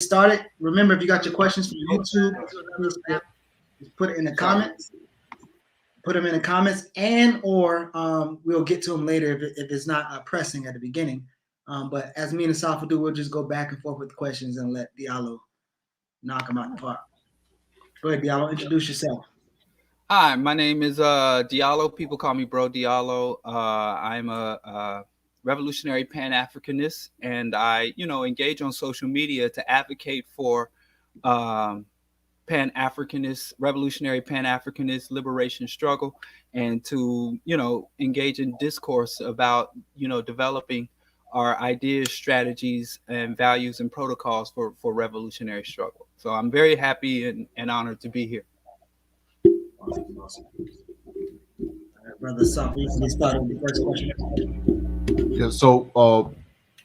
started. Remember, if you got your questions from YouTube, just put it in the comments. Put them in the comments, and or we'll get to them later if it's not pressing at the beginning. But as me and Asafo do, we'll just go back and forth with the questions and let Diallo knock them out the park. Go ahead, Diallo. Introduce yourself. Hi, my name is Diallo. People call me Bro Diallo. I'm a revolutionary Pan-Africanist, and I, engage on social media to advocate for Pan-Africanist, revolutionary Pan-Africanist liberation struggle, and to, engage in discourse about, developing our ideas, strategies, and values and protocols for revolutionary struggle. So I'm very happy and honored to be here. Awesome. All right, Brother Asafo, you can get started with the first question. Yeah, so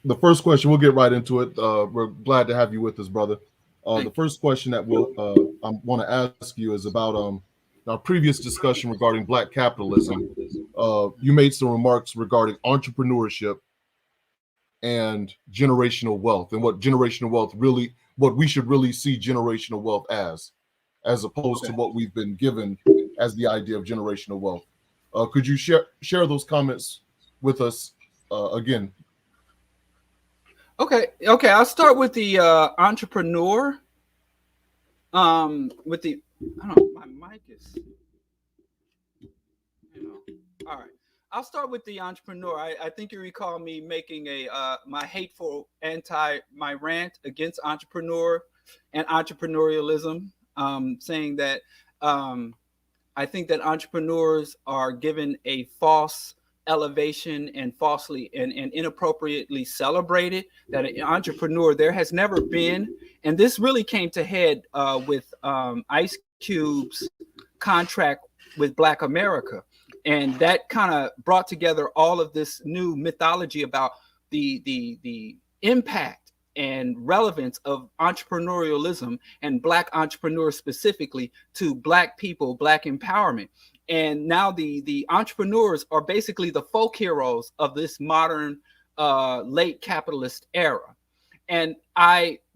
the first question, we'll get right into it. We're glad to have you with us, brother. The first question that I want to ask you is about our previous discussion regarding Black capitalism. You made some remarks regarding entrepreneurship and generational wealth, and what generational wealth really, what we should really see generational wealth as opposed to what we've been given as the idea of generational wealth. Could you share those comments with us again? Okay. I'll start with the entrepreneur. With the, I don't know, my mic is, all right. I'll start with the entrepreneur. I think you recall me making my hateful my rant against entrepreneur and entrepreneurialism, saying that I think that entrepreneurs are given a false elevation and falsely and inappropriately celebrated. That an entrepreneur, there has never been, and this really came to head with Ice Cube's contract with Black America. And that kind of brought together all of this new mythology about the impact and relevance of entrepreneurialism and Black entrepreneurs specifically to Black people, Black empowerment. And now the entrepreneurs are basically the folk heroes of this modern late capitalist era. And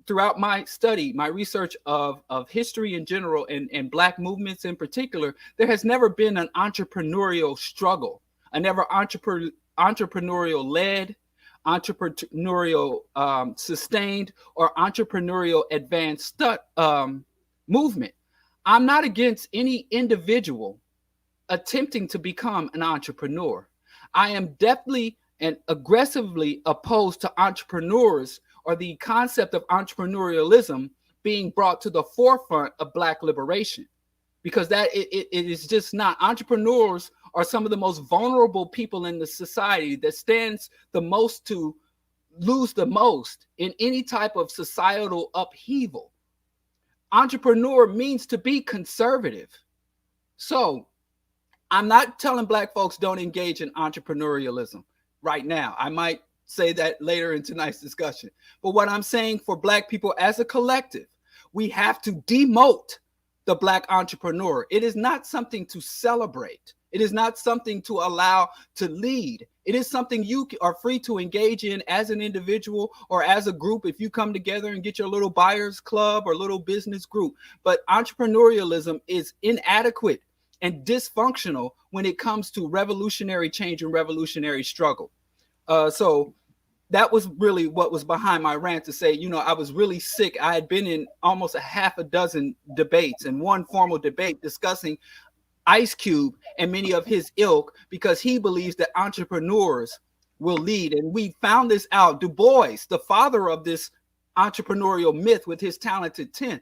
throughout my study, my research of history in general and Black movements in particular, there has never been an entrepreneurial struggle, never entrepreneurial led, entrepreneurial sustained, or entrepreneurial advanced movement. I'm not against any individual attempting to become an entrepreneur. I am definitely and aggressively opposed to entrepreneurs or the concept of entrepreneurialism being brought to the forefront of Black liberation, because that it is just not. Entrepreneurs are some of the most vulnerable people in the society that stands the most to lose the most in any type of societal upheaval. Entrepreneur means to be conservative. So I'm not telling Black folks don't engage in entrepreneurialism right now. I might say that later in tonight's discussion. But what I'm saying for Black people as a collective, we have to demote the Black entrepreneur. It is not something to celebrate. It is not something to allow to lead. It is something you are free to engage in as an individual or as a group if you come together and get your little buyers club or little business group. But entrepreneurialism is inadequate and dysfunctional when it comes to revolutionary change and revolutionary struggle. So that was really what was behind my rant, to say, I was really sick. I had been in almost a half a dozen debates and one formal debate discussing Ice Cube and many of his ilk, because he believes that entrepreneurs will lead. And we found this out. Du Bois, the father of this entrepreneurial myth with his talented 10,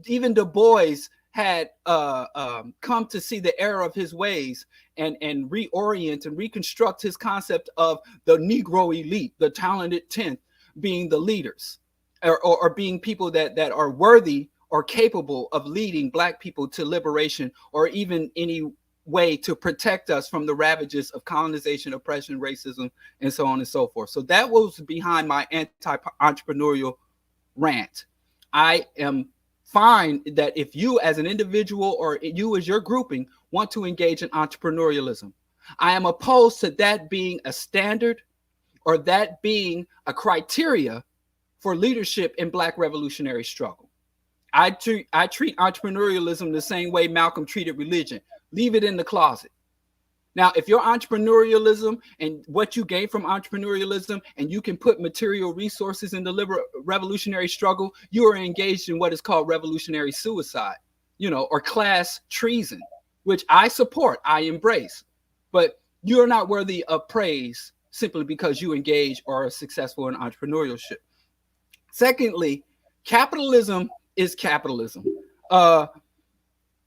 even Du Bois had come to see the error of his ways and reorient and reconstruct his concept of the Negro elite, the talented 10th, being the leaders or being people that are worthy or capable of leading Black people to liberation, or even any way to protect us from the ravages of colonization, oppression, racism, and so on and so forth. So that was behind my anti-entrepreneurial rant. I am fine that if you as an individual or you as your grouping want to engage in entrepreneurialism, I am opposed to that being a standard or that being a criteria for leadership in Black revolutionary struggle. I treat entrepreneurialism the same way Malcolm treated religion. Leave it in the closet. Now, if your entrepreneurialism and what you gain from entrepreneurialism, and you can put material resources in the revolutionary struggle, you are engaged in what is called revolutionary suicide, or class treason, which I support, I embrace. But you're not worthy of praise simply because you engage or are successful in entrepreneurship. Secondly, capitalism is capitalism.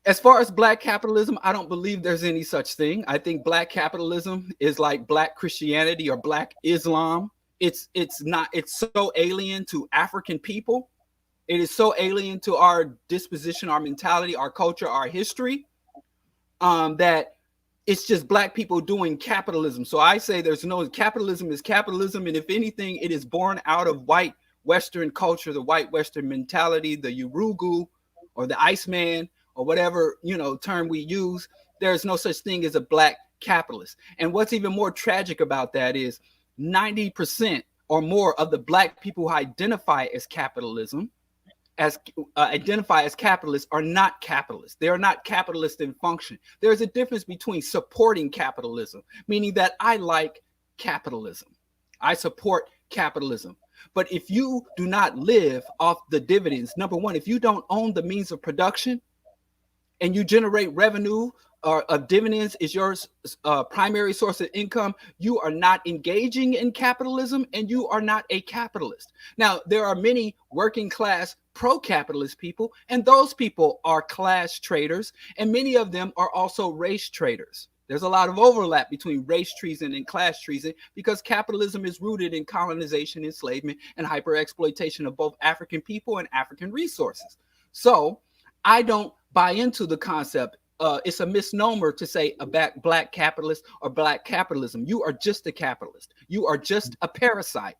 As far as Black capitalism, I don't believe there's any such thing. I think Black capitalism is like Black Christianity or Black Islam. It's so alien to African people. It is so alien to our disposition, our mentality, our culture, our history, that it's just Black people doing capitalism. So I say there's no capitalism is capitalism. And if anything, it is born out of white Western culture, the white Western mentality, the Urugu or the Iceman, or whatever, term we use. There's no such thing as a Black capitalist. And what's even more tragic about that is 90% or more of the Black people who identify as capitalism, identify as capitalists, are not capitalists. They are not capitalist in function. There's a difference between supporting capitalism, meaning that I like capitalism. I support capitalism. But if you do not live off the dividends, number one, if you don't own the means of production, and you generate revenue or dividends is your primary source of income, you are not engaging in capitalism, and you are not a capitalist. Now, there are many working class pro-capitalist people, and those people are class traders, and many of them are also race traders. There's a lot of overlap between race treason and class treason because capitalism is rooted in colonization, enslavement, and hyper-exploitation of both African people and African resources. So I don't buy into the concept. It's a misnomer to say a Black capitalist or Black capitalism. You are just a capitalist. You are just a parasite,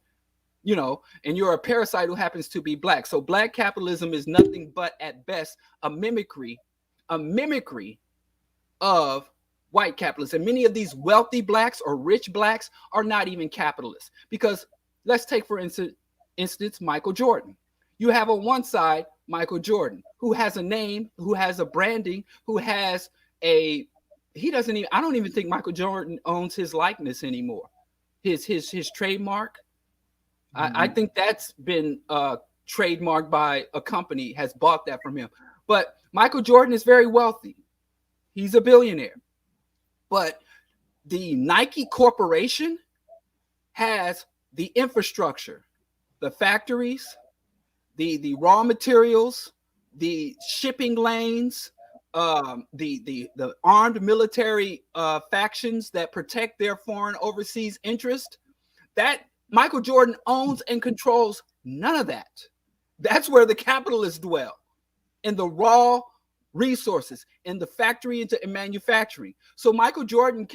and you're a parasite who happens to be Black. So Black capitalism is nothing but, at best, a mimicry of white capitalists. And many of these wealthy Blacks or rich Blacks are not even capitalists. Because let's take, for instance, Michael Jordan. You have on one side Michael Jordan, who has a name, who has a branding, who has I don't even think Michael Jordan owns his likeness anymore. His trademark. Mm-hmm. I think that's been trademarked by a company, has bought that from him. But Michael Jordan is very wealthy. He's a billionaire. But the Nike Corporation has the infrastructure, the factories, the raw materials, the shipping lanes, the armed military factions that protect their foreign overseas interest. That Michael Jordan owns and controls none of that. That's where the capitalists dwell, in the raw resources, in the factory and manufacturing. So Michael Jordan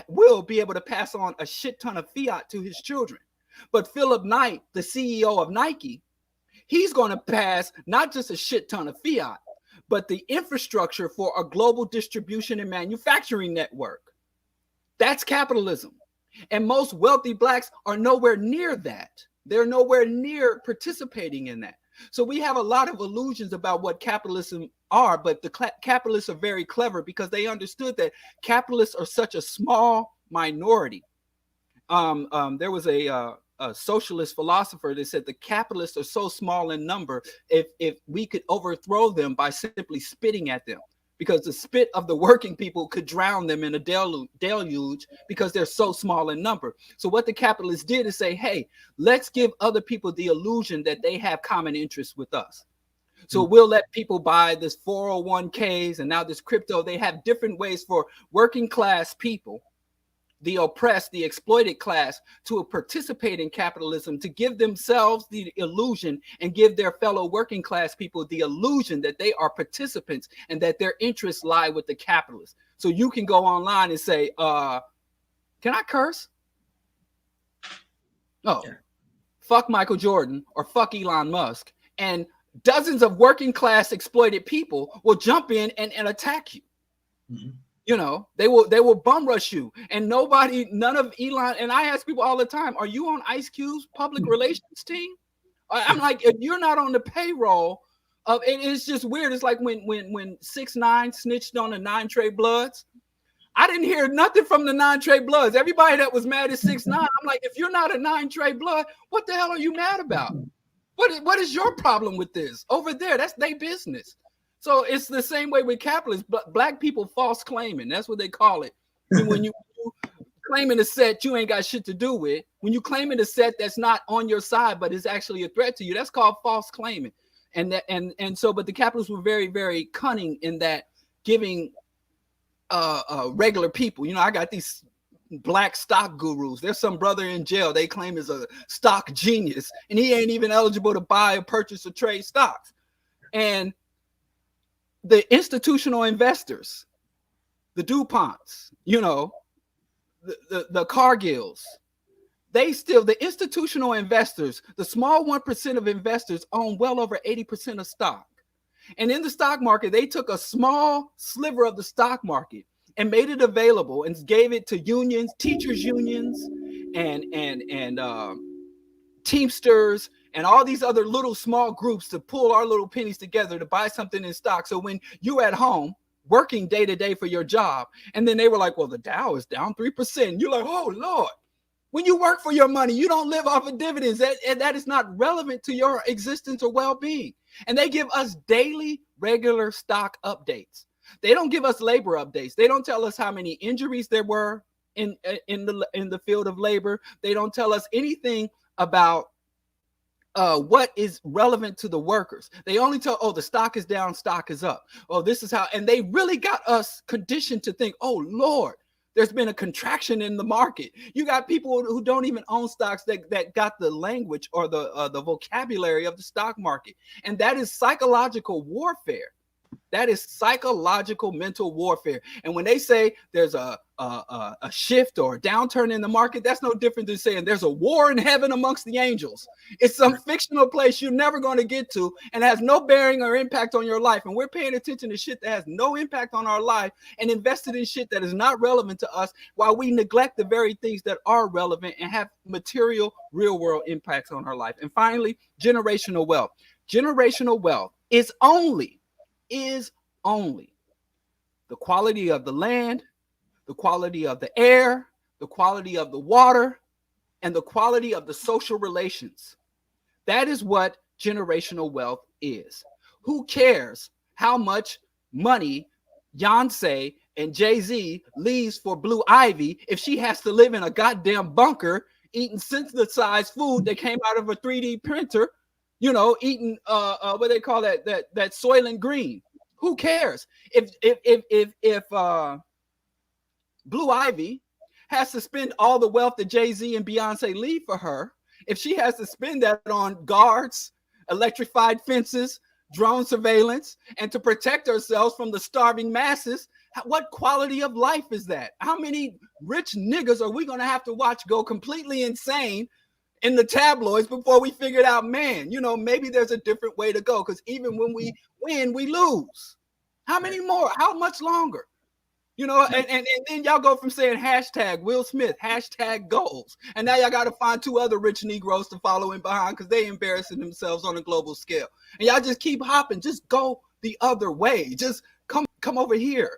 will be able to pass on a shit ton of fiat to his children. But Philip Knight, the CEO of Nike, he's going to pass not just a shit ton of fiat, but the infrastructure for a global distribution and manufacturing network. That's capitalism. And most wealthy Blacks are nowhere near that. They're nowhere near participating in that. So we have a lot of illusions about what capitalism are, but the capitalists are very clever because they understood that capitalists are such a small minority. There was a socialist philosopher that said the capitalists are so small in number, if we could overthrow them by simply spitting at them, because the spit of the working people could drown them in a deluge because they're so small in number. So what the capitalists did is say, hey, let's give other people the illusion that they have common interests with us. So we'll let people buy this 401ks and now this crypto. They have different ways for working class people, the oppressed, the exploited class, to participate in capitalism, to give themselves the illusion and give their fellow working class people the illusion that they are participants and that their interests lie with the capitalists. So you can go online and say, can I curse? Oh, yeah. Fuck Michael Jordan or fuck Elon Musk. And dozens of working class exploited people will jump in and attack you. Mm-hmm. You know, they will bum rush you, and none of Elon, and I ask people all the time, are you on Ice Cube's public relations team? I'm like, if you're not on the payroll of, it's just weird. It's like when 6ix9ine snitched on the 9 Trey Bloods. I didn't hear nothing from the 9 Trey Bloods. Everybody that was mad at 6ix9ine, I'm like, if you're not a 9 Trey Blood, what the hell are you mad about? What is your problem with this? Over there, that's their business. So it's the same way with capitalists, but black people false claiming. That's what they call it. When you claiming a set you ain't got shit to do with, when you claiming a set that's not on your side but is actually a threat to you, that's called false claiming. And but the capitalists were very, very cunning in that, giving regular people, I got these black stock gurus. There's some brother in jail they claim is a stock genius, and he ain't even eligible to buy or purchase or trade stocks. And the institutional investors, the DuPonts, the Cargills, the institutional investors, the small 1% of investors own well over 80% of stock. And in the stock market, they took a small sliver of the stock market and made it available and gave it to unions, teachers unions, and Teamsters, and all these other little small groups to pull our little pennies together to buy something in stock. So when you're at home working day to day for your job, and then they were like, well, the Dow is down 3%. You're like, oh, Lord. When you work for your money, you don't live off of dividends. That is not relevant to your existence or well-being. And they give us daily, regular stock updates. They don't give us labor updates. They don't tell us how many injuries there were in the field of labor. They don't tell us anything about what is relevant to the workers. They only tell, oh, the stock is down, stock is up. Oh, this is how, and they really got us conditioned to think, oh, Lord, there's been a contraction in the market. You got people who don't even own stocks that got the language or the vocabulary of the stock market. And that is psychological warfare. That is psychological mental warfare. And when they say there's a shift or a downturn in the market, that's no different than saying there's a war in heaven amongst the angels. It's some fictional place you're never going to get to and has no bearing or impact on your life. And we're paying attention to shit that has no impact on our life and invested in shit that is not relevant to us, while we neglect the very things that are relevant and have material, real world impacts on our life. And finally, generational wealth. Generational wealth is only the quality of the land, the quality of the air, the quality of the water, and the quality of the social relations. That is what generational wealth is. Who cares how much money Beyonce and Jay-Z leaves for Blue Ivy if she has to live in a goddamn bunker eating synthesized food that came out of a 3D printer, eating what they call that Soylent Green. Who cares? If Blue Ivy has to spend all the wealth that Jay-Z and Beyonce leave for her, if she has to spend that on guards, electrified fences, drone surveillance, and to protect ourselves from the starving masses, what quality of life is that? How many rich niggas are we going to have to watch go completely insane in the tabloids before we figured out, man, maybe there's a different way to go? Because even when we win, we lose. How many more? How much longer? And then y'all go from saying hashtag Will Smith, hashtag goals. And now y'all got to find 2 other rich Negroes to follow in behind because they embarrassing themselves on a global scale. And y'all just keep hopping. Just go the other way. Just come over here,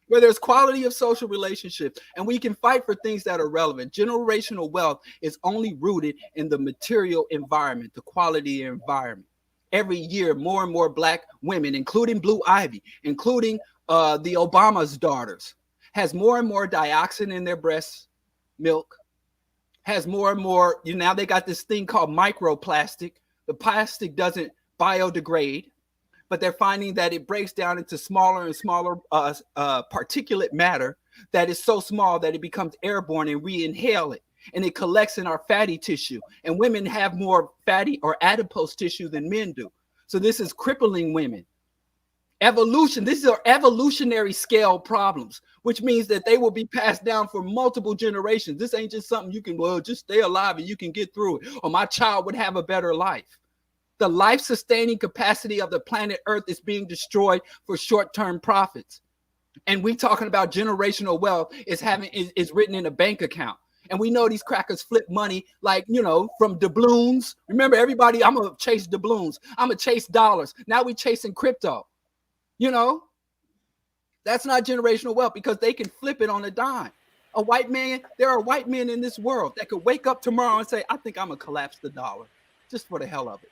where there's quality of social relationships, and we can fight for things that are relevant. Generational wealth is only rooted in the material environment, the quality environment. Every year, more and more Black women, including Blue Ivy, including the Obama's daughters, has more and more dioxin in their breast milk, has more and more, now they got this thing called microplastic. The plastic doesn't biodegrade, but they're finding that it breaks down into smaller and smaller particulate matter that is so small that it becomes airborne, and we inhale it, and it collects in our fatty tissue. And women have more fatty or adipose tissue than men do. So this is crippling women. Evolution, these are evolutionary scale problems, which means that they will be passed down for multiple generations. This ain't just something you can, just stay alive and you can get through it, or my child would have a better life. The life-sustaining capacity of the planet Earth is being destroyed for short-term profits. And we talking about generational wealth is written in a bank account. And we know these crackers flip money like, from doubloons. Remember, everybody, I'm going to chase doubloons. I'm going to chase dollars. Now we chasing crypto. That's not generational wealth because they can flip it on a dime. There are white men in this world that could wake up tomorrow and say, I think I'm going to collapse the dollar just for the hell of it.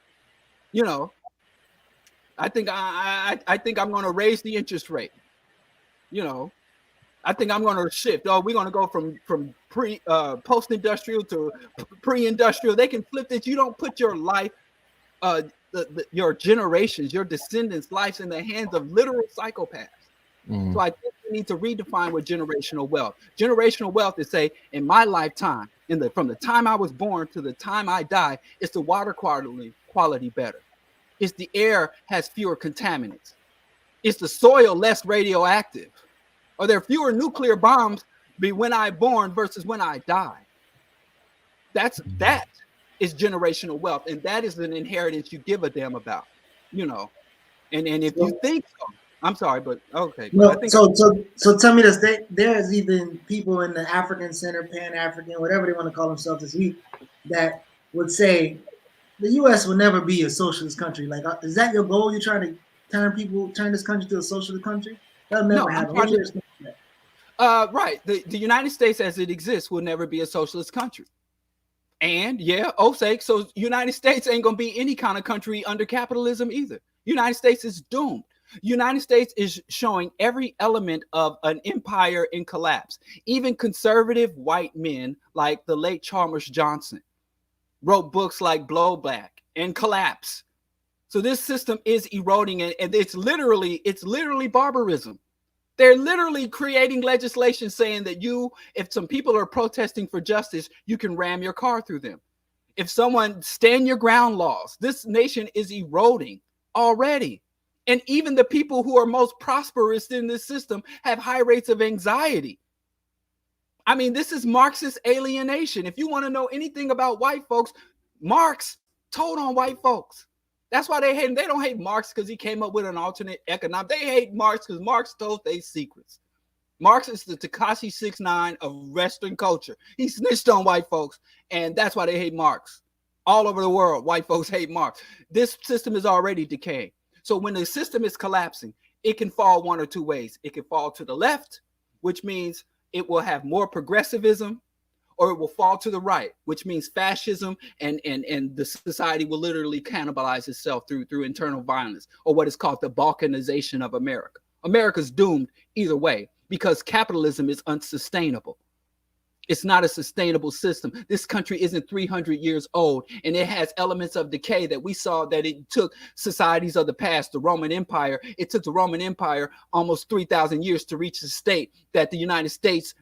I think I'm going to raise the interest rate. I think I'm going to shift. Oh, we're going to go from post-industrial to pre-industrial. They can flip it. You don't put your life, your generations, your descendants' lives in the hands of literal psychopaths. So I think we need to redefine what generational wealth. Generational wealth is say, in my lifetime, from the time I was born to the time I die, is the water quality better? Is the air has fewer contaminants? Is the soil less radioactive? Are there fewer nuclear bombs when I'm born versus when I die? That is generational wealth, and that is an inheritance you give a damn about, And if you think so, I'm sorry, but okay. No, I think so tell me this: there's even people in the African Center, Pan-African, whatever they want to call themselves this week, that would say the U.S. will never be a socialist country. Like, is that your goal? You're trying to turn this country to a socialist country? That'll never happen. What's your response to that? Right. The United States as it exists will never be a socialist country. And so United States ain't gonna be any kind of country under capitalism either. United States is doomed. United States is showing every element of an empire in collapse. Even conservative white men like the late Chalmers Johnson wrote books like Blowback and Collapse. So this system is eroding, and it's literally barbarism. They're literally creating legislation saying that if some people are protesting for justice, you can ram your car through them. If someone stand your ground laws, this nation is eroding already. And even the people who are most prosperous in this system have high rates of anxiety. I mean, this is Marxist alienation. If you want to know anything about white folks, Marx told on white folks. That's why they hate him. They don't hate Marx because he came up with an alternate economic. They hate Marx because Marx told their secrets. Marx is the Tekashi 6ix9ine of Western culture. He snitched on white folks, and that's why they hate Marx. All over the world, white folks hate Marx. This system is already decaying. So when the system is collapsing, it can fall one or two ways. It can fall to the left, which means it will have more progressivism, or it will fall to the right, which means fascism, and the society will literally cannibalize itself through internal violence, or what is called the balkanization of America. America's doomed either way because capitalism is unsustainable. It's not a sustainable system. This country isn't 300 years old, and it has elements of decay that we saw that it took societies of the past, the Roman Empire. It took the Roman Empire almost 3,000 years to reach the state that the United States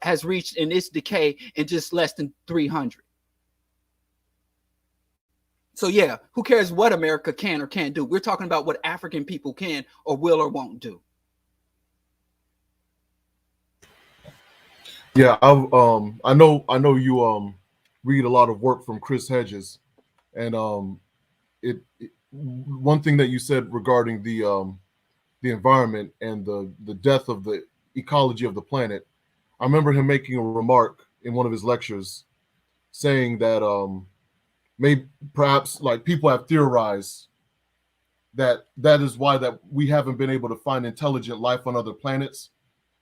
has reached in its decay in just less than 300. So yeah, who cares what America can or can't do? We're talking about what African people can or will or won't do. Yeah, I know you read a lot of work from Chris Hedges, and one thing that you said regarding the environment and the death of the ecology of the planet, I remember him making a remark in one of his lectures saying that perhaps like people have theorized that is why that we haven't been able to find intelligent life on other planets,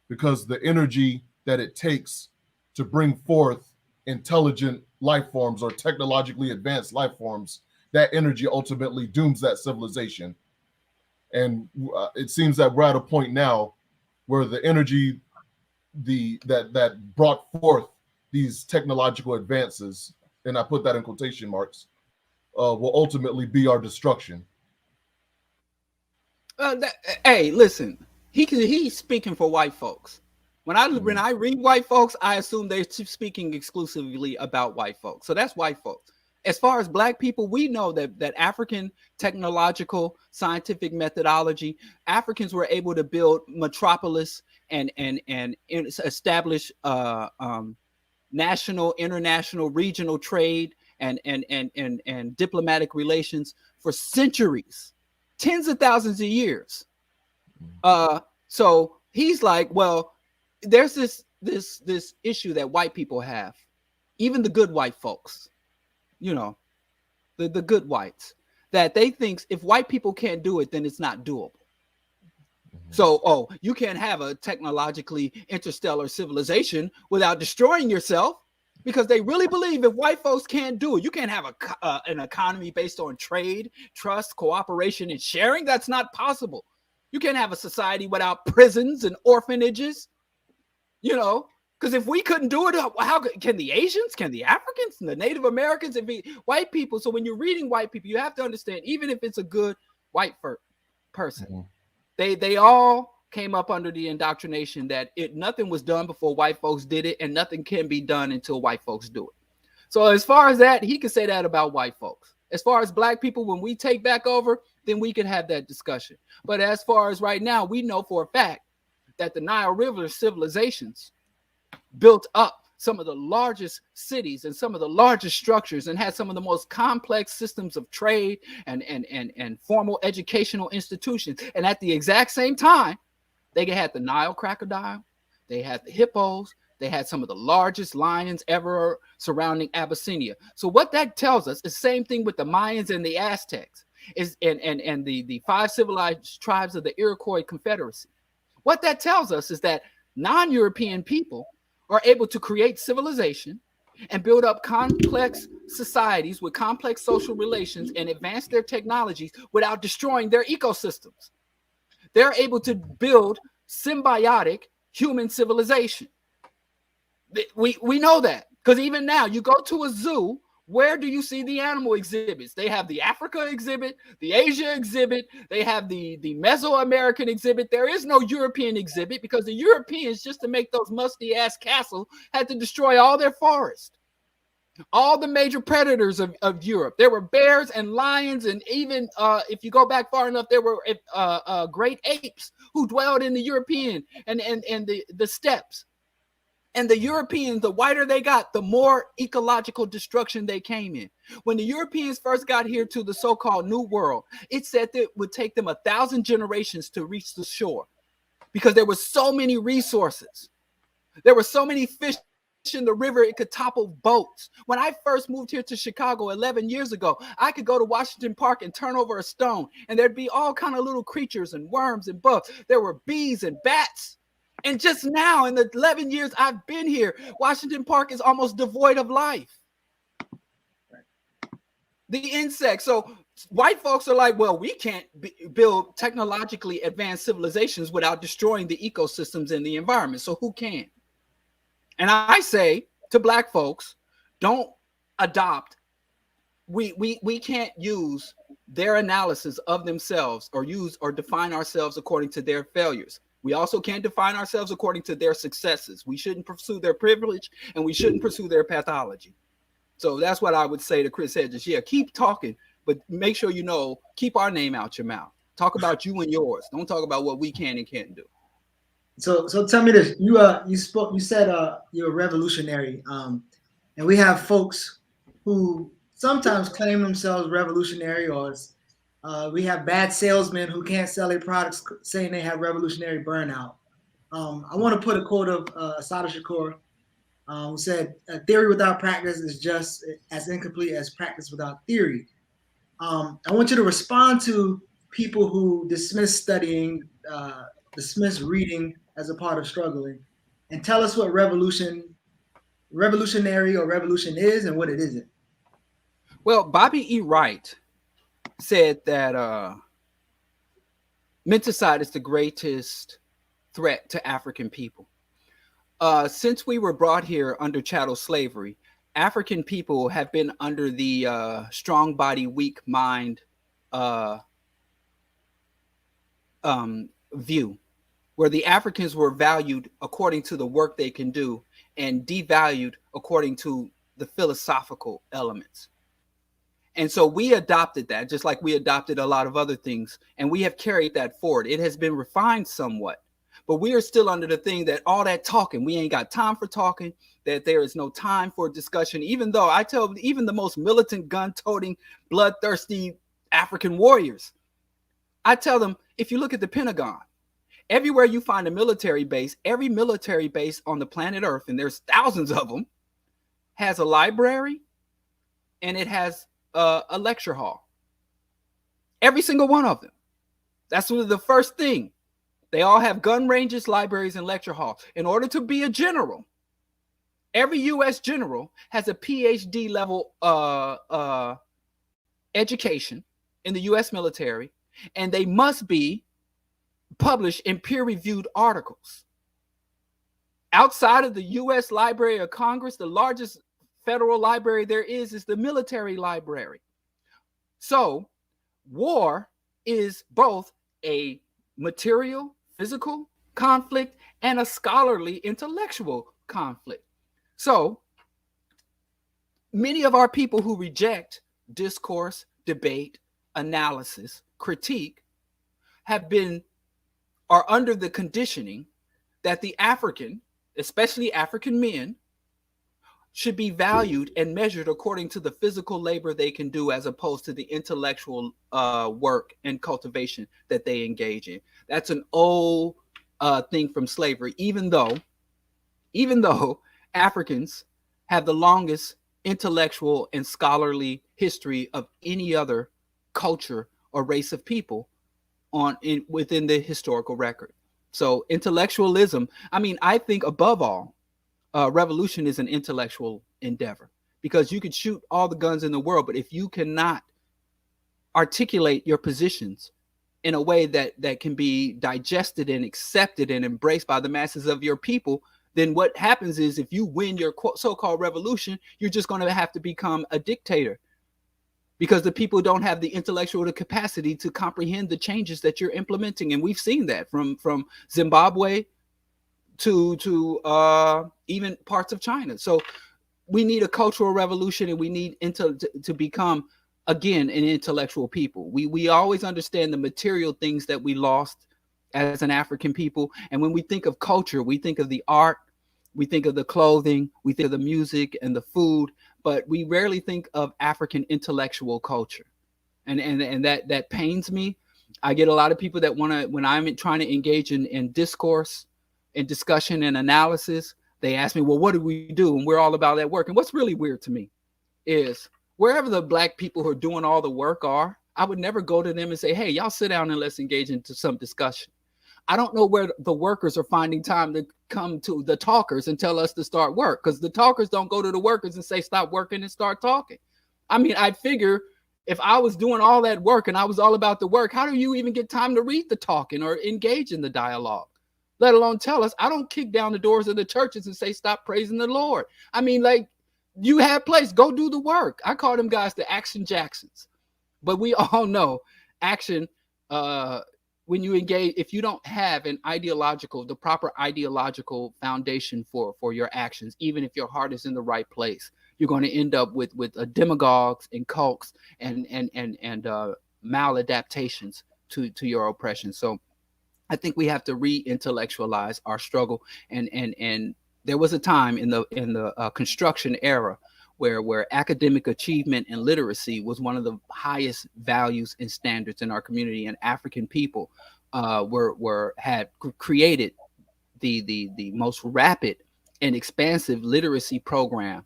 because the energy that it takes to bring forth intelligent life forms or technologically advanced life forms, that energy ultimately dooms that civilization. And it seems that we're at a point now where the energy that brought forth these technological advances, and I put that in quotation marks, will ultimately be our destruction. Hey, listen, he's speaking for white folks. When I read white folks, I assume they're speaking exclusively about white folks. So that's white folks. As far as black people, we know that African technological scientific methodology, Africans were able to build metropolis and establish national, international, regional trade and diplomatic relations for centuries, tens of thousands of years. So he's like, well, there's this issue that white people have even the good white folks, you know, the good whites, that they think if white people can't do it, then it's not doable. So, oh, you can't have a technologically interstellar civilization without destroying yourself, because they really believe if white folks can't do it, you can't have an economy based on trade, trust, cooperation, and sharing. That's not possible. You can't have a society without prisons and orphanages, you know, because if we couldn't do it, how can the Asians, can the Africans, and the Native Americans, and white people? So when you're reading white people, you have to understand, even if it's a good white person, they all came up under the indoctrination that nothing was done before white folks did it, and nothing can be done until white folks do it. So as far as that, he could say that about white folks. As far as black people, when we take back over, then we could have that discussion. But as far as right now, we know for a fact that the Nile River civilizations built up some of the largest cities and some of the largest structures, and had some of the most complex systems of trade and formal educational institutions. And at the exact same time, they had the Nile crocodile, they had the hippos, they had some of the largest lions ever surrounding Abyssinia. So what that tells us is the same thing with the Mayans and the Aztecs, and the 5 civilized tribes of the Iroquois Confederacy. What that tells us is that non-European people are able to create civilization and build up complex societies with complex social relations and advance their technologies without destroying their ecosystems. They're able to build symbiotic human civilization. We know that, because even now you go to a zoo, where do you see the animal exhibits? They have the Africa exhibit, the Asia exhibit, they have the Mesoamerican exhibit. There is no European exhibit, because the Europeans, just to make those musty ass castles, had to destroy all their forest. All the major predators of Europe. There were bears and lions, and even if you go back far enough, there were great apes who dwelled in the European and the steppes. And the Europeans, the whiter they got, the more ecological destruction they came in. When the Europeans first got here to the so-called New World, it said that it would take them 1,000 generations to reach the shore, because there were so many resources. There were so many fish in the river, it could topple boats. When I first moved here to Chicago 11 years ago, I could go to Washington Park and turn over a stone, and there'd be all kind of little creatures and worms and bugs. There were bees and bats. And just now, in the 11 years I've been here, Washington Park is almost devoid of life. The insects. So white folks are like, well, we can't build technologically advanced civilizations without destroying the ecosystems and the environment. So who can? And I say to black folks, don't adopt. We can't use their analysis of themselves or use or define ourselves according to their failures. We also can't define ourselves according to their successes. We shouldn't pursue their privilege, and we shouldn't pursue their pathology. So that's what I would say to Chris Hedges. Yeah, keep talking, but make sure you know, keep our name out your mouth. Talk about you and yours. Don't talk about what we can and can't do. So tell me this. You said you're a revolutionary, and we have folks who sometimes claim themselves revolutionary, or we have bad salesmen who can't sell their products, saying they have revolutionary burnout. I want to put a quote of Asafo Shakur, who said, "A theory without practice is just as incomplete as practice without theory." I want you to respond to people who dismiss studying, dismiss reading as a part of struggling, and tell us what revolutionary or revolution is and what it isn't. Well, Bobby E. Wright said that menticide is the greatest threat to African people. Since we were brought here under chattel slavery, African people have been under the strong body, weak mind view, where the Africans were valued according to the work they can do and devalued according to the philosophical elements. And so we adopted that, just like we adopted a lot of other things, and we have carried that forward. It has been refined somewhat, but we are still under the thing that all that talking, we ain't got time for talking, that there is no time for discussion, even though I tell even the most militant, gun-toting, bloodthirsty African warriors, I tell them, if you look at the Pentagon, everywhere you find a military base, every military base on the planet Earth, and there's thousands of them, has a library and it has a lecture hall. Every single one of them. That's the first thing. They all have gun ranges, libraries, and lecture halls. In order to be a general, every U.S. general has a PhD level education in the U.S. military, and they must be published in peer-reviewed articles. Outside of the U.S. Library of Congress, the largest federal library there is the military library. So war is both a material, physical conflict and a scholarly, intellectual conflict. So many of our people who reject discourse, debate, analysis, critique are under the conditioning that the African, especially African men, should be valued and measured according to the physical labor they can do as opposed to the intellectual work and cultivation that they engage in. That's an old thing from slavery, even though Africans have the longest intellectual and scholarly history of any other culture or race of people within the historical record. So intellectualism, I think above all, revolution is an intellectual endeavor, because you could shoot all the guns in the world, but if you cannot articulate your positions in a way that can be digested and accepted and embraced by the masses of your people, then what happens is, if you win your so-called revolution, you're just going to have to become a dictator, because the people don't have the intellectual capacity to comprehend the changes that you're implementing. And we've seen that from Zimbabwe to even parts of China. So we need a cultural revolution, and we need to become, again, an intellectual people. We always understand the material things that we lost as an African people. And when we think of culture, we think of the art, we think of the clothing, we think of the music and the food, but we rarely think of African intellectual culture. And that pains me. I get a lot of people that want to, when I'm trying to engage in discourse and discussion and analysis, they ask me, well, what do we do? And we're all about that work. And what's really weird to me is, wherever the Black people who are doing all the work are, I would never go to them and say, hey, y'all sit down and let's engage into some discussion. I don't know where the workers are finding time to come to the talkers and tell us to start work, because the talkers don't go to the workers and say, stop working and start talking. I'd figure if I was doing all that work and I was all about the work, how do you even get time to read the talking or engage in the dialogue? Let alone tell us. I don't kick down the doors of the churches and say, stop praising the Lord. You have place, go do the work. I call them guys the Action Jacksons. But we all know action, when you engage, if you don't have the proper ideological foundation for your actions, even if your heart is in the right place, you're going to end up with demagogues and cults and maladaptations to your oppression. So I think we have to re-intellectualize our struggle. And there was a time in the construction era where academic achievement and literacy was one of the highest values and standards in our community, and African people had created the most rapid and expansive literacy program,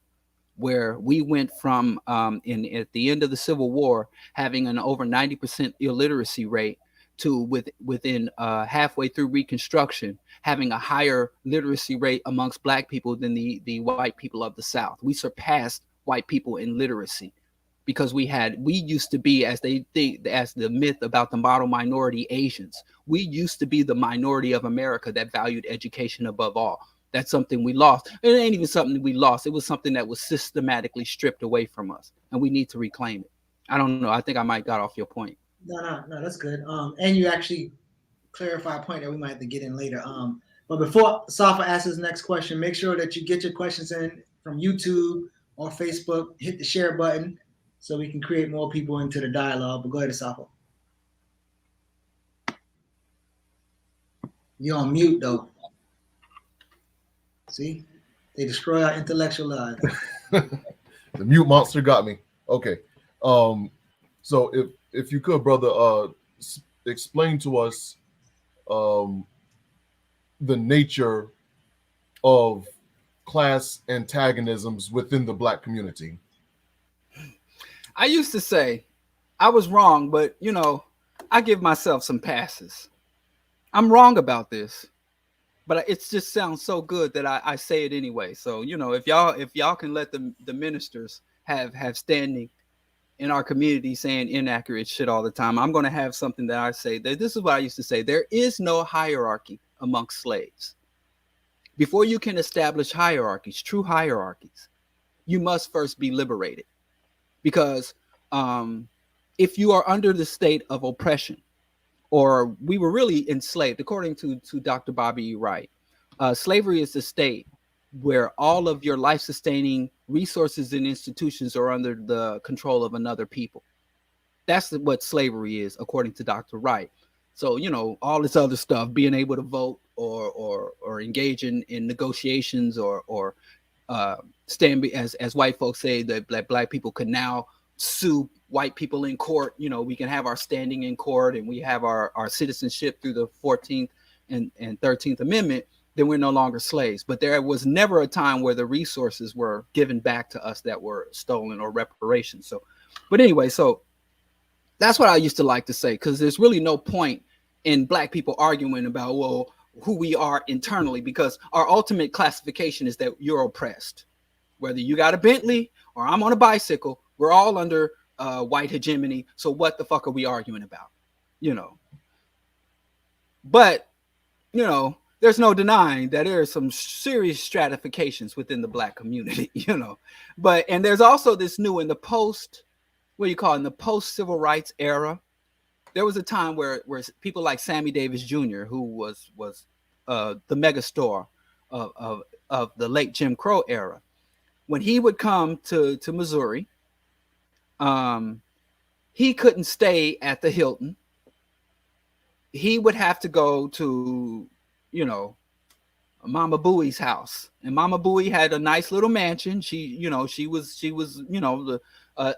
where we went from at the end of the Civil War having an over 90% illiteracy rate to within halfway through Reconstruction having a higher literacy rate amongst Black people than the white people of the South. We surpassed white people in literacy because we used to be, as they think, as the myth about the model minority Asians, we used to be the minority of America that valued education above all. That's something we lost. It ain't even something we lost. It was something that was systematically stripped away from us, and we need to reclaim it. I don't know. I think I might got off your point. No, that's good. And you actually clarify a point that we might have to get in later. But before Asafo asks his next question, make sure that you get your questions in from YouTube or Facebook. Hit the share button so we can create more people into the dialogue. But go ahead, Asafo. You're on mute, though. See? They destroy our intellectual lives. The mute monster got me. Okay. So if you could, brother, explain to us the nature of class antagonisms within the Black community? I used to say I was wrong, but I give myself some passes. I'm wrong about this, but it just sounds so good that I say it anyway. So if y'all can let the ministers have standing in our community saying inaccurate shit all the time, I'm going to have something that I say. This is what I used to say: there is no hierarchy amongst slaves. Before you can establish hierarchies, true hierarchies, you must first be liberated. Because if you are under the state of oppression, or we were really enslaved, according to Dr. Bobby E. Wright, slavery is the state where all of your life-sustaining resources and institutions are under the control of another people. That's what slavery is, according to Dr. Wright. So, all this other stuff, being able to vote or engage in negotiations or stand, as white folks say, that Black people can now sue white people in court. We can have our standing in court, and we have our citizenship through the 14th and 13th Amendment. Then we're no longer slaves. But there was never a time where the resources were given back to us that were stolen, or reparations. So, but anyway, so that's what I used to like to say, because there's really no point in Black people arguing about, well, who we are internally, because our ultimate classification is that you're oppressed. Whether you got a Bentley or I'm on a bicycle, we're all under white hegemony. So what the fuck are we arguing about? But there's no denying that there are some serious stratifications within the Black community. But and there's also this new in the post, in the post civil rights era. There was a time where people like Sammy Davis Jr., who was the megastar of the late Jim Crow era, when he would come to Missouri, he couldn't stay at the Hilton. He would have to go to, Mama Bowie's house, and Mama Bowie had a nice little mansion. She was the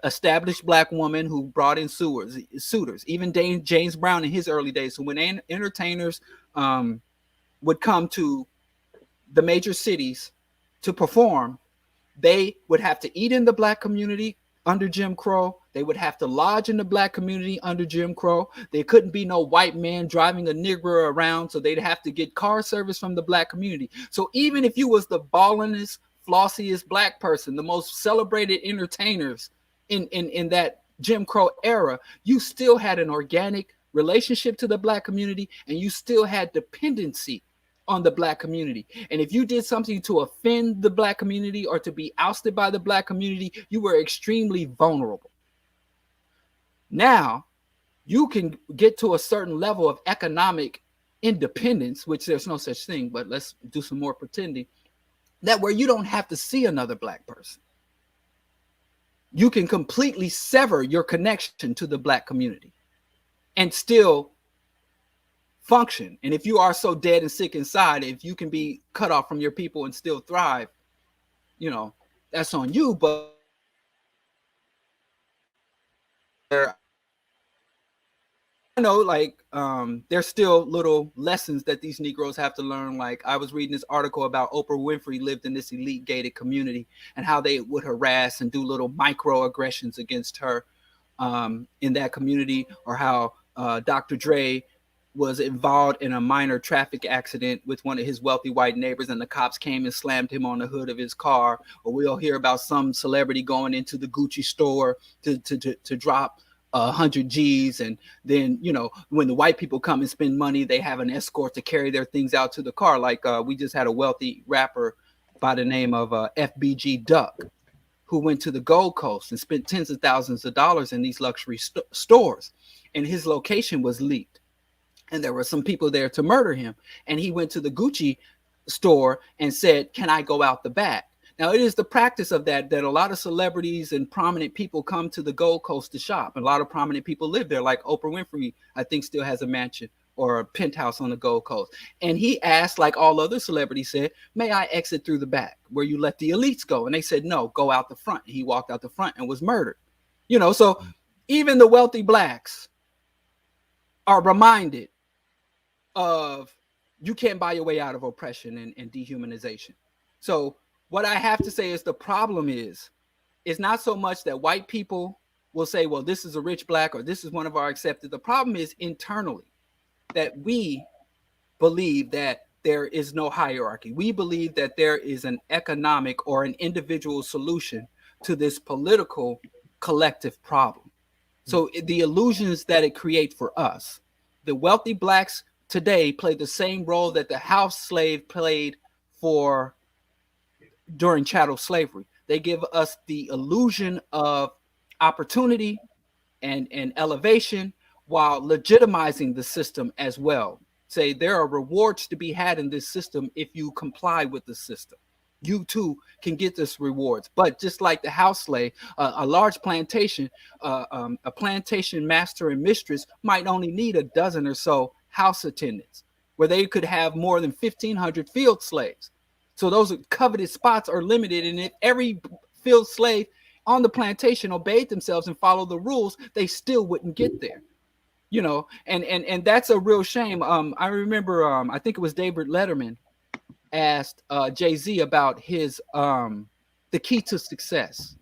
established Black woman who brought in suitors. Even James Brown in his early days. So when entertainers would come to the major cities to perform, they would have to eat in the Black community under Jim Crow. They would have to lodge in the Black community under Jim Crow. There couldn't be no white man driving a Negro around, so they'd have to get car service from the Black community. So even if you was the ballingest, flossiest Black person, the most celebrated entertainers in that Jim Crow era, you still had an organic relationship to the Black community, and you still had dependency on the Black community. And if you did something to offend the Black community or to be ousted by the Black community, you were extremely vulnerable. Now, you can get to a certain level of economic independence, which there's no such thing, but let's do some more pretending, that where you don't have to see another Black person. You can completely sever your connection to the Black community and still function. And if you are so dead and sick inside, if you can be cut off from your people and still thrive, that's on you. But there's still little lessons that these Negroes have to learn. Like, I was reading this article about Oprah Winfrey lived in this elite gated community and how they would harass and do little microaggressions against her in that community, or how Dr. Dre was involved in a minor traffic accident with one of his wealthy white neighbors, and the cops came and slammed him on the hood of his car. Or we'll hear about some celebrity going into the Geechee store to drop 100 G's, and then when the white people come and spend money, they have an escort to carry their things out to the car. Like we just had a wealthy rapper by the name of FBG Duck, who went to the Gold Coast and spent tens of thousands of dollars in these luxury stores, and his location was leaked, and there were some people there to murder him. And he went to the Gucci store and said, "Can I go out the back?" Now, it is the practice of that a lot of celebrities and prominent people come to the Gold Coast to shop. And a lot of prominent people live there, like Oprah Winfrey, I think, still has a mansion or a penthouse on the Gold Coast. And he asked, like all other celebrities said, "May I exit through the back where you let the elites go?" And they said, "No, go out the front." He walked out the front and was murdered. So even the wealthy Blacks are reminded of, you can't buy your way out of oppression and dehumanization. So what I have to say is the problem is not so much that white people will say, well, this is a rich black or this is one of our accepted. The problem is internally that we believe that there is no hierarchy. We believe that there is an economic or an individual solution to this political collective problem. So the illusions that it creates for us, the wealthy blacks today play the same role that the house slave played during chattel slavery. They give us the illusion of opportunity and elevation while legitimizing the system as well. Say there are rewards to be had in this system if you comply with the system. You too can get this rewards. But just like the house slave, a large plantation, a plantation master and mistress might only need a dozen or so house attendants, where they could have more than 1,500 field slaves. So those coveted spots are limited, and if every field slave on the plantation obeyed themselves and followed the rules, they still wouldn't get there. You know, and that's a real shame. I remember, I think it was David Letterman asked Jay-Z about his the key to success,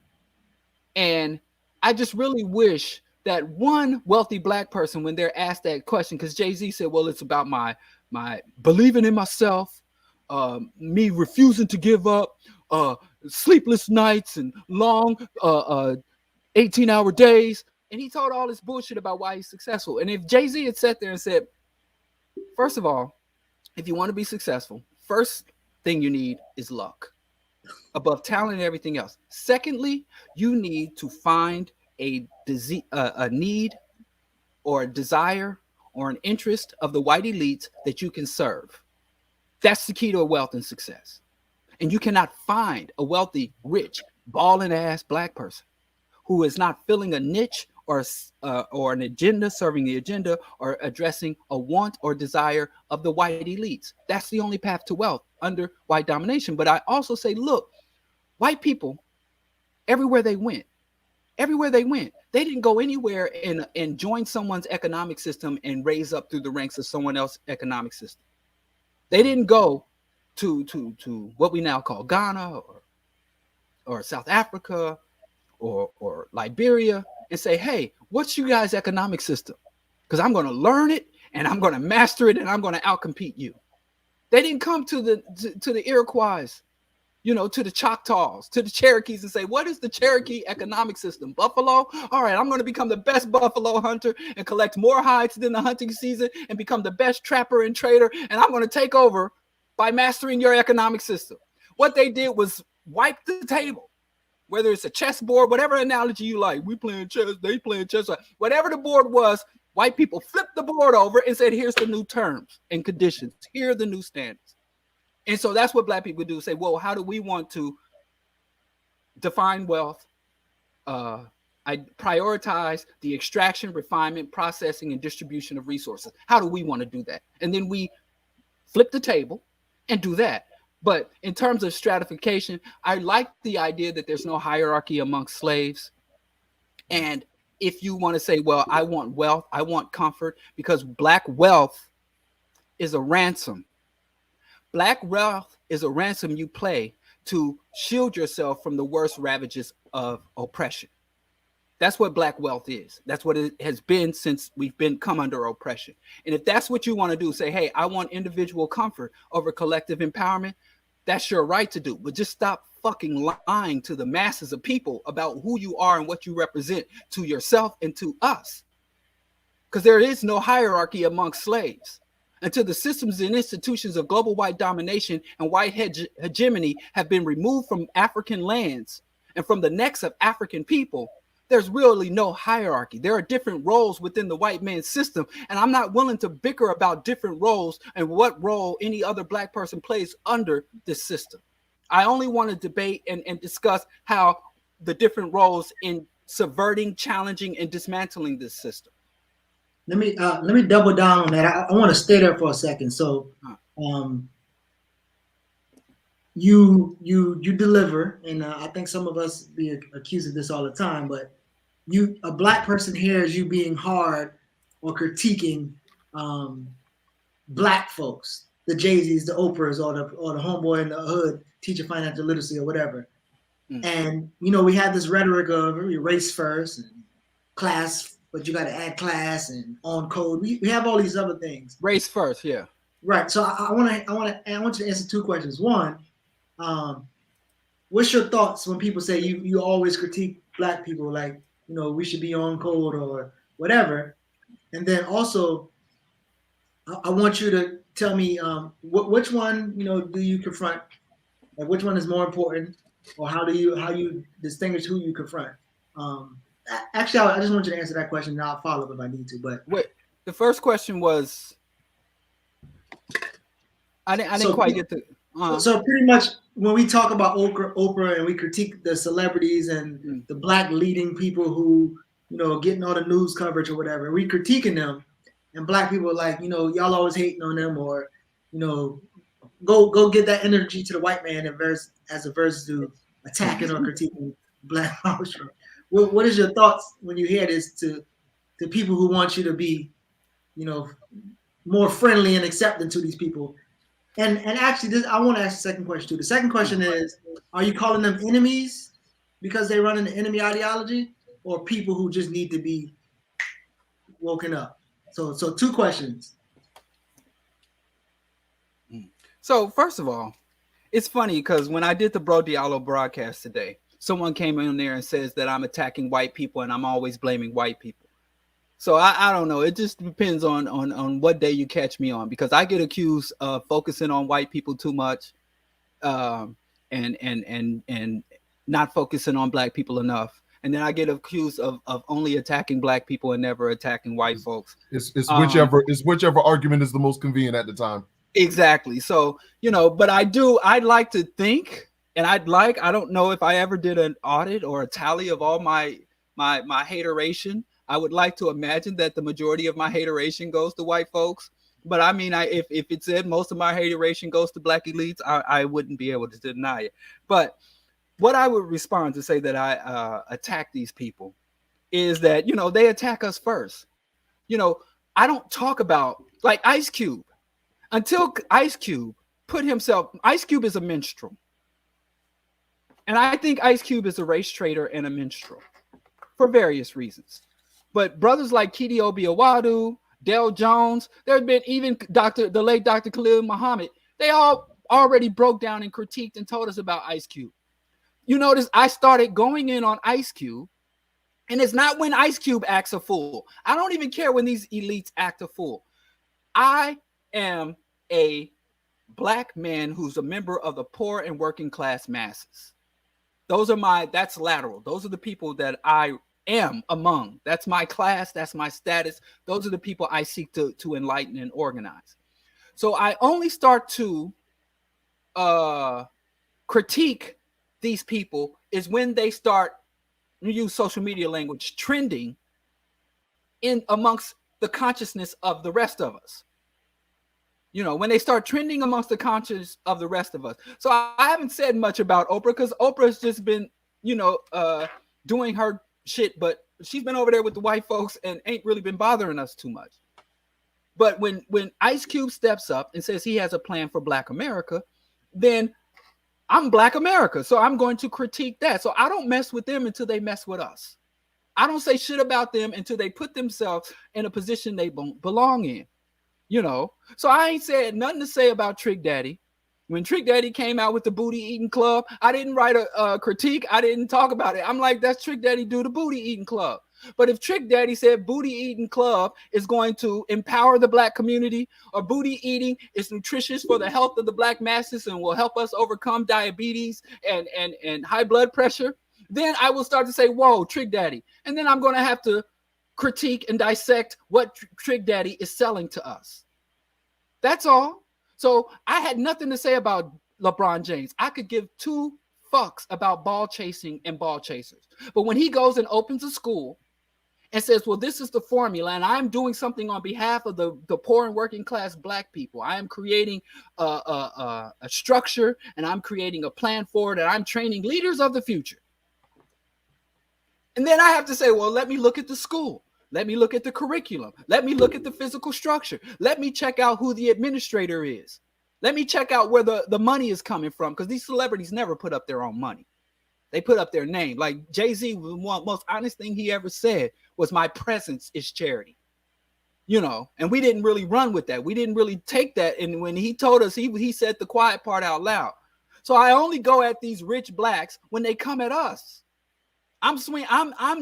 and I just really wish that one wealthy black person, when they're asked that question, because Jay-Z said, well, it's about my believing in myself, me refusing to give up, sleepless nights and long 18-hour days. And he told all this bullshit about why he's successful. And if Jay-Z had sat there and said, first of all, if you want to be successful, first thing you need is luck above talent and everything else. Secondly, you need to find a need or a desire or an interest of the white elites that you can serve. That's the key to wealth and success. And you cannot find a wealthy, rich, balling ass black person who is not filling a niche or an agenda, serving the agenda, or addressing a want or desire of the white elites. That's the only path to wealth under white domination. But I also say, look, white people, everywhere they went, they didn't go anywhere and join someone's economic system and raise up through the ranks of someone else's economic system. They didn't go to what we now call Ghana or South Africa or Liberia and say, hey, what's you guys' economic system? Because I'm going to learn it and I'm going to master it and I'm going to outcompete you. They didn't come to the Iroquois, you know, to the Choctaws, to the Cherokees and say, what is the Cherokee economic system? Buffalo? All right, I'm going to become the best buffalo hunter and collect more hides than the hunting season and become the best trapper and trader. And I'm going to take over by mastering your economic system. What they did was wipe the table. Whether it's a chessboard, whatever analogy you like, we playing chess, they playing chess, whatever the board was, white people flipped the board over and said, here's the new terms and conditions. Here are the new standards. And so that's what black people do, say, well, how do we want to define wealth? I prioritize the extraction, refinement, processing, and distribution of resources. How do we want to do that? And then we flip the table and do that. But in terms of stratification, I like the idea that there's no hierarchy amongst slaves. And if you want to say, well, I want wealth, I want comfort, because black wealth is a ransom. Black wealth is a ransom you pay to shield yourself from the worst ravages of oppression. That's what black wealth is. That's what it has been since we've come under oppression. And if that's what you want to do, say, hey, I want individual comfort over collective empowerment, that's your right to do. But just stop fucking lying to the masses of people about who you are and what you represent to yourself and to us. Because there is no hierarchy amongst slaves. Until the systems and institutions of global white domination and white hegemony have been removed from African lands and from the necks of African people, there's really no hierarchy. There are different roles within the white man's system, and I'm not willing to bicker about different roles and what role any other black person plays under this system. I only want to debate and discuss how the different roles in subverting, challenging, and dismantling this system. Let me double down on that. I want to stay there for a second. So, you deliver, and I think some of us be accused of this all the time, but a black person hears you being hard or critiquing black folks. the Jay-Z's, the Oprahs, or the homeboy in the hood teaching financial literacy or whatever. And we have this rhetoric of race first and class, but you got to add class and on code. We have all these other things. Race first, yeah. Right. So I want you to answer two questions. One, what's your thoughts when people say you always critique Black people, like we should be on code or whatever? And then also, I want you to tell me which one do you confront? Like which one is more important, or how you distinguish who you confront? Actually, I just want you to answer that question, and I'll follow up if I need to. But wait, the first question was, I didn't quite get the. So pretty much when we talk about Oprah and we critique the celebrities and the Black leading people who getting all the news coverage or whatever, we critiquing them, and Black people are like y'all always hating on them, or go get that energy to the white man as opposed to attacking or critiquing Black power. What is your thoughts when you hear this to people who want you to be more friendly and accepting to these people? And actually, I want to ask the second question too. The second question is, are you calling them enemies because they run an enemy ideology, or people who just need to be woken up? So two questions. So first of all, it's funny because when I did the Bro Diallo broadcast today, someone came in there and says that I'm attacking white people and I'm always blaming white people. So I don't know. It just depends on what day you catch me on, because I get accused of focusing on white people too much, and not focusing on Black people enough. And then I get accused of only attacking Black people and never attacking white folks. It's whichever argument is the most convenient at the time. Exactly. So, but I'd like to think, and I don't know if I ever did an audit or a tally of all my hateration. I would like to imagine that the majority of my hateration goes to white folks. But I mean, if it said most of my hateration goes to Black elites, I wouldn't be able to deny it. But what I would respond to say that I attack these people is that, they attack us first. I don't talk about like Ice Cube. Until Ice Cube Ice Cube is a minstrel. And I think Ice Cube is a race traitor and a minstrel for various reasons. But brothers like Keidi Obiawadu, Dale Jones, there have been even the late Dr. Khalil Muhammad. They all already broke down and critiqued and told us about Ice Cube. You notice I started going in on Ice Cube, and it's not when Ice Cube acts a fool. I don't even care when these elites act a fool. I am a Black man who's a member of the poor and working class masses. That's lateral. Those are the people that I am among. That's my class. That's my status. Those are the people I seek to enlighten and organize. So I only start to critique these people is when they start, use social media language, trending in amongst the consciousness of the rest of us. When they start trending amongst the conscious of the rest of us. So I haven't said much about Oprah because Oprah's just been, doing her shit, but she's been over there with the white folks and ain't really been bothering us too much. But when Ice Cube steps up and says he has a plan for Black America, then I'm Black America. So I'm going to critique that. So I don't mess with them until they mess with us. I don't say shit about them until they put themselves in a position they belong in. So I ain't said nothing to say about Trick Daddy. When Trick Daddy came out with the Booty Eating Club, I didn't write a critique. I didn't talk about it. I'm like, that's Trick Daddy do the Booty Eating Club. But if Trick Daddy said Booty Eating Club is going to empower the Black community, or booty eating is nutritious for the health of the Black masses and will help us overcome diabetes and high blood pressure, then I will start to say, whoa, Trick Daddy. And then I'm going to have to critique and dissect what Trick Daddy is selling to us. That's all. So I had nothing to say about LeBron James. I could give two fucks about ball chasing and ball chasers. But when he goes and opens a school and says, well, this is the formula, and I'm doing something on behalf of the poor and working class Black people. I am creating a structure, and I'm creating a plan for it, and I'm training leaders of the future. And then I have to say, well, let me look at the school. Let me look at the curriculum. Let me look at the physical structure. Let me check out who the administrator is. Let me check out where the money is coming from, because these celebrities never put up their own money. They put up their name. Like Jay-Z, the most honest thing he ever said was, my presence is charity. You know, and we didn't really run with that. We didn't really take that. And when he told us, he said the quiet part out loud. So I only go at these rich blacks when they come at us. I'm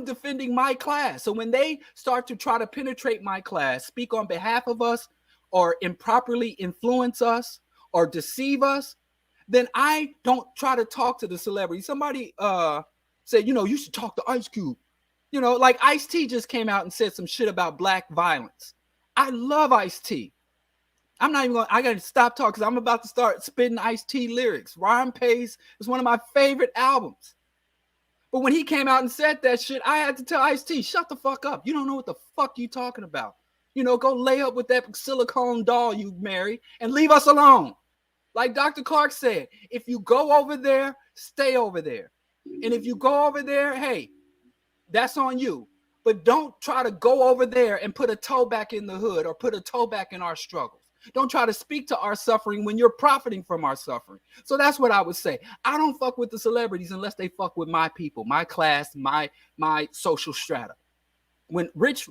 defending my class. So when they start to try to penetrate my class, speak on behalf of us, or improperly influence us or deceive us, then I don't try to talk to the celebrity. Somebody said, you know, you should talk to Ice Cube. You know, like Ice-T just came out and said some shit about black violence. I love Ice-T. I'm not even going, I got to stop talking because I'm about to start spitting Ice-T lyrics. Rhyme Pays is one of my favorite albums. But when he came out and said that shit, I had to tell Ice-T, shut the fuck up. You don't know what the fuck you talking about. You know, go lay up with that silicone doll you married and leave us alone. Like Dr. Clark said, if you go over there, stay over there. And if you go over there, hey, that's on you. But don't try to go over there and put a toe back in the hood or put a toe back in our struggles. Don't try to speak to our suffering when you're profiting from our suffering. So that's what I would say. I don't fuck with the celebrities unless they fuck with my people, my class, my social strata. When rich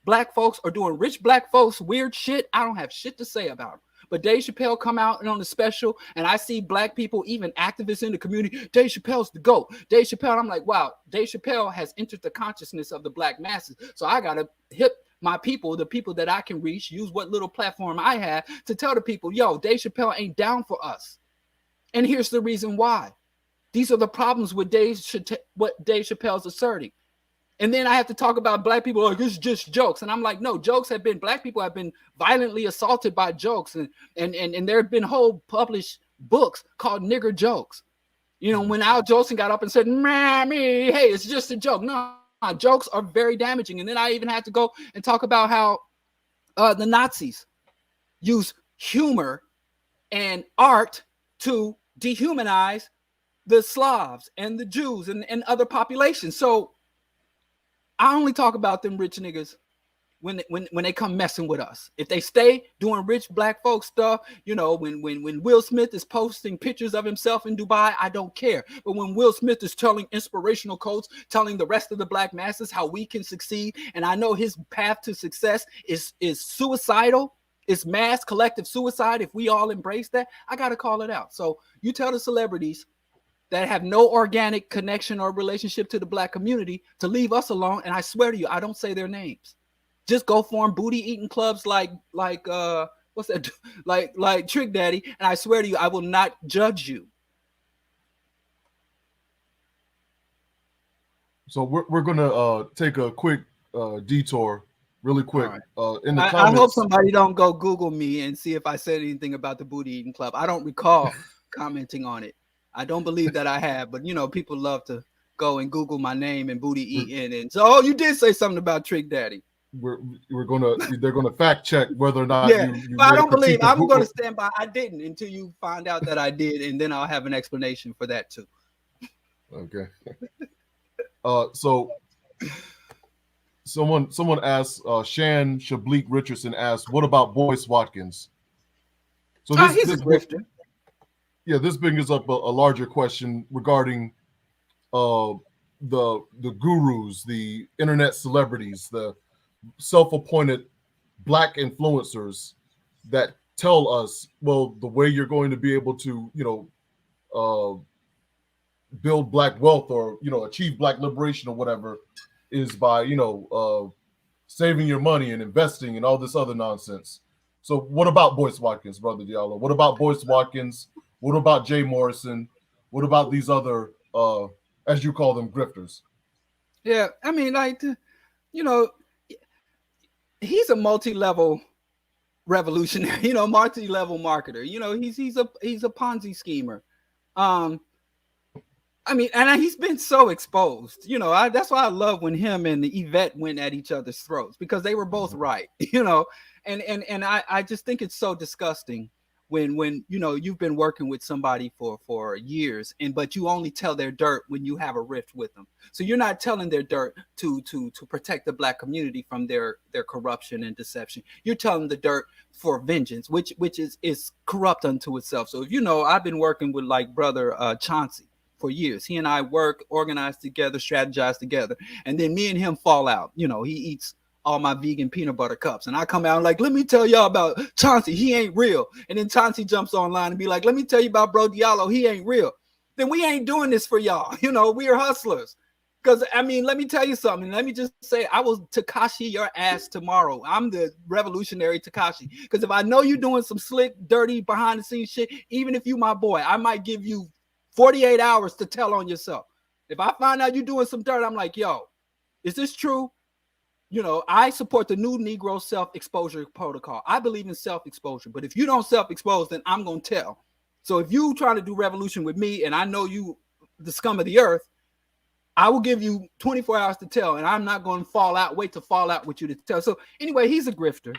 black folks are doing rich black folks weird shit, I don't have shit to say about them. But Dave Chappelle come out and on the special, and I see black people, even activists in the community, Dave Chappelle's the GOAT. Dave Chappelle, I'm like, wow, Dave Chappelle has entered the consciousness of the black masses. So I got to hit my people, the people that I can reach, use what little platform I have to tell the people, yo, Dave Chappelle ain't down for us. And here's the reason why. These are the problems with what Dave Chappelle's asserting. And then I have to talk about black people like it's just jokes. And I'm like, no, black people have been violently assaulted by jokes. And there have been whole published books called Nigger Jokes. You know, when Al Jolson got up and said, Mammy, hey, it's just a joke. No, jokes are very damaging. And then I even had to go and talk about how the Nazis use humor and art to dehumanize the Slavs and the Jews and other populations. So I only talk about them rich niggas when they come messing with us. If they stay doing rich black folk stuff, you know, when Will Smith is posting pictures of himself in Dubai, I don't care. But when Will Smith is telling inspirational quotes, telling the rest of the black masses how we can succeed, and I know his path to success is suicidal, it's mass collective suicide. If we all embrace that, I got to call it out. So you tell the celebrities that have no organic connection or relationship to the black community to leave us alone. And I swear to you, I don't say their names. Just go form booty eating clubs like what's that? Like Trick Daddy. And I swear to you, I will not judge you. So we're gonna take a quick detour, really quick. Right. In the comments, I hope somebody don't go Google me and see if I said anything about the booty eating club. I don't recall commenting on it. I don't believe that I have, but you know, people love to go and Google my name and booty eating, and so oh, you did say something about Trick Daddy. They're gonna fact check whether or not. Yeah, you but I don't believe. I'm going to stand by. I didn't until you find out that I did, and then I'll have an explanation for that too. Okay. So someone asked, Shan Shableek Richardson asked, what about Boyce Watkins? So he's a grifter. Yeah, this brings up a larger question regarding the gurus, the internet celebrities, the self-appointed black influencers that tell us, well, the way you're going to be able to, build black wealth or, achieve black liberation or whatever is by, saving your money and investing and all this other nonsense. So what about Boyce Watkins, Brother Diallo? What about Boyce Watkins? What about Jay Morrison? What about these other, as you call them, grifters? Yeah, I mean, he's a multi-level revolutionary, multi-level marketer. He's a Ponzi schemer. I mean, and he's been so exposed. That's why I love when him and Yvette went at each other's throats, because they were both right. And I just think it's so disgusting when you know you've been working with somebody for years, but you only tell their dirt when you have a rift with them. So you're not telling their dirt to protect the Black community from their corruption and deception. You're telling the dirt for vengeance, which is corrupt unto itself. So if you know, I've been working with like brother Chauncey for years. He and I work, organize together, strategize together, and then me and him fall out. You know, he eats all my vegan peanut butter cups, and I come out like, let me tell y'all about Chauncey, he ain't real. And then Chauncey jumps online and be like, let me tell you about bro Diallo, he ain't real. Then we ain't doing this for y'all. You know, we are hustlers. Because I mean, let me tell you something. Let me just say, I will Tekashi your ass tomorrow. I'm the revolutionary Tekashi. Because if I know you're doing some slick, dirty, behind the scenes shit, even if you my boy, I might give you 48 hours to tell on yourself. If I find out you're doing some dirt, I'm like, yo, is this true? You know, I support the new Negro self-exposure protocol. I believe in self-exposure, but if you don't self-expose, then I'm going to tell. So if you try to do revolution with me and I know you the scum of the earth, I will give you 24 hours to tell, and I'm not going to wait to fall out with you to tell. So anyway, he's a grifter.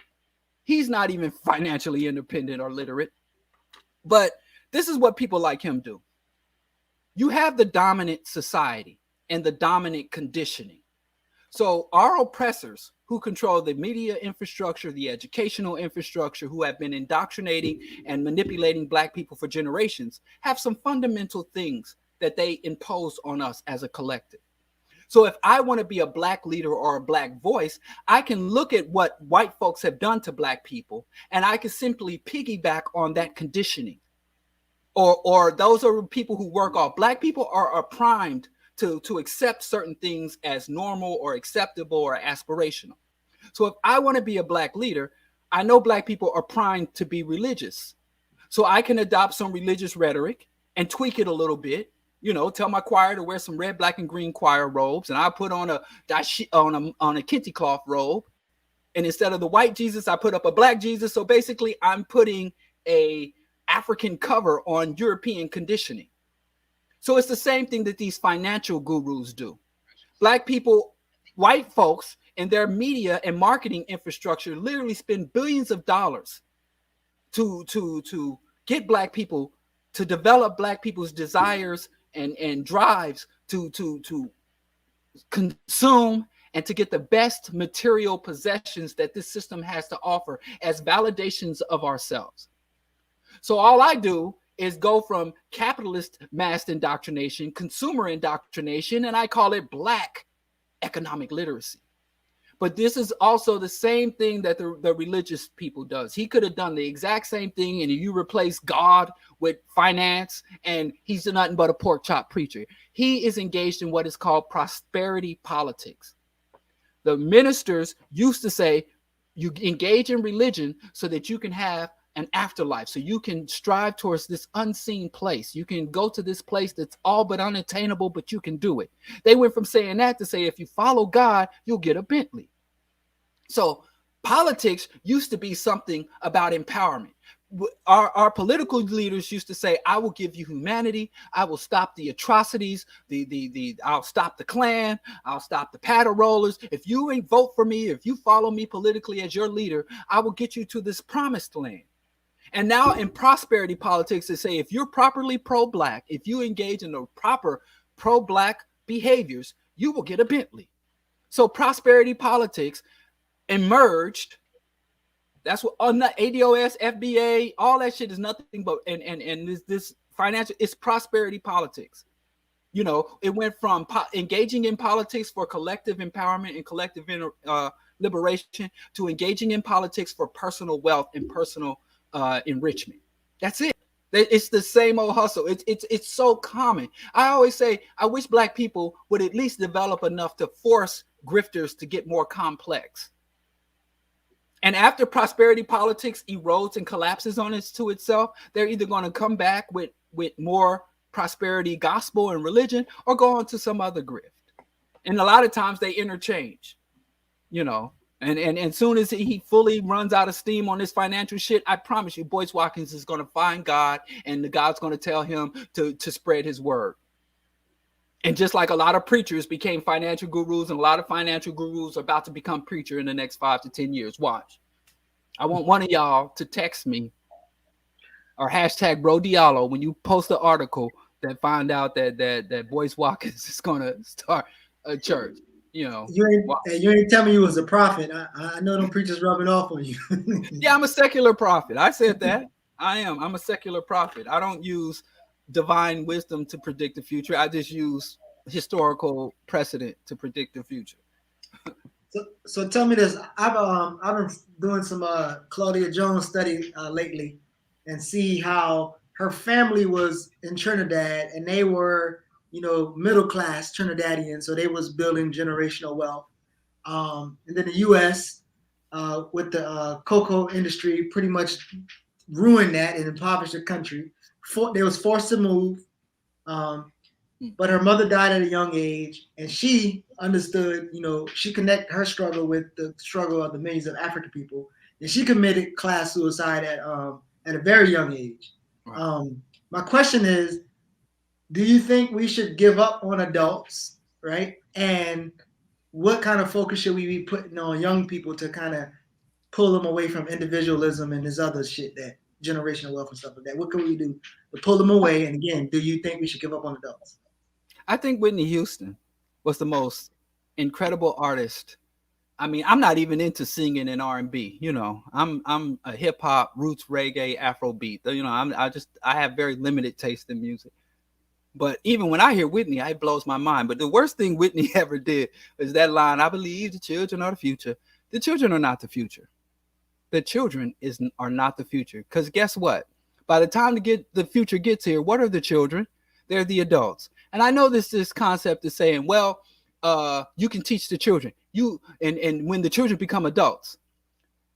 He's not even financially independent or literate. But this is what people like him do. You have the dominant society and the dominant conditioning. So our oppressors who control the media infrastructure, the educational infrastructure, who have been indoctrinating and manipulating Black people for generations, have some fundamental things that they impose on us as a collective. So if I want to be a Black leader or a Black voice, I can look at what white folks have done to Black people, and I can simply piggyback on that conditioning. Or those are people who work off. Black people are primed to accept certain things as normal or acceptable or aspirational. So if I want to be a Black leader, I know Black people are primed to be religious. So I can adopt some religious rhetoric and tweak it a little bit. You know, tell my choir to wear some red, black, and green choir robes, and I put on a kente cloth robe. And instead of the white Jesus, I put up a Black Jesus. So basically, I'm putting a African cover on European conditioning. So it's the same thing that these financial gurus do. Black people, white folks, and their media and marketing infrastructure literally spend billions of dollars to get Black people, to develop Black people's desires and drives to consume and to get the best material possessions that this system has to offer as validations of ourselves. So all I do is go from capitalist mass indoctrination, consumer indoctrination, and I call it Black economic literacy. But this is also the same thing that the religious people does. He could have done the exact same thing, and you replace God with finance, and he's nothing but a pork chop preacher. He is engaged in what is called prosperity politics. The ministers used to say, you engage in religion so that you can have an afterlife, so you can strive towards this unseen place. You can go to this place that's all but unattainable, but you can do it. They went from saying that to say, if you follow God, you'll get a Bentley. So politics used to be something about empowerment. Our political leaders used to say, I will give you humanity. I will stop the atrocities. I'll stop the Klan. I'll stop the paddle rollers. If you ain't vote for me, if you follow me politically as your leader, I will get you to this promised land. And now in prosperity politics, they say, if you're properly pro-Black, if you engage in the proper pro-Black behaviors, you will get a Bentley. So prosperity politics emerged. That's what ADOS, FBA, all that shit is nothing but and this financial, it's prosperity politics. You know, it went from engaging in politics for collective empowerment and collective liberation to engaging in politics for personal wealth and personal enrichment. That's it. It's the same old hustle. It's so common. I always say, I wish Black people would at least develop enough to force grifters to get more complex. And after prosperity politics erodes and collapses on itself, they're either going to come back with more prosperity gospel and religion or go on to some other grift. And a lot of times they interchange, you know. And as soon as he fully runs out of steam on this financial shit, I promise you, Boyce Watkins is going to find God, and the God's going to tell him to spread his word. And just like a lot of preachers became financial gurus, and a lot of financial gurus are about to become preacher in the next 5 to 10 years. Watch. I want one of y'all to text me or hashtag Bro Diallo when you post the article that find out that Boyce Watkins is gonna start a church. You ain't tell me you was a prophet. I know them preachers rubbing off on you. Yeah, I'm a secular prophet. I said that. I am. I'm a secular prophet. I don't use divine wisdom to predict the future. I just use historical precedent to predict the future. So tell me this. I've been doing some Claudia Jones study lately, and see how her family was in Trinidad, and they were middle class Trinidadians, so they was building generational wealth. And then the U.S. With the cocoa industry pretty much ruined that and impoverished the country. They was forced to move. But her mother died at a young age, and she understood, she connected her struggle with the struggle of the millions of African people, and she committed class suicide at a very young age. Right. My question is, do you think we should give up on adults, right? And what kind of focus should we be putting on young people to kind of pull them away from individualism and this other shit, that generational wealth and stuff like that? What can we do to pull them away? And again, do you think we should give up on adults? I think Whitney Houston was the most incredible artist. I mean, I'm not even into singing and R&B. I'm a hip hop, roots, reggae, Afrobeat. I have very limited taste in music. But even when I hear Whitney, it blows my mind. But the worst thing Whitney ever did is that line, "I believe the children are the future." The children are not the future. The children are not the future. Because guess what? By the time the future gets here, what are the children? They're the adults. And I know this concept is saying, well, you can teach the children. And when the children become adults,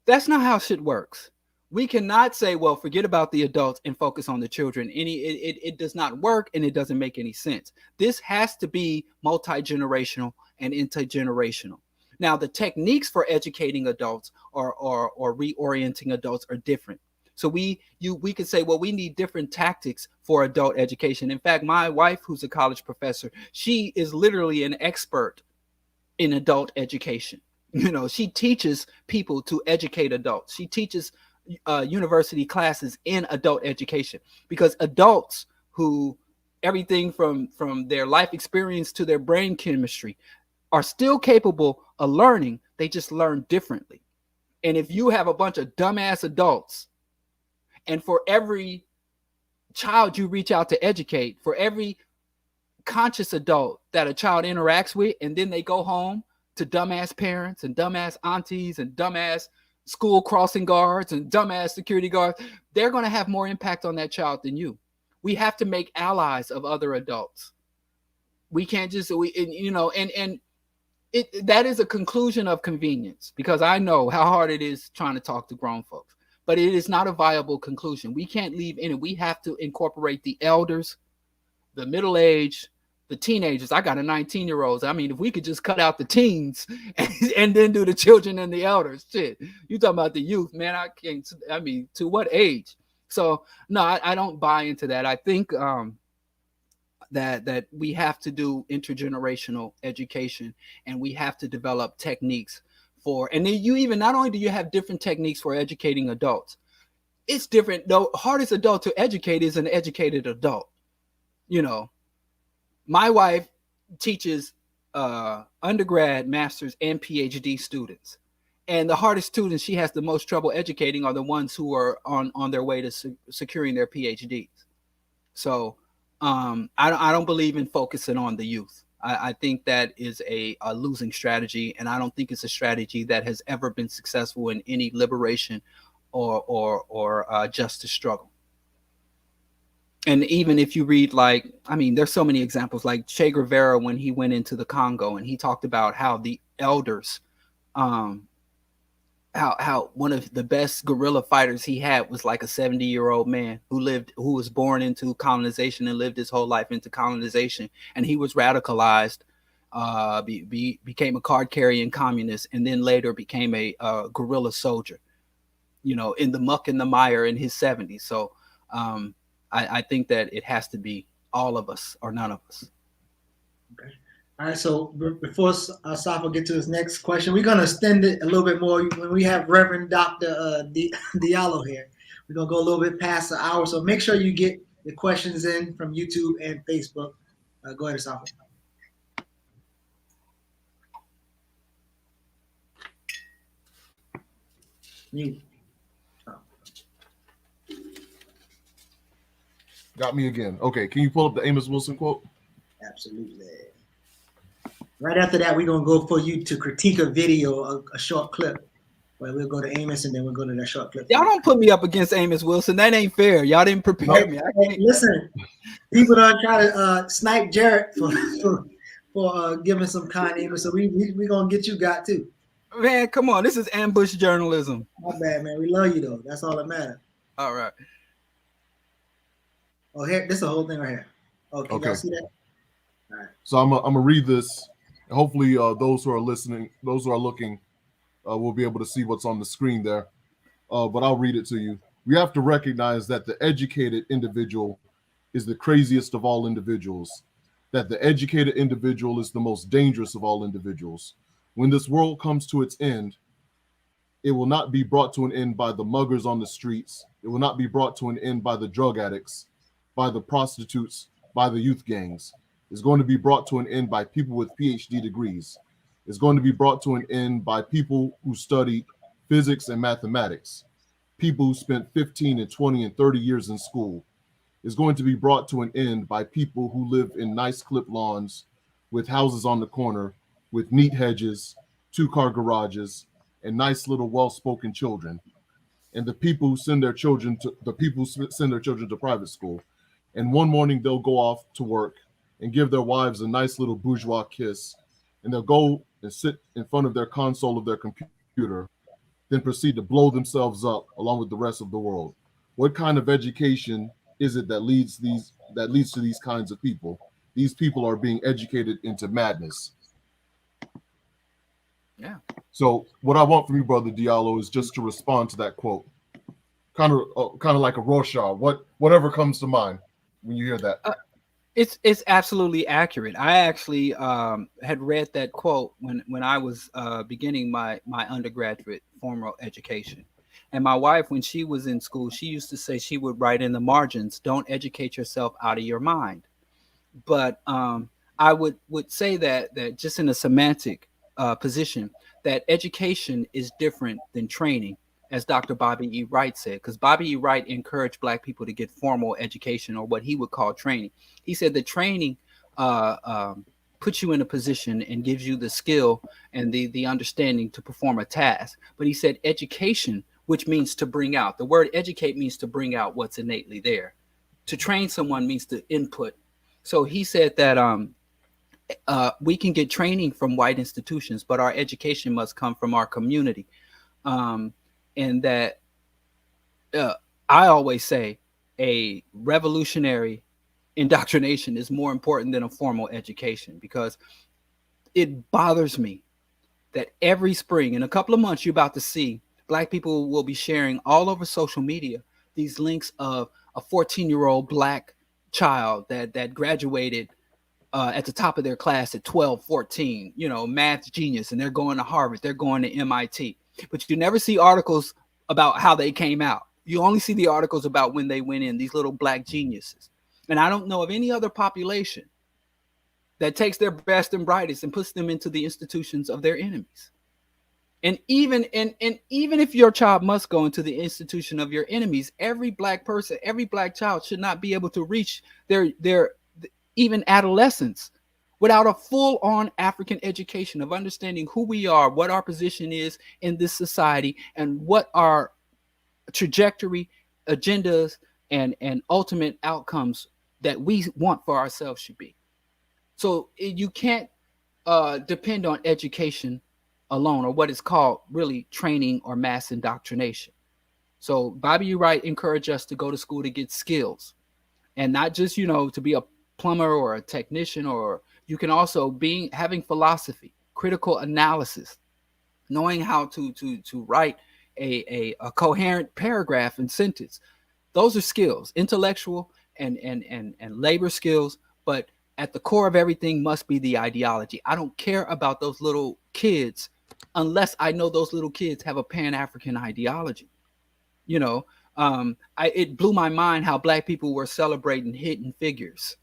that's not how shit works. We cannot say, well, forget about the adults and focus on the children. It does not work, and it doesn't make any sense. This has to be multi-generational and intergenerational. Now, the techniques for educating adults or reorienting adults are different. So we could say, well, we need different tactics for adult education. In fact, my wife, who's a college professor, she is literally an expert in adult education. She teaches people to educate adults. She teaches university classes in adult education, because adults who everything from their life experience to their brain chemistry are still capable of learning. They just learn differently. And if you have a bunch of dumbass adults, and for every child you reach out to educate, for every conscious adult that a child interacts with, and then they go home to dumbass parents and dumbass aunties and dumbass school crossing guards and dumbass security guards, they're going to have more impact on that child than you. We have to make allies of other adults. We can't just, that is a conclusion of convenience, because I know how hard it is trying to talk to grown folks. But it is not a viable conclusion. We can't leave in it. We have to incorporate the elders, the middle-aged, the teenagers. I got a 19-year-old. I mean, if we could just cut out the teens and then do the children and the elders, shit. You talking about the youth, man, to what age? So, no, I don't buy into that. I think that we have to do intergenerational education, and we have to develop techniques and then not only do you have different techniques for educating adults, it's different. The hardest adult to educate is an educated adult. My wife teaches undergrad, master's, and PhD students. And the hardest students she has the most trouble educating are the ones who are on their way to securing their PhDs. So I don't believe in focusing on the youth. I think that is a losing strategy, and I don't think it's a strategy that has ever been successful in any liberation or justice struggle. And even if you read, there's so many examples, like Che Guevara, when he went into the Congo, and he talked about how the elders, how one of the best guerrilla fighters he had was like a 70-year-old man who was born into colonization and lived his whole life into colonization. And he was radicalized, became a card-carrying communist, and then later became a guerrilla soldier, in the muck and the mire in his 70s. So I think that it has to be all of us or none of us. Okay. All right, so before Asafo get to his next question, we're gonna extend it a little bit more when we have Reverend Dr. Diallo here. We're gonna go a little bit past the hour, so make sure you get the questions in from YouTube and Facebook. Go ahead, Asafo. Mute. Got me again. Okay, can you pull up the Amos Wilson quote? Absolutely. Right after that, we're gonna go for you to critique a video, a short clip. Where we'll go to Amos and then we'll go to that short clip. Y'all don't put me up against Amos Wilson. That ain't fair. Y'all didn't prepare me. Listen, people don't try to snipe Jarrett for giving some kind Amos, so we gonna get you got too. Man, come on. This is ambush journalism. Not bad, man. We love you though. That's all that matters. All right. Oh, here, this is the whole thing right here. Oh, can y'all see that? All right. So I'm gonna read this. Hopefully, those who are listening, those who are looking, will be able to see what's on the screen there. But I'll read it to you. We have to recognize that the educated individual is the craziest of all individuals. That the educated individual is the most dangerous of all individuals. When this world comes to its end, it will not be brought to an end by the muggers on the streets. It will not be brought to an end by the drug addicts, by the prostitutes, by the youth gangs. It's going to be brought to an end by people with PhD degrees. It's going to be brought to an end by people who study physics and mathematics, people who spent 15 and 20 and 30 years in school. It's going to be brought to an end by people who live in nice clip lawns with houses on the corner, with neat hedges, 2-car garages, and nice little well-spoken children. And the people who send their children to private school. And one morning they'll go off to work and give their wives a nice little bourgeois kiss, and they'll go and sit in front of their console of their computer, then proceed to blow themselves up along with the rest of the world. What kind of education is it that leads to these kinds of people? These people are being educated into madness. Yeah. So what I want from you, Brother Diallo, is just to respond to that quote, kind of like a Rorschach. Whatever comes to mind when you hear that. It's absolutely accurate. I actually had read that quote when I was beginning my undergraduate formal education. And my wife, when she was in school, she used to say she would write in the margins, "Don't educate yourself out of your mind." But I would say that just in a semantic position, that education is different than training, as Dr. Bobby E. Wright said, because Bobby E. Wright encouraged Black people to get formal education, or what he would call training. He said that training puts you in a position and gives you the skill and the understanding to perform a task. But he said education, which means to bring out. The word educate means to bring out what's innately there. To train someone means to input. So he said that we can get training from white institutions, but our education must come from our community. And that I always say a revolutionary indoctrination is more important than a formal education, because it bothers me that every spring, in a couple of months, you're about to see Black people will be sharing all over social media these links of a 14-year-old Black child that graduated at the top of their class at 12, 14, math genius, and they're going to Harvard, they're going to MIT. But you never see articles about how they came out. You only see the articles about when they went in, these little Black geniuses. And I don't know of any other population that takes their best and brightest and puts them into the institutions of their enemies. And even if your child must go into the institution of your enemies, every Black person, every Black child should not be able to reach their even adolescence without a full-on African education of understanding who we are, what our position is in this society, and what our trajectory, agendas, and ultimate outcomes that we want for ourselves should be. So you can't depend on education alone, or what is called really training or mass indoctrination. So Bobby Wright encouraged us to go to school to get skills, and not just, to be a plumber or a technician, or you can also having philosophy, critical analysis, knowing how to write a coherent paragraph and sentence. Those are skills, intellectual and labor skills, but at the core of everything must be the ideology. I don't care about those little kids unless I know those little kids have a Pan-African ideology. You know, it blew my mind how Black people were celebrating Hidden Figures.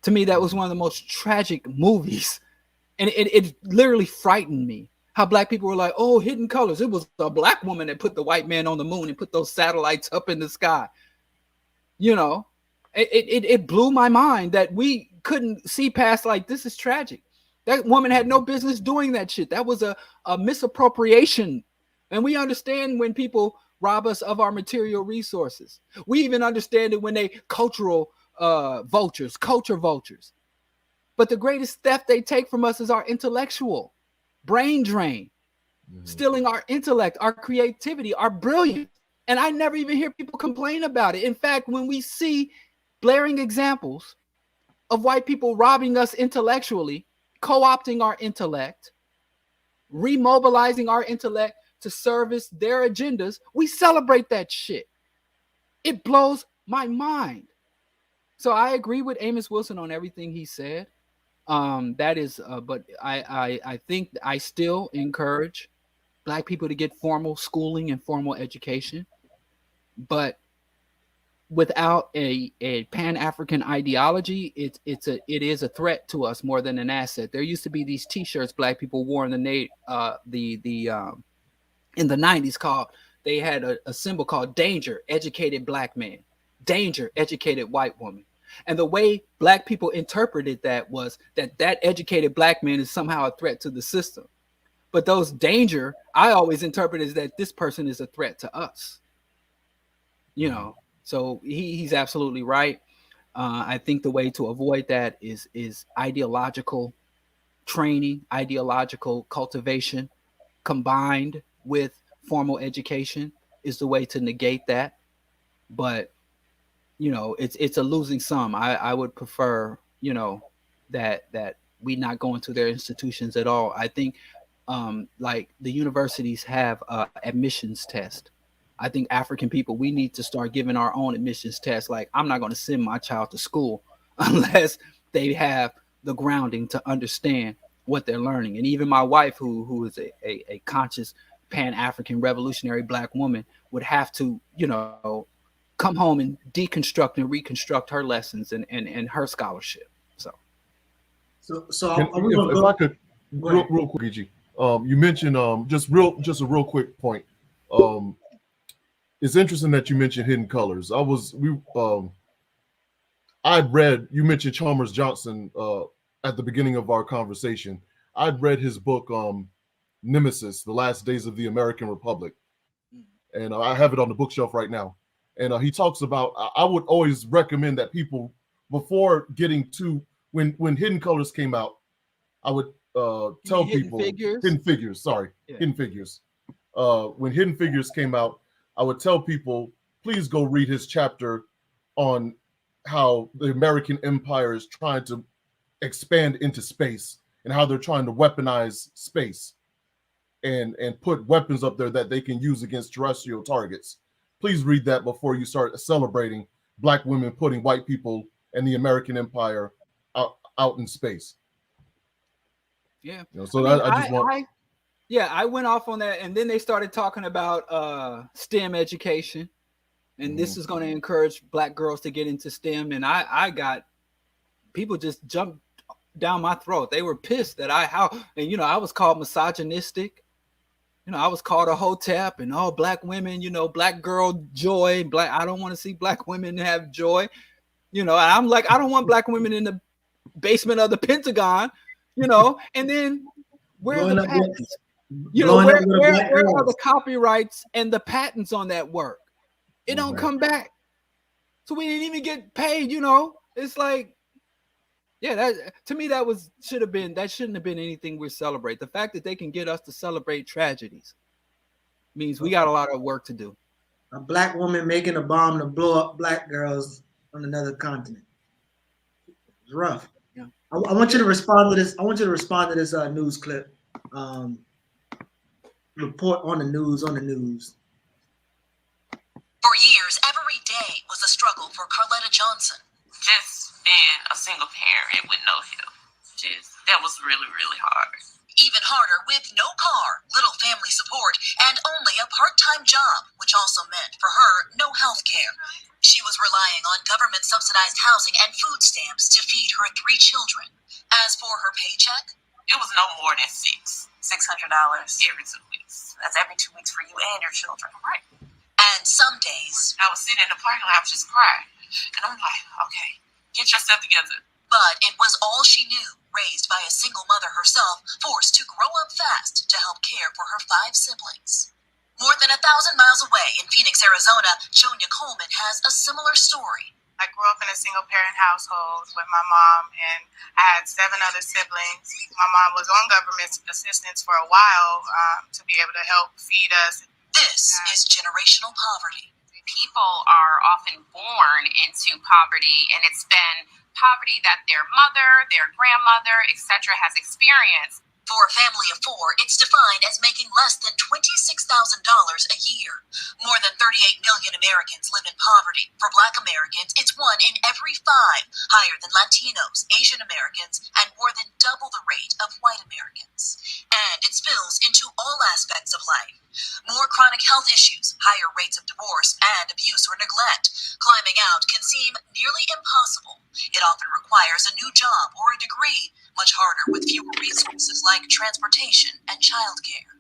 To me, that was one of the most tragic movies. And it literally frightened me how Black people were like, oh, Hidden Colors. It was a Black woman that put the white man on the moon and put those satellites up in the sky. You know, it blew my mind that we couldn't see past, like, this is tragic. That woman had no business doing that shit. That was a misappropriation. And we understand when people rob us of our material resources. We even understand it when they culture vultures. But the greatest theft they take from us is our intellectual brain drain, stealing our intellect, our creativity, our brilliance. And I never even hear people complain about it. In fact, when we see blaring examples of white people robbing us intellectually, co-opting our intellect, remobilizing our intellect to service their agendas, we celebrate that shit. It blows my mind. So I agree with Amos Wilson on everything he said. That is, but I think I still encourage Black people to get formal schooling and formal education, but without a Pan-African ideology, it is a threat to us more than an asset. There used to be these T-shirts Black people wore in the in the 90s called, they had a symbol called danger, educated Black man, danger, educated white woman. And the way Black people interpreted that was that educated Black man is somehow a threat to the system. But those danger, I always interpret as that this person is a threat to us. You know, so he's absolutely right. I think the way to avoid that is ideological training, ideological cultivation combined with formal education is the way to negate that. But you know, it's a losing sum. I would prefer, you know, that we not go into their institutions at all. I think like the universities have admissions test. I think African people, we need to start giving our own admissions test. Like, I'm not going to send my child to school unless they have the grounding to understand what they're learning. And even my wife, who is a conscious Pan-African revolutionary Black woman, would have to, you know, come home and deconstruct and reconstruct her lessons and her scholarship. So if I could real quick, Geechee, you mentioned just a real quick point. It's interesting that you mentioned Hidden Colors. I'd read, you mentioned Chalmers Johnson at the beginning of our conversation. I'd read his book Nemesis, The Last Days of the American Republic, and I have it on the bookshelf right now. And he talks about, I would always recommend that people, before getting to, when Hidden Colors came out, I would tell people, Hidden Figures. When Hidden Figures came out, I would tell people, please go read his chapter on how the American empire is trying to expand into space and how they're trying to weaponize space and put weapons up there that they can use against terrestrial targets. Please read that before you start celebrating Black women putting white people and the American empire out in space. Yeah. You know, so I went off on that, and then they started talking about STEM education, and this is going to encourage Black girls to get into STEM. And I got people just jumped down my throat. They were pissed that I was called misogynistic. You know, I was called a hotep and all Black women, you know, Black girl joy, I don't want to see Black women have joy. You know, and I'm like, I don't want Black women in the basement of the Pentagon, you know, and then where are the patents? You know, where are the copyrights and the patents on that work? It don't come back. So we didn't even get paid, you know. It's like, yeah, that to me that shouldn't have been anything we celebrate. The fact that they can get us to celebrate tragedies means we got a lot of work to do. A Black woman making a bomb to blow up Black girls on another continent. It's rough. Yeah. I want you to respond to this. I want you to respond to this news clip. Report on the news. For years, every day was a struggle for Carletta Johnson, just being a single parent with no help. That was really, really hard. Even harder with no car, little family support, and only a part-time job, which also meant for her no health care. She was relying on government-subsidized housing and food stamps to feed her 3 children. As for her paycheck, it was no more than $600 every 2 weeks. That's every 2 weeks for you and your children. Right. And some days, I was sitting in the parking lot just crying. And I'm like, okay, get yourself together. But it was all she knew, raised by a single mother herself, forced to grow up fast to help care for her 5 siblings. More than 1,000 miles away in Phoenix, Arizona, Jonia Coleman has a similar story. I grew up in a single-parent household with my mom, and I had 7 other siblings. My mom was on government assistance for a while to be able to help feed us. This is generational poverty. People are often born into poverty, and it's been poverty that their mother, their grandmother, etc. has experienced. For a family of 4, it's defined as making less than $26,000 a year. More than 38 million Americans live in poverty. For Black Americans, it's 1 in every 5, higher than Latinos, Asian Americans, and more than double the rate of white Americans. And it spills into all aspects of life. More chronic health issues, higher rates of divorce, and abuse or neglect. Climbing out can seem nearly impossible. It often requires a new job or a degree, much harder with fewer resources like transportation and childcare.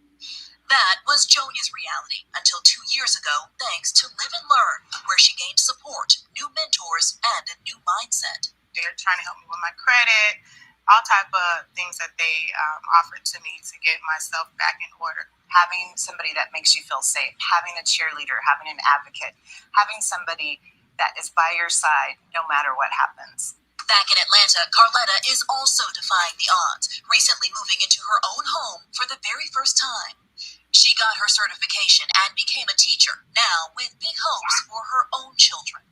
That was Jonia's reality until 2 years ago, thanks to Live and Learn, where she gained support, new mentors, and a new mindset. They're trying to help me with my credit, all type of things that they offered to me to get myself back in order. Having somebody that makes you feel safe, having a cheerleader, having an advocate, having somebody that is by your side no matter what happens. Back in Atlanta, Carletta is also defying the odds, recently moving into her own home for the very first time. She got her certification and became a teacher, now with big hopes for her own children.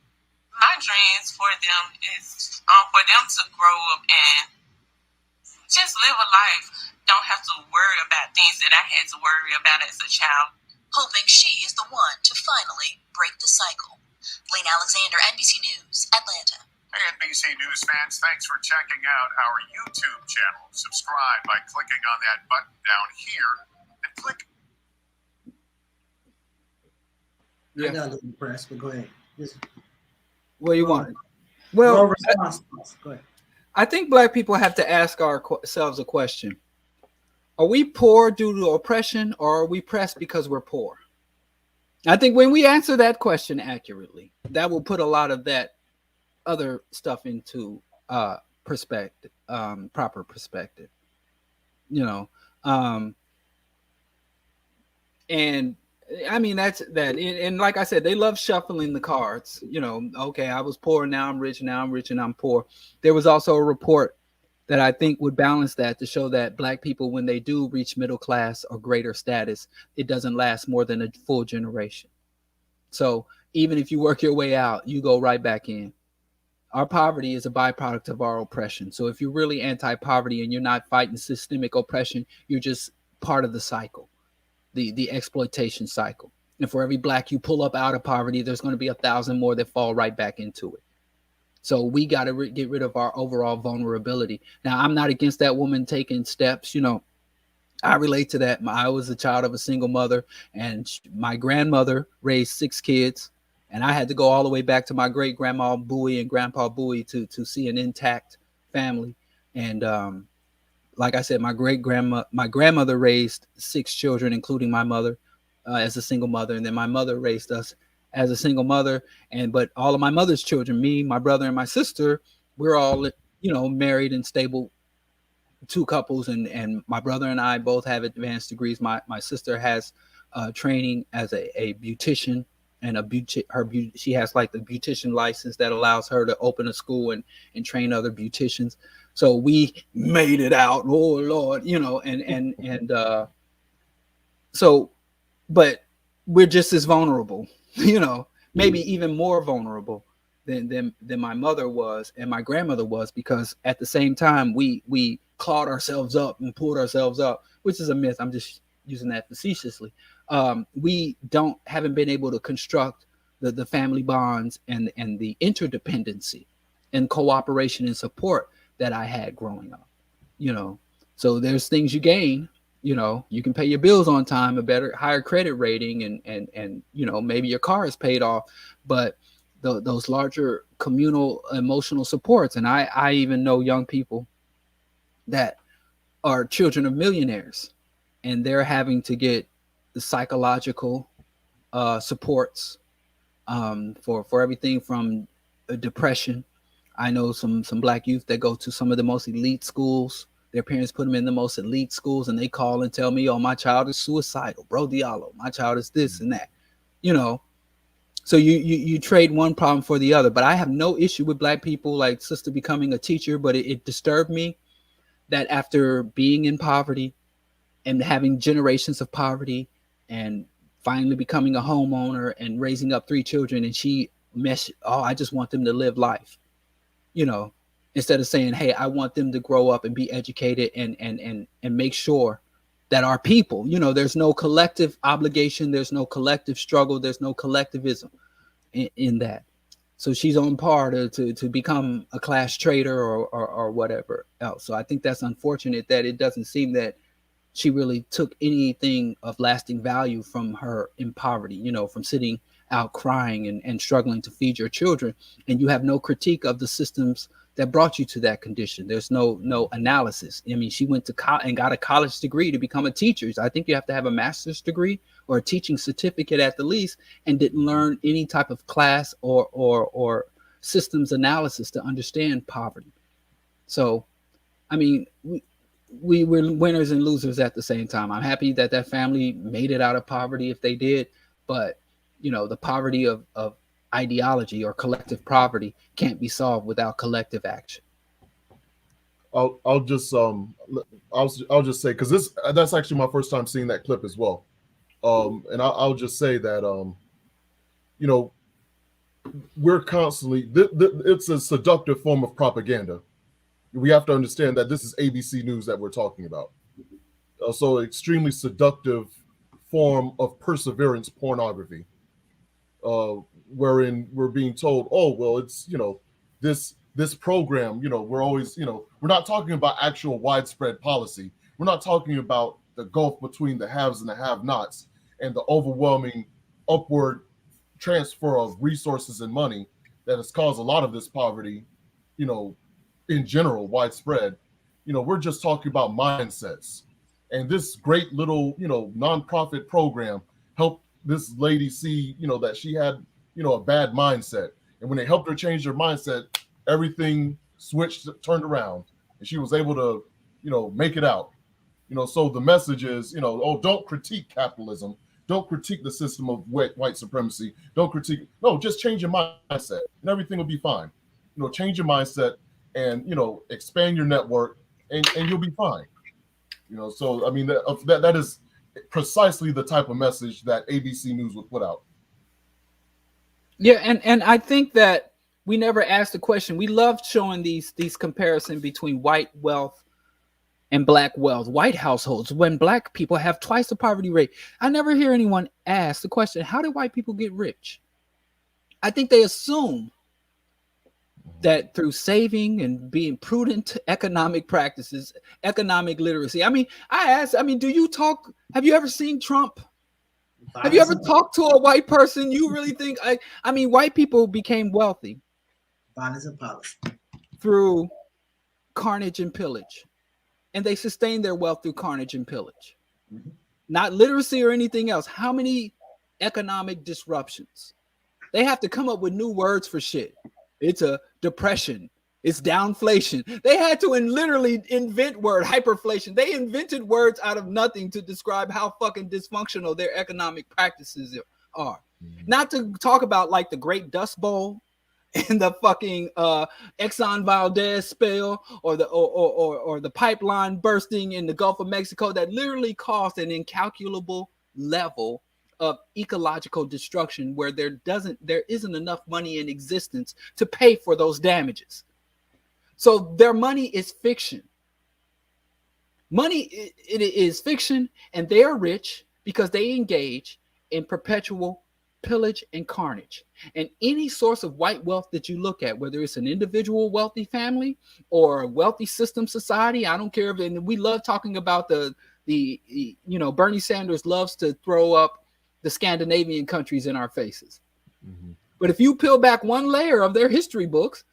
My dreams for them is for them to grow up and just live a life. Don't have to worry about things that I had to worry about as a child. Hoping she is the one to finally break the cycle. Blaine Alexander, NBC News, Atlanta. Hey, NBC News fans, thanks for checking out our YouTube channel. Subscribe by clicking on that button down here and click. I got a little impressed, but go ahead. What do you want? Well, response. Go ahead. I think Black people have to ask ourselves a question. Are we poor due to oppression, or are we pressed because we're poor? I think when we answer that question accurately, that will put a lot of that other stuff into perspective, proper perspective, and I mean, that's that. And like I said, they love shuffling the cards, okay, I was poor, now I'm rich, now I'm rich and I'm poor. There was also a report that I think would balance that to show that Black people, when they do reach middle class or greater status, it doesn't last more than a full generation. So even if you work your way out, you go right back in. Our poverty is a byproduct of our oppression. So if you're really anti-poverty and you're not fighting systemic oppression, you're just part of the cycle, the exploitation cycle. And for every Black you pull up out of poverty, there's going to be 1,000 more that fall right back into it. So we got to get rid of our overall vulnerability. Now, I'm not against that woman taking steps. I relate to that. I was a child of a single mother, and my grandmother raised 6 kids. And I had to go all the way back to my great grandma Bowie and grandpa Bowie to see an intact family. And like I said, my grandmother raised 6 children, including my mother, as a single mother. And then my mother raised us as a single mother. But all of my mother's children, me, my brother, and my sister, we're all, married and stable 2 couples. And my brother and I both have advanced degrees. My sister has training as a beautician. And she has like the beautician license that allows her to open a school and train other beauticians. So we made it out. Oh Lord, so, but we're just as vulnerable, maybe even more vulnerable than my mother was and my grandmother was, because at the same time we clawed ourselves up and pulled ourselves up, which is a myth. I'm just using that facetiously. We haven't been able to construct the family bonds and the interdependency and cooperation and support that I had growing up, you know. So there's things you gain, you know, you can pay your bills on time, a better, higher credit rating, and you know, maybe your car is paid off, but those larger communal emotional supports. And I even know young people that are children of millionaires, and they're having to get the psychological supports for everything from depression. I know some Black youth that go to some of the most elite schools. Their parents put them in the most elite schools, and they call and tell me, "Oh, my child is suicidal, bro, Diallo. My child is this and that." You know, so you trade one problem for the other. But I have no issue with Black people, like sister becoming a teacher. But it disturbed me that after being in poverty and having generations of poverty, and finally becoming a homeowner and raising up 3 children, and I just want them to live life, you know, instead of saying, hey, I want them to grow up and be educated and make sure that our people, you know, there's no collective obligation, there's no collective struggle, there's no collectivism in that. So she's on par to become a class traitor or whatever else. So I think that's unfortunate that it doesn't seem that she really took anything of lasting value from her in poverty, you know, from sitting out crying and struggling to feed your children. And you have no critique of the systems that brought you to that condition. There's no analysis. I mean, she went to college and got a college degree to become a teacher. I think you have to have a master's degree or a teaching certificate at the least, and didn't learn any type of class or systems analysis to understand poverty. So, I mean, we were winners and losers at the same time. I'm happy that that family made it out of poverty if they did, but you know, the poverty of ideology or collective poverty can't be solved without collective action. I'll just say, because that's actually my first time seeing that clip as well, and I'll just say that you know, we're constantly it's a seductive form of propaganda. We have to understand that this is ABC News that we're talking about. So extremely seductive form of perseverance pornography, wherein we're being told, oh, well, it's, you know, this program, you know, we're always, you know, we're not talking about actual widespread policy. We're not talking about the gulf between the haves and the have-nots and the overwhelming upward transfer of resources and money that has caused a lot of this poverty, you know, in general, widespread. You know, we're just talking about mindsets. And this great little, you know, nonprofit program helped this lady see, you know, that she had, you know, a bad mindset. And when they helped her change her mindset, everything switched, turned around, and she was able to, you know, make it out. You know, so the message is, you know, oh, don't critique capitalism. Don't critique the system of white supremacy. Don't critique. No, just change your mindset and everything will be fine. You know, change your mindset and, you know, expand your network and you'll be fine. You know, so, I mean, that is precisely the type of message that ABC News would put out. Yeah, and I think that we never asked the question. We loved showing these comparisons between white wealth and Black wealth, white households, when Black people have twice the poverty rate. I never hear anyone ask the question, how did white people get rich? I think they assume that through saving and being prudent economic practices, economic literacy. I mean, do you talk, have you ever seen Trump? Have you ever talked to a white person? You really think, I mean, white people became wealthy through carnage and pillage. And they sustained their wealth through carnage and pillage. Mm-hmm. Not literacy or anything else. How many economic disruptions? They have to come up with new words for shit. It's a depression. It's downflation. They had to literally invent word hyperflation. They invented words out of nothing to describe how fucking dysfunctional their economic practices are. Mm-hmm. Not to talk about like the Great Dust Bowl and the fucking Exxon Valdez spill or the pipeline bursting in the Gulf of Mexico that literally caused an incalculable level of ecological destruction where there isn't enough money in existence to pay for those damages. So their money is fiction. Money it is fiction, and they are rich because they engage in perpetual pillage, and carnage. And any source of white wealth that you look at, whether it's an individual wealthy family or a wealthy system society, I don't care if, and we love talking about Bernie Sanders loves to throw up the Scandinavian countries in our faces. Mm-hmm. But if you peel back one layer of their history books,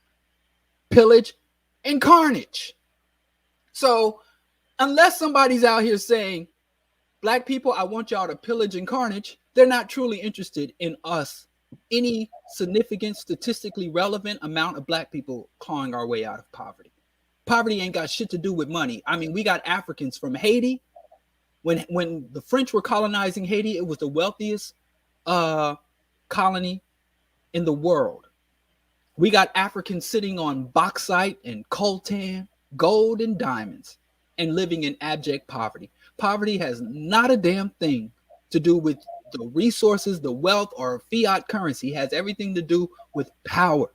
pillage and carnage. So unless somebody's out here saying, Black people, I want y'all to pillage and carnage, they're not truly interested in us, any significant, statistically relevant amount of Black people clawing our way out of poverty. Poverty ain't got shit to do with money. I mean, we got Africans from Haiti. When the French were colonizing Haiti, it was the wealthiest colony in the world. We got Africans sitting on bauxite and coltan, gold and diamonds, and living in abject poverty. Poverty has not a damn thing to do with the resources, the wealth, or fiat currency. It has everything to do with power.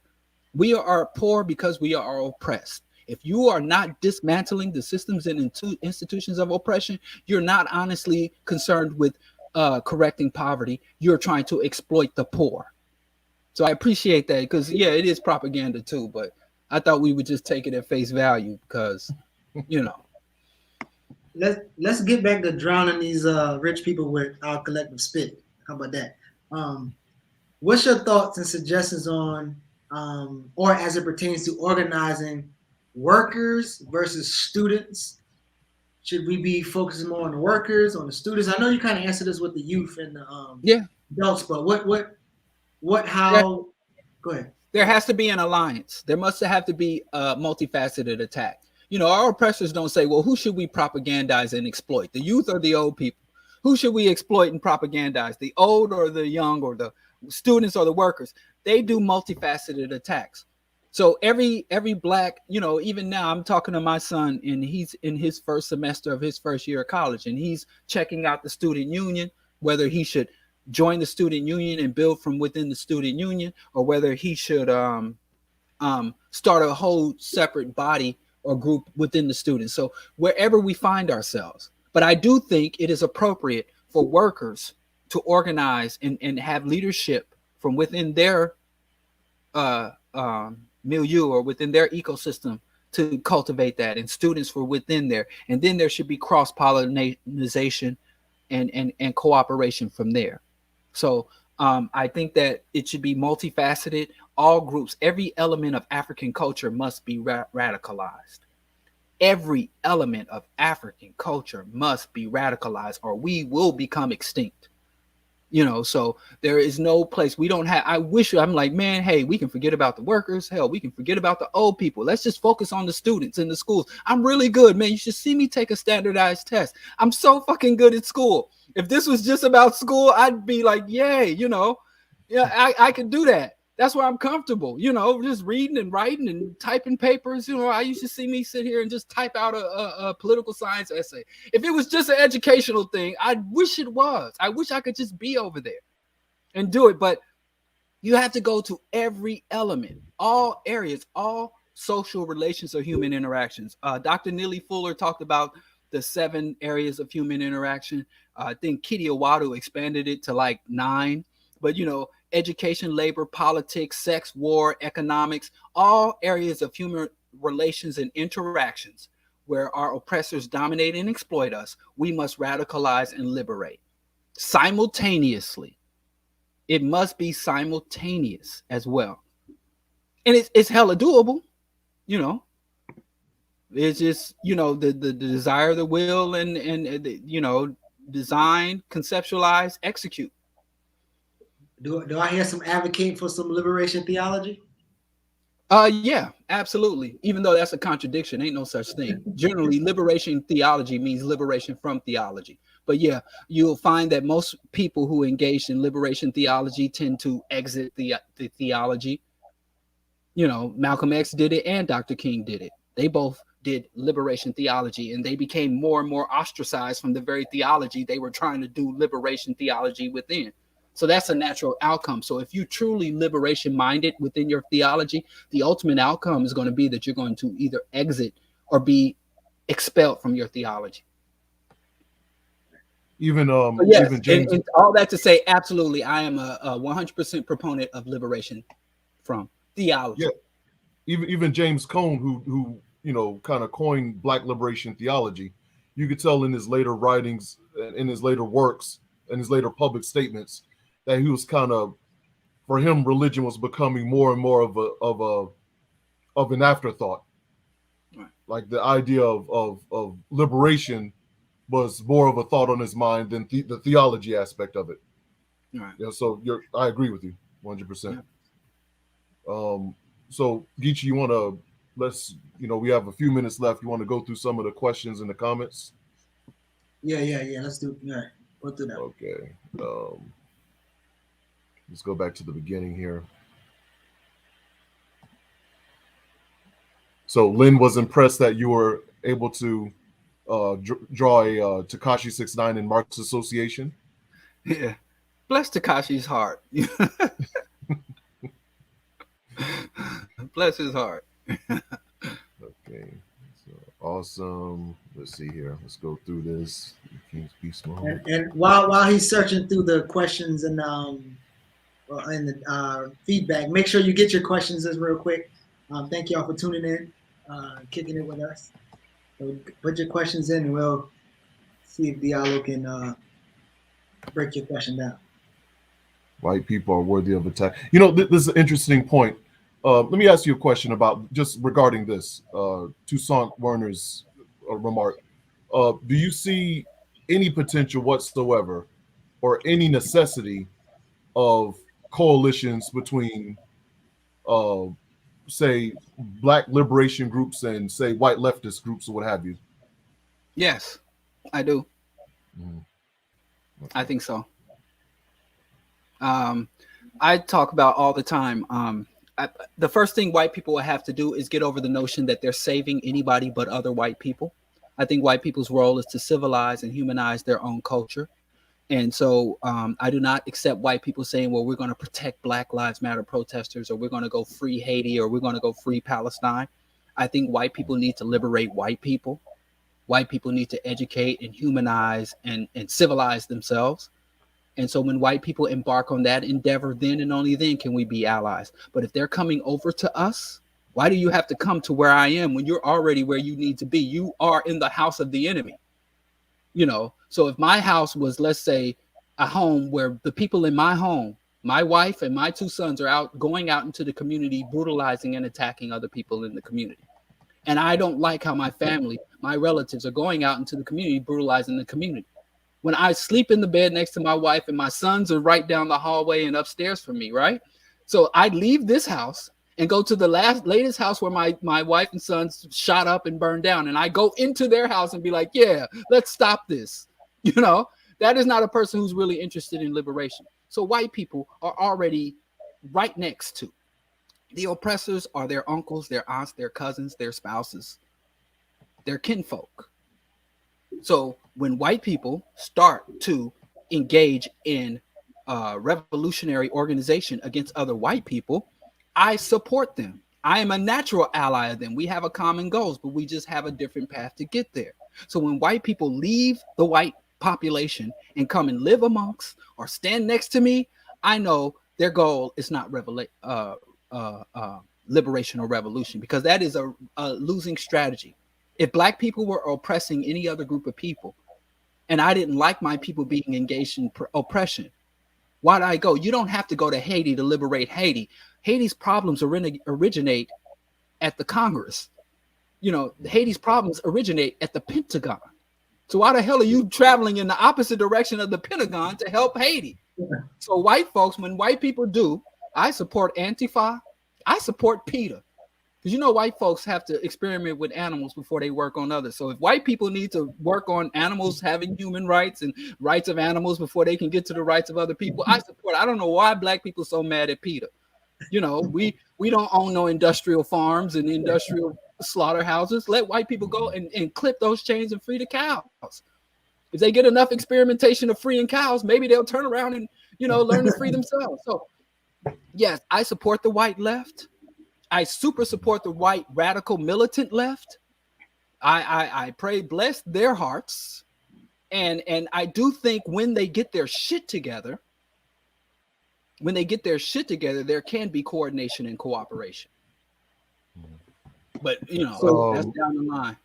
We are poor because we are oppressed. If you are not dismantling the systems and institutions of oppression, you're not honestly concerned with correcting poverty. You're trying to exploit the poor. So I appreciate that because, yeah, it is propaganda too, but I thought we would just take it at face value because, you know. Let's get back to drowning these rich people with our collective spit. How about that? What's your thoughts and suggestions on, or as it pertains to organizing workers versus students? Should we be focusing more on the workers, on the students? I know you kind of answered this with the youth and the adults, but how? Go ahead. There has to be an alliance. There must have to be a multifaceted attack. You know, our oppressors don't say, well, who should we propagandize and exploit? The youth or the old people? Who should we exploit and propagandize? The old or the young, or the students or the workers? They do multifaceted attacks. So every Black, you know, even now I'm talking to my son and he's in his first semester of his first year of college and he's checking out the student union, whether he should join the student union and build from within the student union, or whether he should start a whole separate body or group within the students. So wherever we find ourselves. But I do think it is appropriate for workers to organize and have leadership from within their milieu or within their ecosystem to cultivate that, and students were within there. And then there should be cross-pollination and cooperation from there. So I think that it should be multifaceted. All groups, every element of African culture must be radicalized. Every element of African culture must be radicalized or we will become extinct. You know, so there is no place we don't have. I wish I'm like, man, hey, we can forget about the workers. Hell, we can forget about the old people. Let's just focus on the students in the schools. I'm really good, man. You should see me take a standardized test. I'm so fucking good at school. If this was just about school, I'd be like, yay, you know, yeah, I could do that. That's where I'm comfortable, you know, just reading and writing and typing papers. You know, I used to see me sit here and just type out a political science essay. If it was just an educational thing, I wish it was. I wish I could just be over there and do it. But you have to go to every element, all areas, all social relations or human interactions. Dr. Neely Fuller talked about the 7 areas of human interaction. I think Kitty Owadu expanded it to like 9. But, you know, education, labor, politics, sex, war, economics, all areas of human relations and interactions where our oppressors dominate and exploit us, we must radicalize and liberate simultaneously. It must be simultaneous as well. And it's hella doable, you know. It's just, you know, the desire, the will, and you know, design, conceptualize, execute. Do I hear some advocating for some liberation theology? Yeah, absolutely. Even though that's a contradiction, ain't no such thing. Generally, liberation theology means liberation from theology. But yeah, you'll find that most people who engage in liberation theology tend to exit the theology. You know, Malcolm X did it and Dr. King did it. They both did liberation theology and they became more and more ostracized from the very theology they were trying to do liberation theology within. So that's a natural outcome. So if you truly liberation minded within your theology, the ultimate outcome is going to be that you're going to either exit or be expelled from your theology. Even Yes, even James. and all that to say, absolutely, I am a 100% proponent of liberation from theology. Yeah, even James Cone, who kind of coined Black liberation theology, you could tell in his later writings, in his later works, and his later public statements that he was kind of, for him, religion was becoming more and more of an afterthought. Right. Like the idea of liberation was more of a thought on his mind than the theology aspect of it. Right. Yeah, so I agree with you 100%. So Geechee, you want to we have a few minutes left. You want to go through some of the questions in the comments? Yeah. Let's do. All right, go through that. Okay. Let's go back to the beginning here. So Lynn was impressed that you were able to draw a Tekashi 6ix9ine in Marx Association. Yeah. Bless Tekashi's heart. Bless his heart. Okay. So awesome. Let's see here. Let's go through this. King's Peace Small. And while he's searching through the questions and the feedback, make sure you get your questions in real quick. Thank y'all for tuning in, kicking it with us. So put your questions in, and we'll see if Diallo can break your question down. White people are worthy of attack. This is an interesting point. Let me ask you a question about just regarding this. Toussaint Werner's remark. Do you see any potential whatsoever or any necessity of coalitions between, say, Black liberation groups and, say, white leftist groups or what have you? Yes, I do. Okay. I think so. I talk about all the time. The first thing white people will have to do is get over the notion that they're saving anybody but other white people. I think white people's role is to civilize and humanize their own culture. And so I do not accept white people saying, well, we're going to protect Black Lives Matter protesters, or we're going to go free Haiti, or we're going to go free Palestine. I think white people need to liberate white people. White people need to educate and humanize and civilize themselves. And so when white people embark on that endeavor, then and only then can we be allies. But if they're coming over to us, why do you have to come to where I am when you're already where you need to be? You are in the house of the enemy. So if my house was, let's say, a home where the people in my home, my wife and my 2 sons are going out into the community, brutalizing and attacking other people in the community. And I don't like how my family, my relatives are going out into the community, brutalizing the community. When I sleep in the bed next to my wife and my sons are right down the hallway and upstairs from me, right? So I'd leave this house and go to the latest house where my wife and sons shot up and burned down. And I go into their house and be like, yeah, let's stop this. That is not a person who's really interested in liberation. So white people are already right next to. The oppressors are their uncles, their aunts, their cousins, their spouses, their kinfolk. So when white people start to engage in revolutionary organization against other white people, I support them. I am a natural ally of them. We have a common goals, but we just have a different path to get there. So when white people leave the white population and come and live amongst or stand next to me, I know their goal is not liberation or revolution, because that is a losing strategy. If Black people were oppressing any other group of people, and I didn't like my people being engaged in oppression, why'd I go? You don't have to go to Haiti to liberate Haiti. Haiti's problems originate at the Congress. Haiti's problems originate at the Pentagon. So why the hell are you traveling in the opposite direction of the Pentagon to help Haiti? So white folks, when white people do, I support Antifa. I support PETA. Because white folks have to experiment with animals before they work on others. So if white people need to work on animals having human rights and rights of animals before they can get to the rights of other people, I support. I don't know why Black people are so mad at PETA. We don't own no industrial farms and industrial slaughterhouses. Let white people go and clip those chains and free the cows. If they get enough experimentation of freeing cows, maybe they'll turn around and learn to free themselves. So yes, I support the white left. I super support the white radical militant left. I pray bless their hearts. And I do think when they get their shit together, there can be coordination and cooperation. But that's down the line.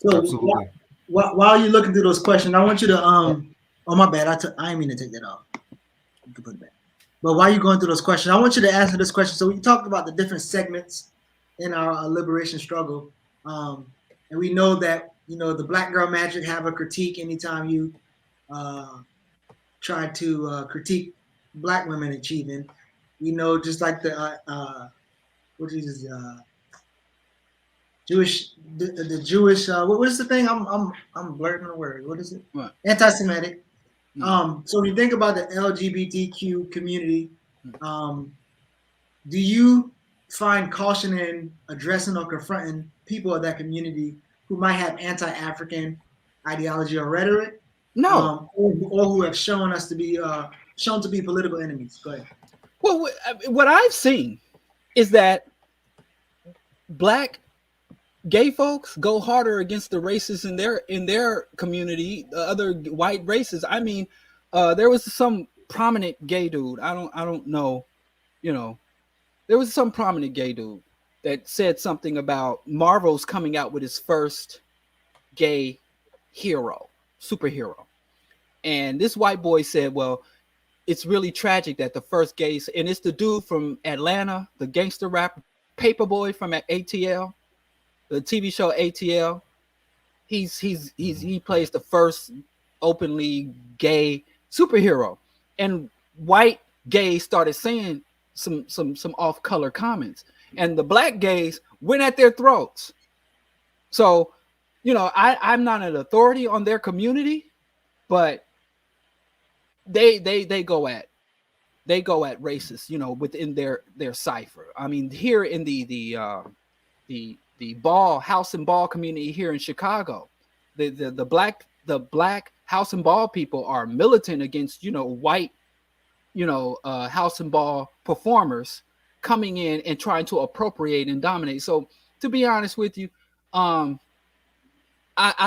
So Absolutely. while you're looking through those questions, I want you to oh my bad, I didn't mean to take that off. You can put it back. But while you're going through those questions, I want you to answer this question. So we talked about the different segments in our liberation struggle, and we know that the Black Girl Magic have a critique anytime you try to critique Black women achieving. Just like the Jewish, the Jewish. What is the thing? I'm blurting the word. What is it? What? Anti-Semitic. So when you think about the LGBTQ community, do you find caution in addressing or confronting people of that community who might have anti-African ideology or rhetoric? No. Or who have shown to be political enemies? Go ahead. Well, what I've seen is that Black gay folks go harder against the races in their community, the other white races. I mean, there was some prominent gay dude. I don't know, there was some prominent gay dude that said something about Marvel's coming out with his first gay superhero. And this white boy said, well, it's really tragic that the first gays, and it's the dude from Atlanta, the gangster rapper, Paperboy from ATL. The TV show ATL, he plays the first openly gay superhero, and white gays started saying some off-color comments, and the Black gays went at their throats. So, I'm not an authority on their community, but they go at racists, within their cipher. I mean, here in the house and ball community here in Chicago, the black house and ball people are militant against white house and ball performers coming in and trying to appropriate and dominate. So to be honest with you, I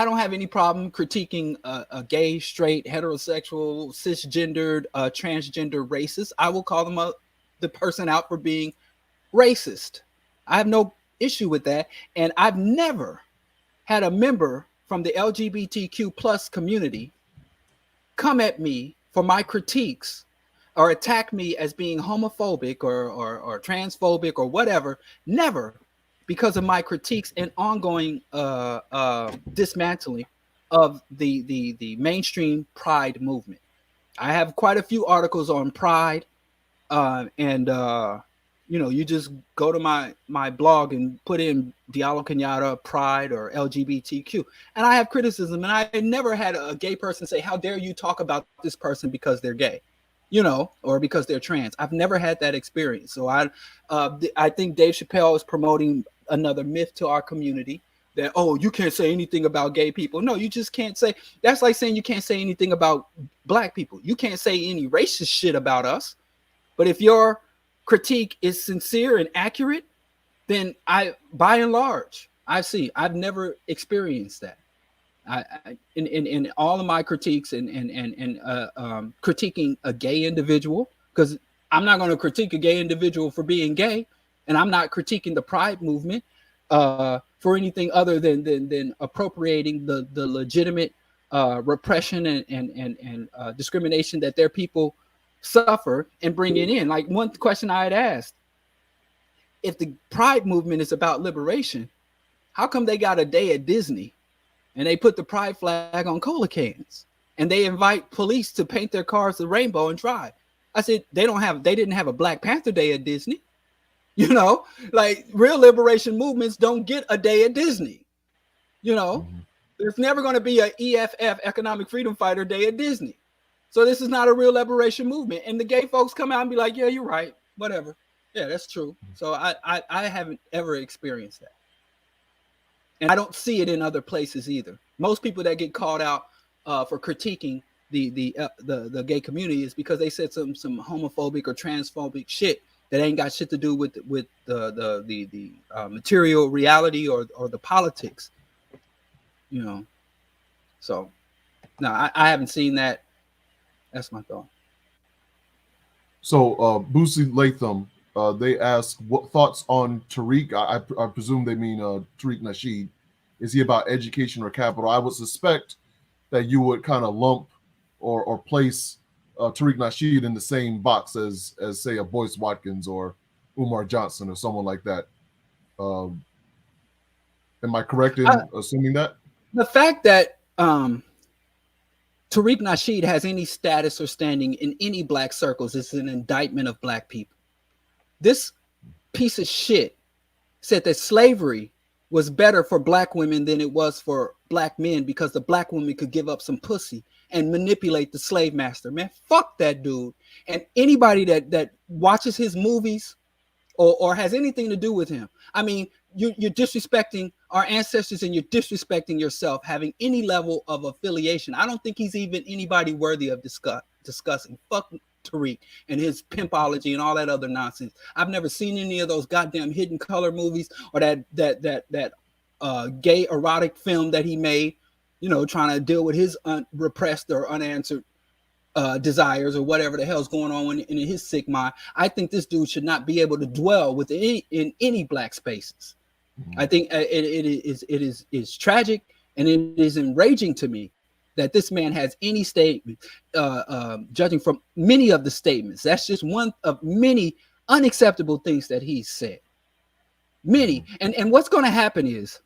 don't have any problem critiquing a gay, straight, heterosexual, cisgendered, transgender racist. I will call them the person out for being racist. I have no issue with that, and I've never had a member from the LGBTQ plus community come at me for my critiques or attack me as being homophobic or transphobic or whatever. Never, because of my critiques and ongoing dismantling of the mainstream pride movement. I have quite a few articles on pride, and you just go to my blog and put in Diallo Kenyatta, pride, or LGBTQ. And I have criticism, and I never had a gay person say, how dare you talk about this person because they're gay, or because they're trans. I've never had that experience. So I think Dave Chappelle is promoting another myth to our community that, oh, you can't say anything about gay people. No, you just can't say. That's like saying you can't say anything about Black people. You can't say any racist shit about us. But if your critique is sincere and accurate, then by and large, I've never experienced that. In all of my critiques and critiquing a gay individual, because I'm not going to critique a gay individual for being gay, and I'm not critiquing the pride movement for anything other than appropriating the legitimate repression and discrimination that their people suffer and bring it in. Like one question I had asked, if the pride movement is about liberation, how come they got a day at Disney and they put the pride flag on cola cans and they invite police to paint their cars the rainbow and drive? I said, they didn't have a Black Panther Day at Disney. Like real liberation movements don't get a day at Disney. There's never going to be a EFF, Economic Freedom Fighter Day at Disney. So this is not a real liberation movement. And the gay folks come out and be like, yeah, you're right. Whatever. Yeah, that's true. So I haven't ever experienced that. And I don't see it in other places either. Most people that get called out for critiquing the gay community is because they said some homophobic or transphobic shit that ain't got shit to do with the material reality or the politics. So No, I haven't seen that. That's my thought. So, Boosie Latham, they ask what thoughts on Tariq. I presume they mean Tariq Nasheed. Is he about education or capital? I would suspect that you would kind of lump or place Tariq Nasheed in the same box as say a Boyce Watkins or Umar Johnson or someone like that. Am I correct in assuming that? The fact that Tariq Nasheed has any status or standing in any black circles is an indictment of black people. This piece of shit said that slavery was better for black women than it was for black men because the black woman could give up some pussy and manipulate the slave master. Man, fuck that dude. And anybody that watches his movies or has anything to do with him, I mean, you're disrespecting our ancestors and you're disrespecting yourself having any level of affiliation. I don't think he's even anybody worthy of discussing. Fuck Tariq and his pimpology and all that other nonsense. I've never seen any of those goddamn Hidden Color movies or that gay erotic film that he made, you know, trying to deal with his repressed or unanswered desires or whatever the hell's going on in his sick mind. I think this dude should not be able to dwell in any black spaces. I think it is tragic and it is enraging to me that this man has any statement, judging from many of the statements. That's just one of many unacceptable things that he's said. Many. And what's going to happen is,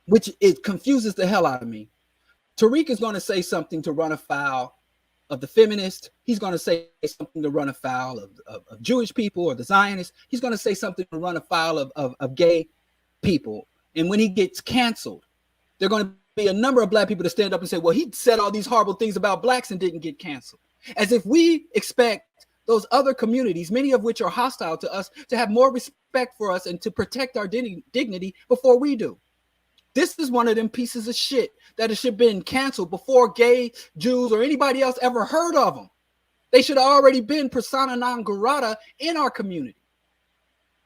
which it confuses the hell out of me, Tariq is going to say something to run afoul of the feminist. He's going to say something to run afoul of Jewish people or the Zionists. He's going to say something to run afoul of gay people. And when he gets canceled, they're going to be a number of black people to stand up and say, well, he said all these horrible things about blacks and didn't get canceled. As if we expect those other communities, many of which are hostile to us, to have more respect for us and to protect our dignity before we do. This is one of them pieces of shit that it should have been canceled before gay, Jews, or anybody else ever heard of them. They should have already been persona non grata in our community.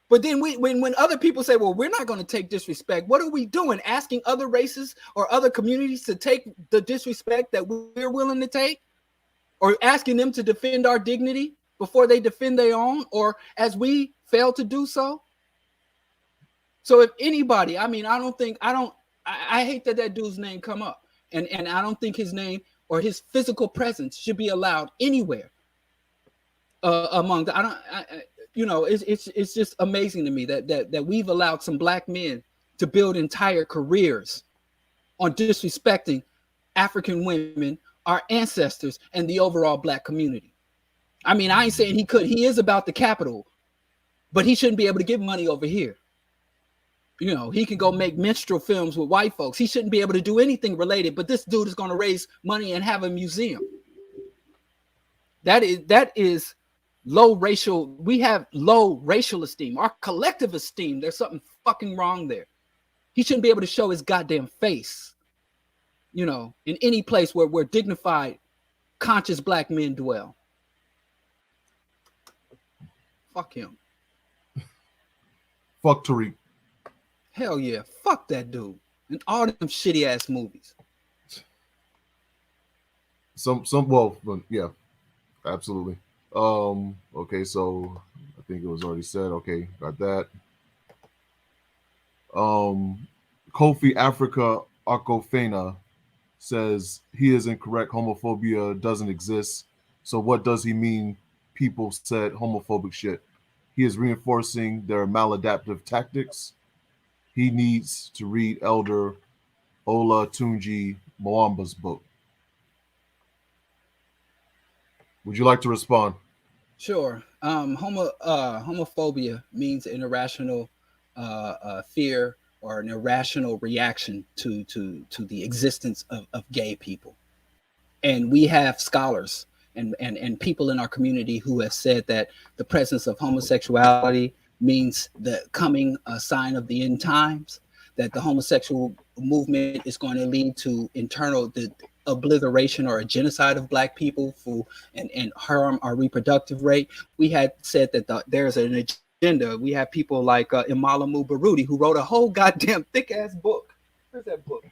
But then when other people say, well, we're not going to take disrespect, what are we doing? Asking other races or other communities to take the disrespect that we're willing to take? Or asking them to defend our dignity before they defend their own? Or as we fail to do so? So if anybody, I mean, I hate that dude's name come up. And I don't think his name or his physical presence should be allowed anywhere among the, it's just amazing to me that we've allowed some black men to build entire careers on disrespecting African women, our ancestors, and the overall black community. I mean, I ain't saying he is about the capital, but he shouldn't be able to give money over here. You know, he can go make minstrel films with white folks. He shouldn't be able to do anything related, but this dude is going to raise money and have a museum. That is low racial. We have low racial esteem, our collective esteem. There's something fucking wrong there. He shouldn't be able to show his goddamn face, you know, in any place where dignified, conscious black men dwell. Fuck him. Fuck Tariq. Hell yeah, fuck that dude and all them shitty ass movies. Yeah, absolutely. Okay, so I think it was already said. Okay, got that. Kofi Africa Akofena says he is incorrect. Homophobia doesn't exist. So what does he mean? People said homophobic shit. He is reinforcing their maladaptive tactics. He needs to read Elder Olatunji Mwamba's book. Would you like to respond? Sure. Homophobia means an irrational fear or an irrational reaction to the existence of gay people. And we have scholars and people in our community who have said that the presence of homosexuality means the coming sign of the end times, that the homosexual movement is going to lead to the obliteration or a genocide of black people and harm our reproductive rate. We had said that there's an agenda. We have people like Imalamu Baruti, who wrote a whole goddamn thick ass book. Where's that book?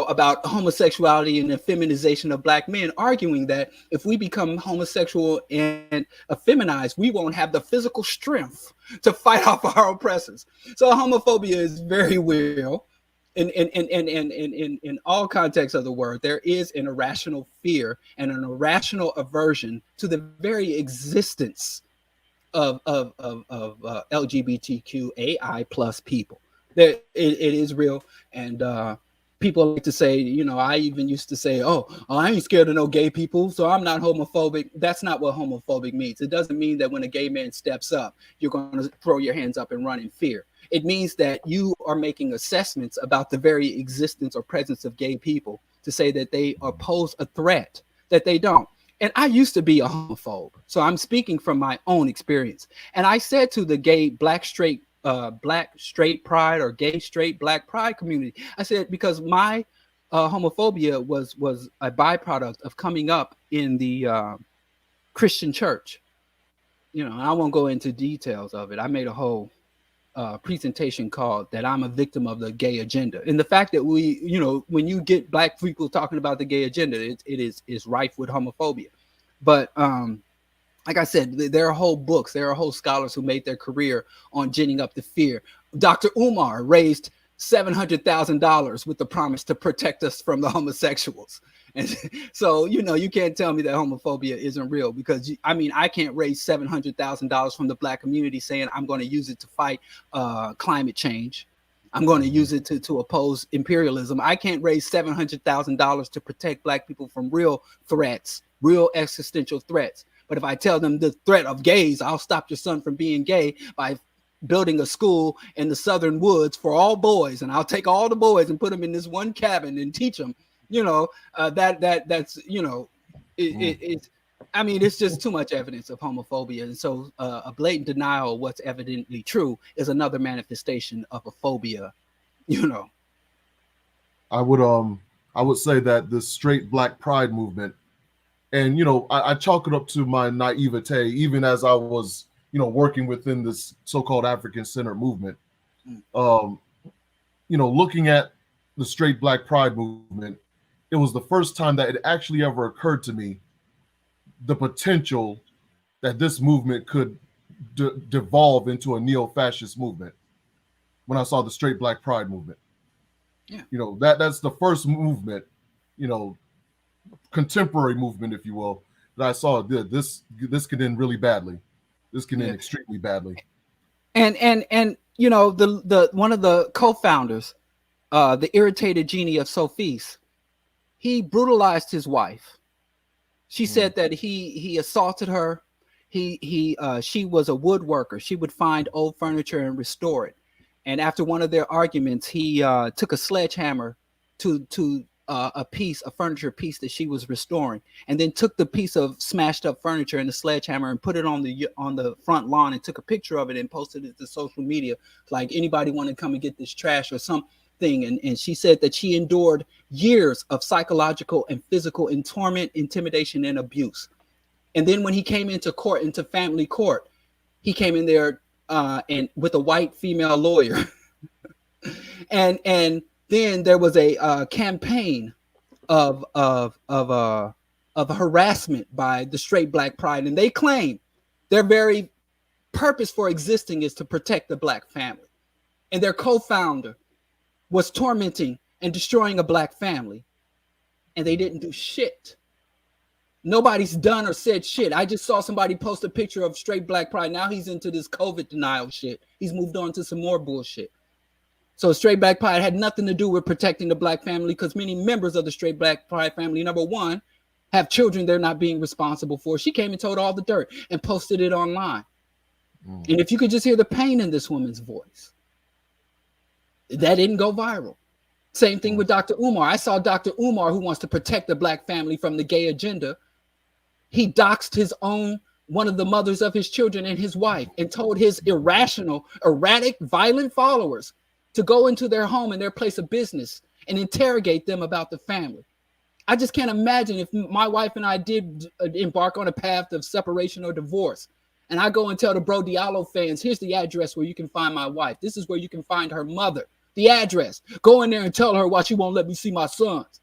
about homosexuality and the feminization of black men, arguing that if we become homosexual and effeminized, we won't have the physical strength to fight off our oppressors. So homophobia is very real. In all contexts of the word, there is an irrational fear and an irrational aversion to the very existence of LGBTQAI plus people. It is real, and people like to say, you know, I even used to say, oh, I ain't scared of no gay people, so I'm not homophobic. That's not what homophobic means. It doesn't mean that when a gay man steps up, you're going to throw your hands up and run in fear. It means that you are making assessments about the very existence or presence of gay people to say that they pose a threat, that they don't. And I used to be a homophobe, so I'm speaking from my own experience. And I said to the gay black straight pride or gay straight black pride community, I said, because my homophobia was a byproduct of coming up in the Christian church. You know, I won't go into details of it. I made a whole presentation called that I'm a victim of the gay agenda. And the fact that we, you know, when you get black people talking about the gay agenda, it is rife with homophobia. But like I said, there are whole books, there are whole scholars who made their career on ginning up the fear. Dr. Umar raised $700,000 with the promise to protect us from the homosexuals. And so, you know, you can't tell me that homophobia isn't real, because I mean, I can't raise $700,000 from the black community saying I'm going to use it to fight climate change. I'm going to use it to oppose imperialism. I can't raise $700,000 to protect black people from real threats, real existential threats. But if I tell them the threat of gays, I'll stop your son from being gay by building a school in the southern woods for all boys, and I'll take all the boys and put them in this one cabin and teach them. You know, that's, you know, it's, I mean, it's just too much evidence of homophobia. And so a blatant denial of what's evidently true is another manifestation of a phobia, you know. I would say that the straight black pride movement, and, you know, I chalk it up to my naivete, even as I was, you know, working within this so-called African-centered movement. You know, looking at the straight black pride movement, it was the first time that it actually ever occurred to me the potential that this movement could devolve into a neo-fascist movement when I saw the straight black pride movement. Yeah. You know, that's the first movement, you know, contemporary movement, if you will, that I saw. This could end really badly. This can end extremely badly. And you know, the one of the co-founders, the irritated genie of Sophis, he brutalized his wife. She said that he assaulted her. She was a woodworker. She would find old furniture and restore it. And after one of their arguments, he took a sledgehammer to a furniture piece that she was restoring, and then took the piece of smashed up furniture and the sledgehammer and put it on the front lawn and took a picture of it and posted it to social media, like, anybody want to come and get this trash or something. And she said that she endured years of psychological and physical torment, intimidation, and abuse. And then when he came into court, into family court, he came in there and with a white female lawyer, and then there was a campaign of harassment by the straight black pride, and they claim their very purpose for existing is to protect the black family, and their co-founder was tormenting and destroying a black family, and they didn't do shit. Nobody's done or said shit. I just saw somebody post a picture of straight black pride. Now he's into this COVID denial shit. He's moved on to some more bullshit. So straight black pride had nothing to do with protecting the black family, because many members of the straight black pride family, number one, have children they're not being responsible for. She came and told all the dirt and posted it online. And if you could just hear the pain in this woman's voice, that didn't go viral. Same thing with Dr. Umar. I saw Dr. Umar, who wants to protect the black family from the gay agenda. He doxed one of the mothers of his children and his wife, and told his irrational, erratic, violent followers to go into their home and their place of business and interrogate them about the family. I just can't imagine if my wife and I did embark on a path of separation or divorce, and I go and tell the Bro Diallo fans, here's the address where you can find my wife. This is where you can find her mother. The address. Go in there and tell her why she won't let me see my sons.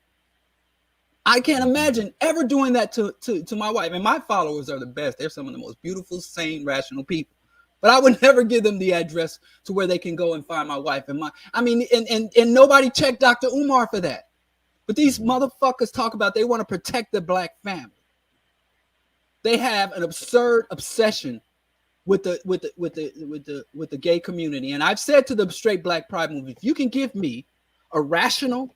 I can't imagine ever doing that to my wife. And my followers are the best. They're some of the most beautiful, sane, rational people. But I would never give them the address to where they can go and find my wife and and nobody checked Dr. Umar for that. But these motherfuckers talk about they want to protect the black family. They have an absurd obsession with the gay community. And I've said to the straight black pride movement, if you can give me a rational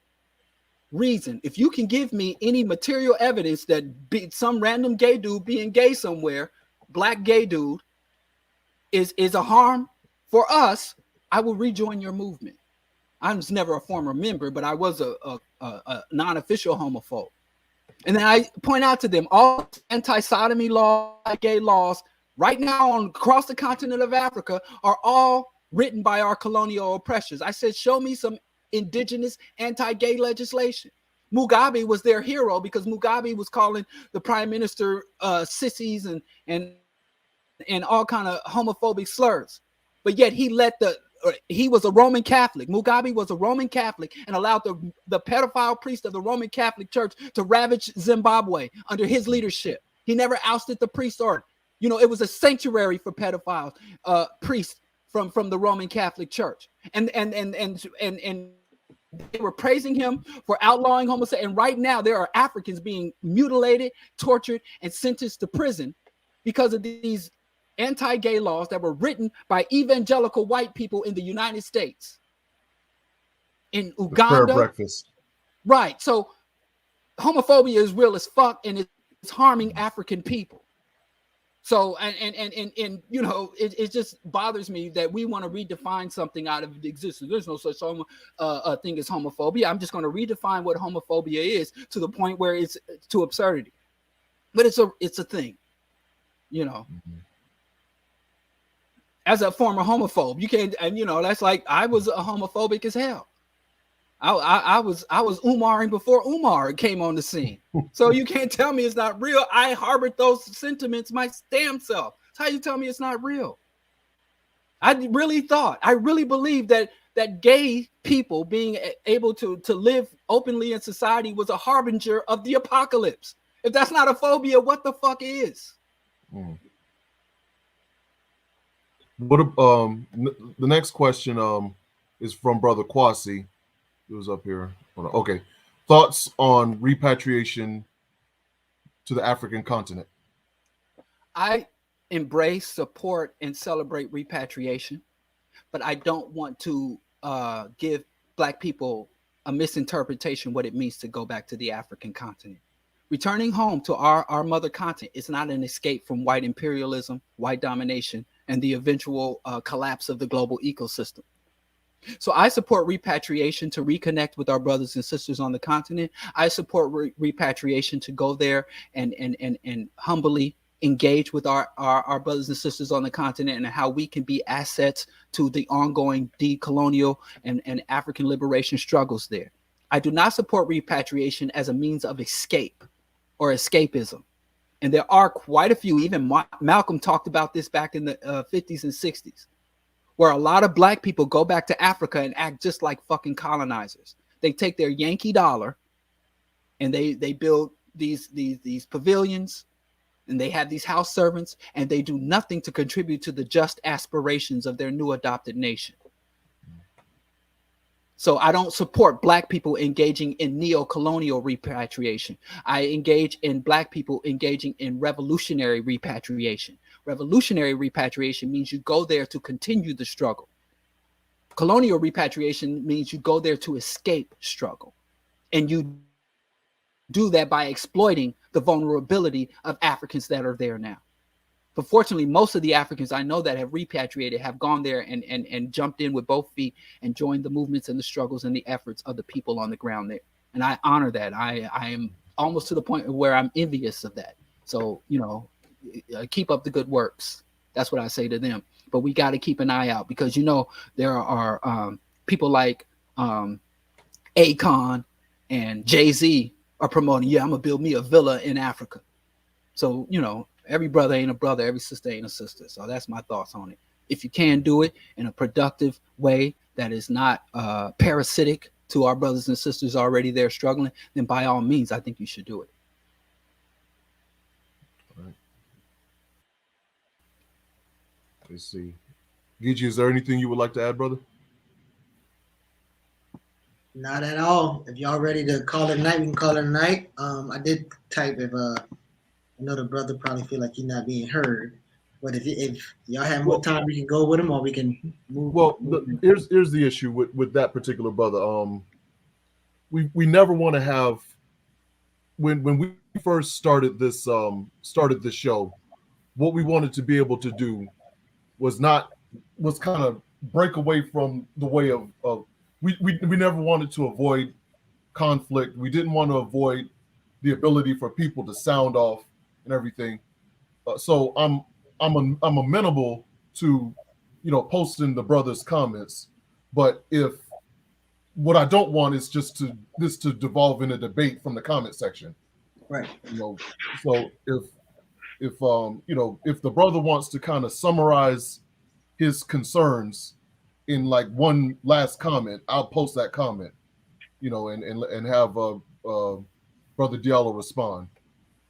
reason, if you can give me any material evidence that some random gay dude being gay somewhere, black gay dude, is a harm for us, I will rejoin your movement. I was never a former member, but I was a non-official homophobe. And then I point out to them all anti-sodomy laws, gay laws, right now across the continent of Africa are all written by our colonial oppressors. I said, show me some indigenous anti-gay legislation. Mugabe was their hero because Mugabe was calling the prime minister sissies and all kind of homophobic slurs. But yet he was a Roman Catholic. Mugabe was a Roman Catholic and allowed the pedophile priest of the Roman Catholic Church to ravage Zimbabwe under his leadership. He never ousted the priest order. You know, it was a sanctuary for pedophiles, priests from the Roman Catholic Church. And they were praising him for outlawing homosexuality. And right now there are Africans being mutilated, tortured, and sentenced to prison because of these anti-gay laws that were written by evangelical white people in the United States. In Uganda. Prayer breakfast. Right. So homophobia is real as fuck, and it's harming African people. So, and you know, it just bothers me that we want to redefine something out of existence. There's no such thing as homophobia. I'm just going to redefine what homophobia is to the point where it's to absurdity. But it's a thing, you know. Mm-hmm. As a former homophobe, you can't, and you know, that's like I was a homophobic as hell. I was Umaring before Umar came on the scene. So you can't tell me it's not real. I harbored those sentiments my damn self. That's how you tell me it's not real. I really believed that gay people being able to live openly in society was a harbinger of the apocalypse. If that's not a phobia, what the fuck is? Mm. What the next question is from Brother Kwasi. It was up here. Okay. Thoughts on repatriation to the African continent? I embrace, support, and celebrate repatriation, but I don't want to give Black people a misinterpretation what it means to go back to the African continent. Returning home to our mother continent is not an escape from white imperialism, white domination, and the eventual collapse of the global ecosystem. So I support repatriation to reconnect with our brothers and sisters on the continent. I support repatriation to go there and humbly engage with our brothers and sisters on the continent and how we can be assets to the ongoing decolonial and African liberation struggles there. I do not support repatriation as a means of escape or escapism. And there are quite a few, even Malcolm talked about this back in the 50s and 60s, where a lot of Black people go back to Africa and act just like fucking colonizers. They take their Yankee dollar and they build these pavilions, and they have these house servants, and they do nothing to contribute to the just aspirations of their new adopted nation. So I don't support Black people engaging in neo-colonial repatriation. I engage in Black people engaging in revolutionary repatriation. Revolutionary repatriation means you go there to continue the struggle. Colonial repatriation means you go there to escape struggle. And you do that by exploiting the vulnerability of Africans that are there now. But fortunately, most of the Africans I know that have repatriated have gone there and jumped in with both feet and joined the movements and the struggles and the efforts of the people on the ground there. And I honor that. I am almost to the point where I'm envious of that. So, you know, keep up the good works. That's what I say to them. But we got to keep an eye out because, you know, there are people like Akon and Jay-Z are promoting, yeah, I'm going to build me a villa in Africa. So, you know, every brother ain't a brother, every sister ain't a sister. So that's my thoughts on it. If you can do it in a productive way that is not parasitic to our brothers and sisters already there struggling, then by all means, I think you should do it. All right. Let's see. Geechee, is there anything you would like to add, brother? Not at all. If y'all ready to call it a night, we can call it a night. I did type if I know the brother probably feel like he's not being heard, but if y'all have more time, we can go with him, or we can move. Well, here's the issue with that particular brother. We never want to have when we first started this show, what we wanted to be able to do was kind of break away from the way of we never wanted to avoid conflict. We didn't want to avoid the ability for people to sound off and everything. So I'm amenable to, posting the brother's comments, but if what I don't want is just to devolve in a debate from the comment section, right? So if the brother wants to kind of summarize his concerns in like one last comment, I'll post that comment, and have Brother Diallo respond.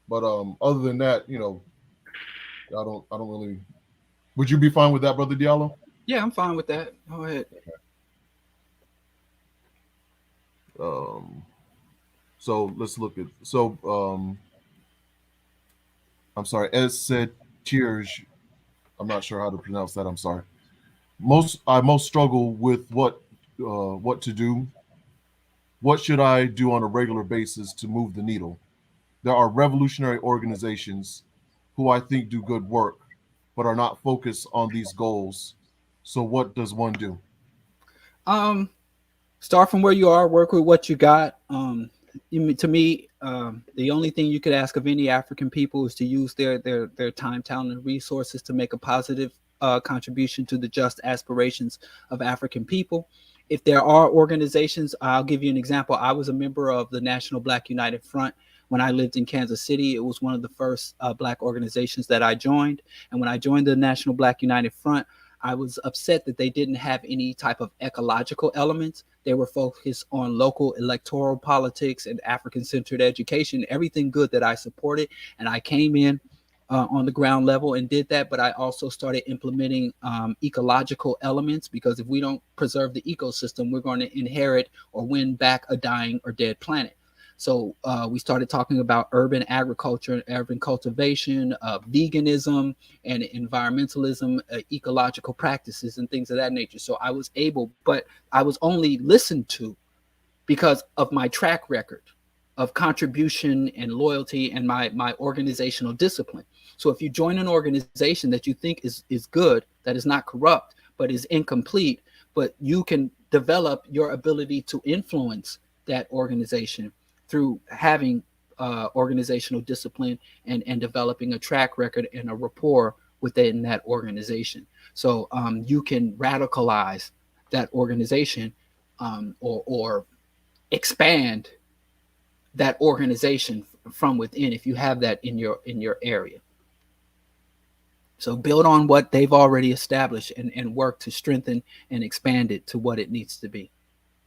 But other than that, I don't really. Would you be fine with that, Brother Diallo? Yeah, I'm fine with that. Go ahead. So let's look at I'm sorry, as said cheers. I'm not sure how to pronounce that. I'm sorry. I most struggle with what to do. What should I do on a regular basis to move the needle? There are revolutionary organizations who I think do good work, but are not focused on these goals. So what does one do? Start from where you are, work with what you got. To me, the only thing you could ask of any African people is to use their time, talent, and resources to make a positive contribution to the just aspirations of African people. If there are organizations, I'll give you an example. I was a member of the National Black United Front when I lived in Kansas City. It was one of the first Black organizations that I joined. And when I joined the National Black United Front, I was upset that they didn't have any type of ecological elements. They were focused on local electoral politics and African-centered education, everything good that I supported. And I came in on the ground level and did that. But I also started implementing ecological elements, because if we don't preserve the ecosystem, we're going to inherit or win back a dying or dead planet. So we started talking about urban agriculture, urban cultivation, veganism, and environmentalism, ecological practices, and things of that nature. So I was able, but I was only listened to because of my track record of contribution and loyalty and my organizational discipline. So if you join an organization that you think is good, that is not corrupt, but is incomplete, but you can develop your ability to influence that organization through having organizational discipline and developing a track record and a rapport within that organization. So you can radicalize that organization or expand that organization from within if you have that in your area. So build on what they've already established and work to strengthen and expand it to what it needs to be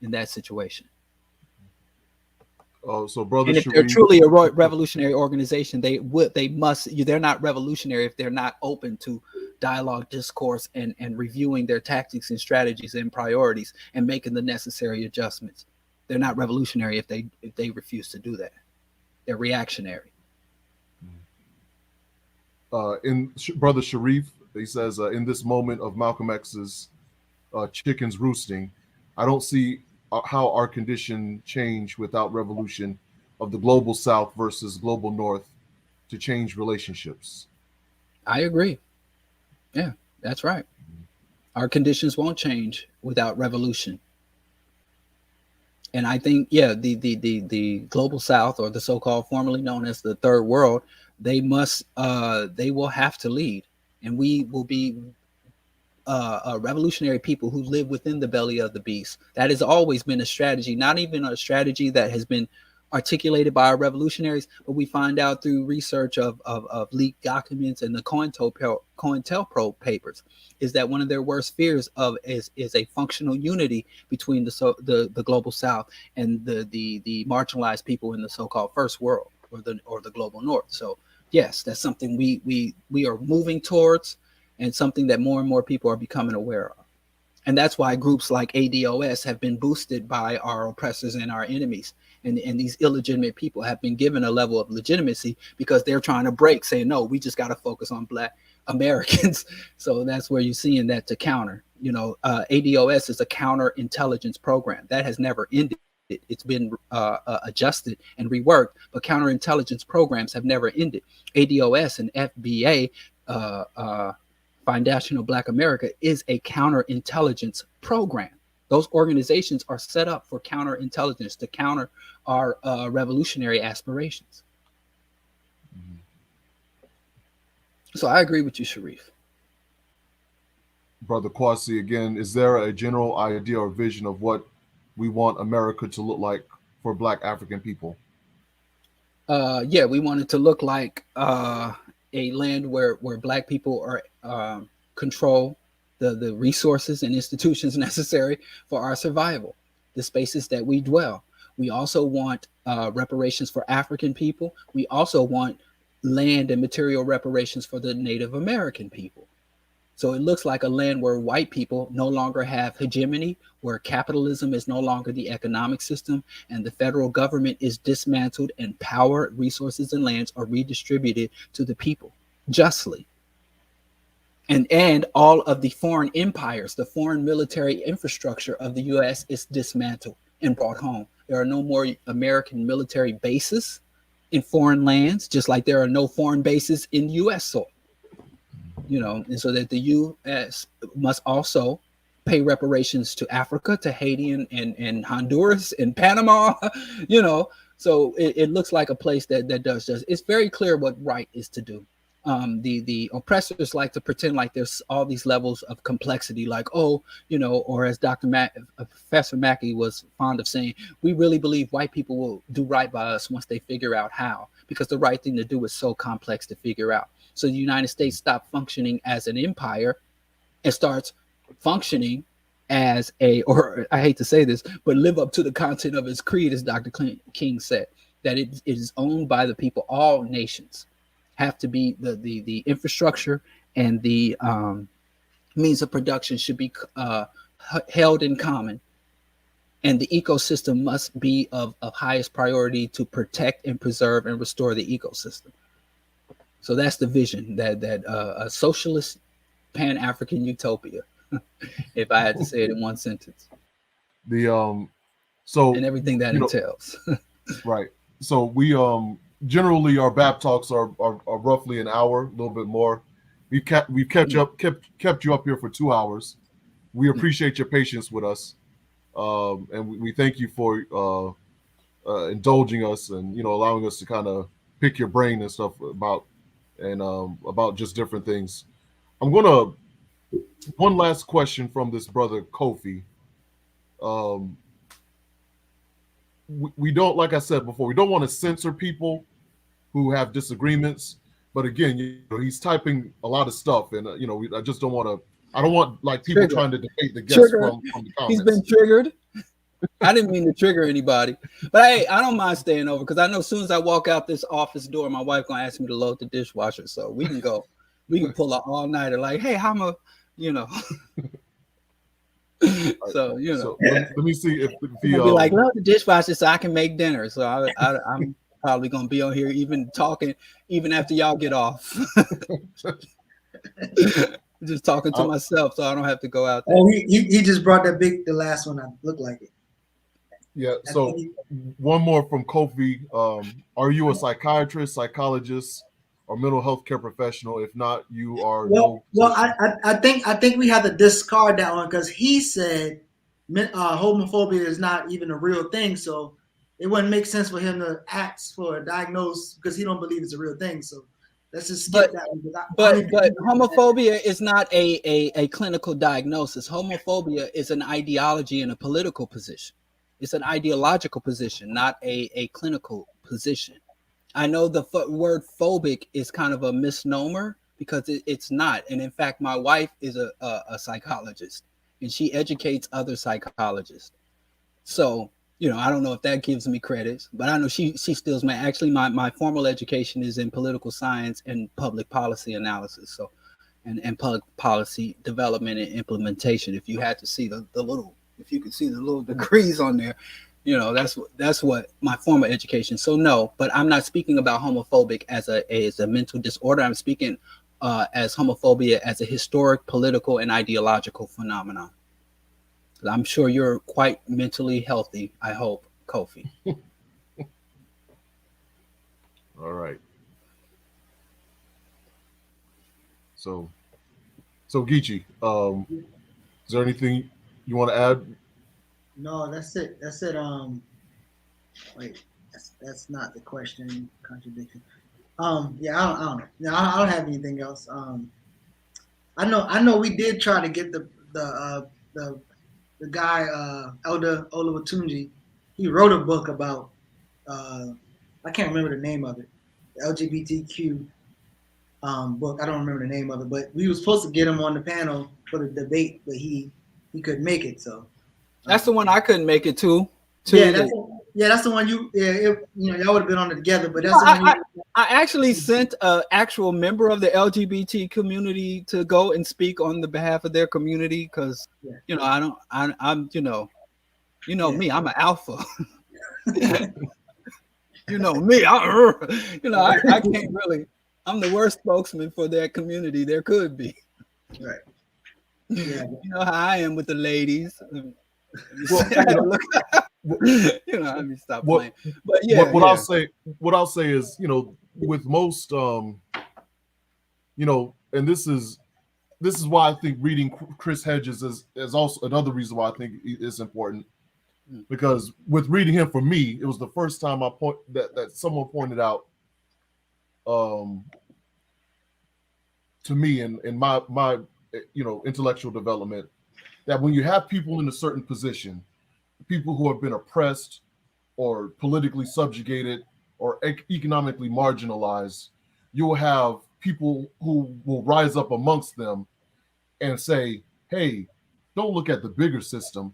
in that situation. So brother, and if they're truly a revolutionary organization, they're not revolutionary if they're not open to dialogue, discourse, and reviewing their tactics and strategies and priorities and making the necessary adjustments. They're not revolutionary if they refuse to do that. They're reactionary. Brother Sharif, he says, in this moment of Malcolm X's chickens roosting, I don't see how our condition change without revolution of the global South versus global North to change relationships. I agree. Yeah, that's right. Our conditions won't change without revolution. And I think, the global South, or the so-called formerly known as the third world, they will have to lead, and we will be revolutionary people who live within the belly of the beast. That has always been a strategy, not even a strategy that has been articulated by our revolutionaries, but we find out through research of leaked documents and the COINTELPRO papers is that one of their worst fears is a functional unity between the global South and the marginalized people in the so-called first world or the global North. So yes, that's something we are moving towards, and something that more and more people are becoming aware of. And that's why groups like ADOS have been boosted by our oppressors and our enemies. And these illegitimate people have been given a level of legitimacy because they're trying to break, saying, no, we just got to focus on Black Americans. So that's where you're seeing that to counter. ADOS is a counterintelligence program that has never ended. It's been adjusted and reworked, but counterintelligence programs have never ended. ADOS and FBA, Foundational Black America, is a counterintelligence program. Those organizations are set up for counterintelligence to counter our revolutionary aspirations. Mm-hmm. So I agree with you, Sharif. Brother Kwasi, again, is there a general idea or vision of what we want America to look like for Black African people? Yeah, we want it to look like a land where Black people are control the resources and institutions necessary for our survival, the spaces that we dwell. We also want reparations for African people. We also want land and material reparations for the Native American people. So it looks like a land where white people no longer have hegemony, where capitalism is no longer the economic system, and the federal government is dismantled, and power, resources, and lands are redistributed to the people justly. And all of the foreign empires, the foreign military infrastructure of the U.S. is dismantled and brought home. There are no more American military bases in foreign lands, just like there are no foreign bases in U.S. soil. And so that the U.S. must also pay reparations to Africa, to Haiti and Honduras and Panama, So it looks like a place that does just. It's very clear what right is to do. The oppressors like to pretend like there's all these levels of complexity, like, or as Professor Mackey was fond of saying, we really believe white people will do right by us once they figure out how, because the right thing to do is so complex to figure out. So the United States stopped functioning as an empire and starts functioning as or I hate to say this, but live up to the content of its creed, as Dr. King said, that it is owned by the people. All nations have to be the infrastructure and the means of production should be held in common, and the ecosystem must be of highest priority to protect and preserve and restore the ecosystem. So that's the vision, that a socialist Pan-African utopia, if I had to say it in one sentence. And everything that entails. Right. So we generally our BABTalks are roughly an hour, a little bit more. We've kept you up here for 2 hours. We appreciate your patience with us, and we thank you for indulging us and allowing us to kind of pick your brain and stuff about just different things. One last question from this brother Kofi. We don't, like I said before, we don't want to censor people who have disagreements, but again, he's typing a lot of stuff, and I just don't want to. I don't want like people trying to debate the guests from the comments. He's been triggered. I didn't mean to trigger anybody, but hey, I don't mind staying over because I know as soon as I walk out this office door, my wife gonna ask me to load the dishwasher, so we can go. We can pull an all-nighter. Like, hey, how am I? So let me see if be like, load the dishwasher so I can make dinner. So I'm probably gonna be on here even talking even after y'all get off. Just talking to myself, so I don't have to go out there. Oh, he just brought the last one. I look like it. Yeah. So one more from Kofi. Are you a psychiatrist, psychologist, or mental health care professional? If not, you are I think we have to discard that one because he said homophobia is not even a real thing. So it wouldn't make sense for him to ask for a diagnosis because he don't believe it's a real thing. So let's just skip that one. But homophobia is not a clinical diagnosis. Homophobia is an ideology and a political position. It's an ideological position, not a clinical position. I know the word phobic is kind of a misnomer because it's not. And in fact, my wife is a psychologist, and she educates other psychologists. So, I don't know if that gives me credit, but I know she steals my formal education is in political science and public policy analysis. So, and public policy development and implementation. If you had to see if you could see the little degrees on there, that's what my formal education. So no, but I'm not speaking about homophobic as a mental disorder. I'm speaking as homophobia as a historic, political, and ideological phenomenon. I'm sure you're quite mentally healthy, I hope, Kofi. All right. So Geechee, is there anything you want to add? No, that's it. Wait, that's not the question. Contradiction. Yeah, I don't know. No, I don't have anything else. I know. We did try to get the guy Elder Oluwatunji. He wrote a book about I can't remember the name of it. The LGBTQ book. I don't remember the name of it, but we were supposed to get him on the panel for the debate, but he couldn't make it. So that's the one I couldn't make it to. That's the one y'all would have been on it together, but that's the one I actually sent an actual member of the LGBT community to go and speak on the behalf of their community because me, I'm an alpha. Me, I can't really. I'm the worst spokesman for their community there could be. Right. Yeah. You know how I am with the ladies. Let me stop playing. But what I'll say is, with most, and this is why I think reading Chris Hedges is also another reason why I think it's important, because with reading him, for me, it was the first time that someone pointed out, to me in my intellectual development, that when you have people in a certain position, people who have been oppressed or politically subjugated or economically marginalized, you will have people who will rise up amongst them and say, hey, don't look at the bigger system.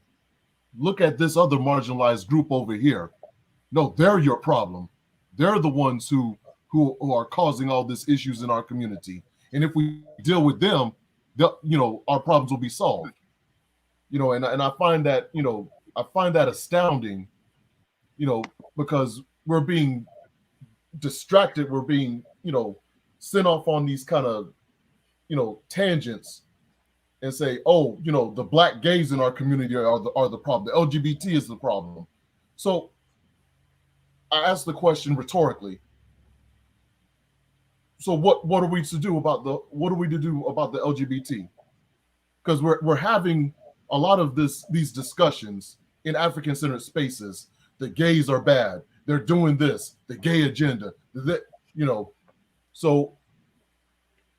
Look at this other marginalized group over here. No, they're your problem. They're the ones who are causing all these issues in our community. And if we deal with them, our problems will be solved. And I find that, astounding, because we're being distracted, we're being, sent off on these kind of, tangents and say, oh, the black gays in our community are the problem. The LGBT is the problem. So I asked the question rhetorically. So what are we to do about the LGBT? Because we're having a lot of these discussions in African-centered spaces. The gays are bad. They're doing this. The gay agenda. So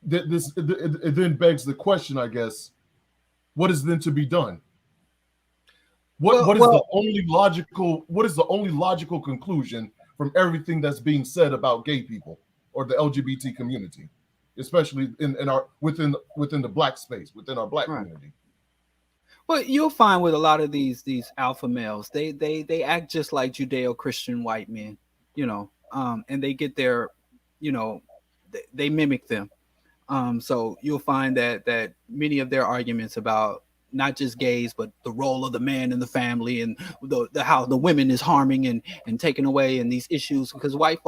it then begs the question, I guess, what is then to be done? What is the only logical conclusion from everything that's being said about gay people or the LGBT community, especially within the black space, within our black community? Well, you'll find with a lot of these alpha males, they act just like Judeo-Christian white men, and they get their, they mimic them. So you'll find that many of their arguments about not just gays, but the role of the man in the family and how the women is harming and taken away, and these issues, because white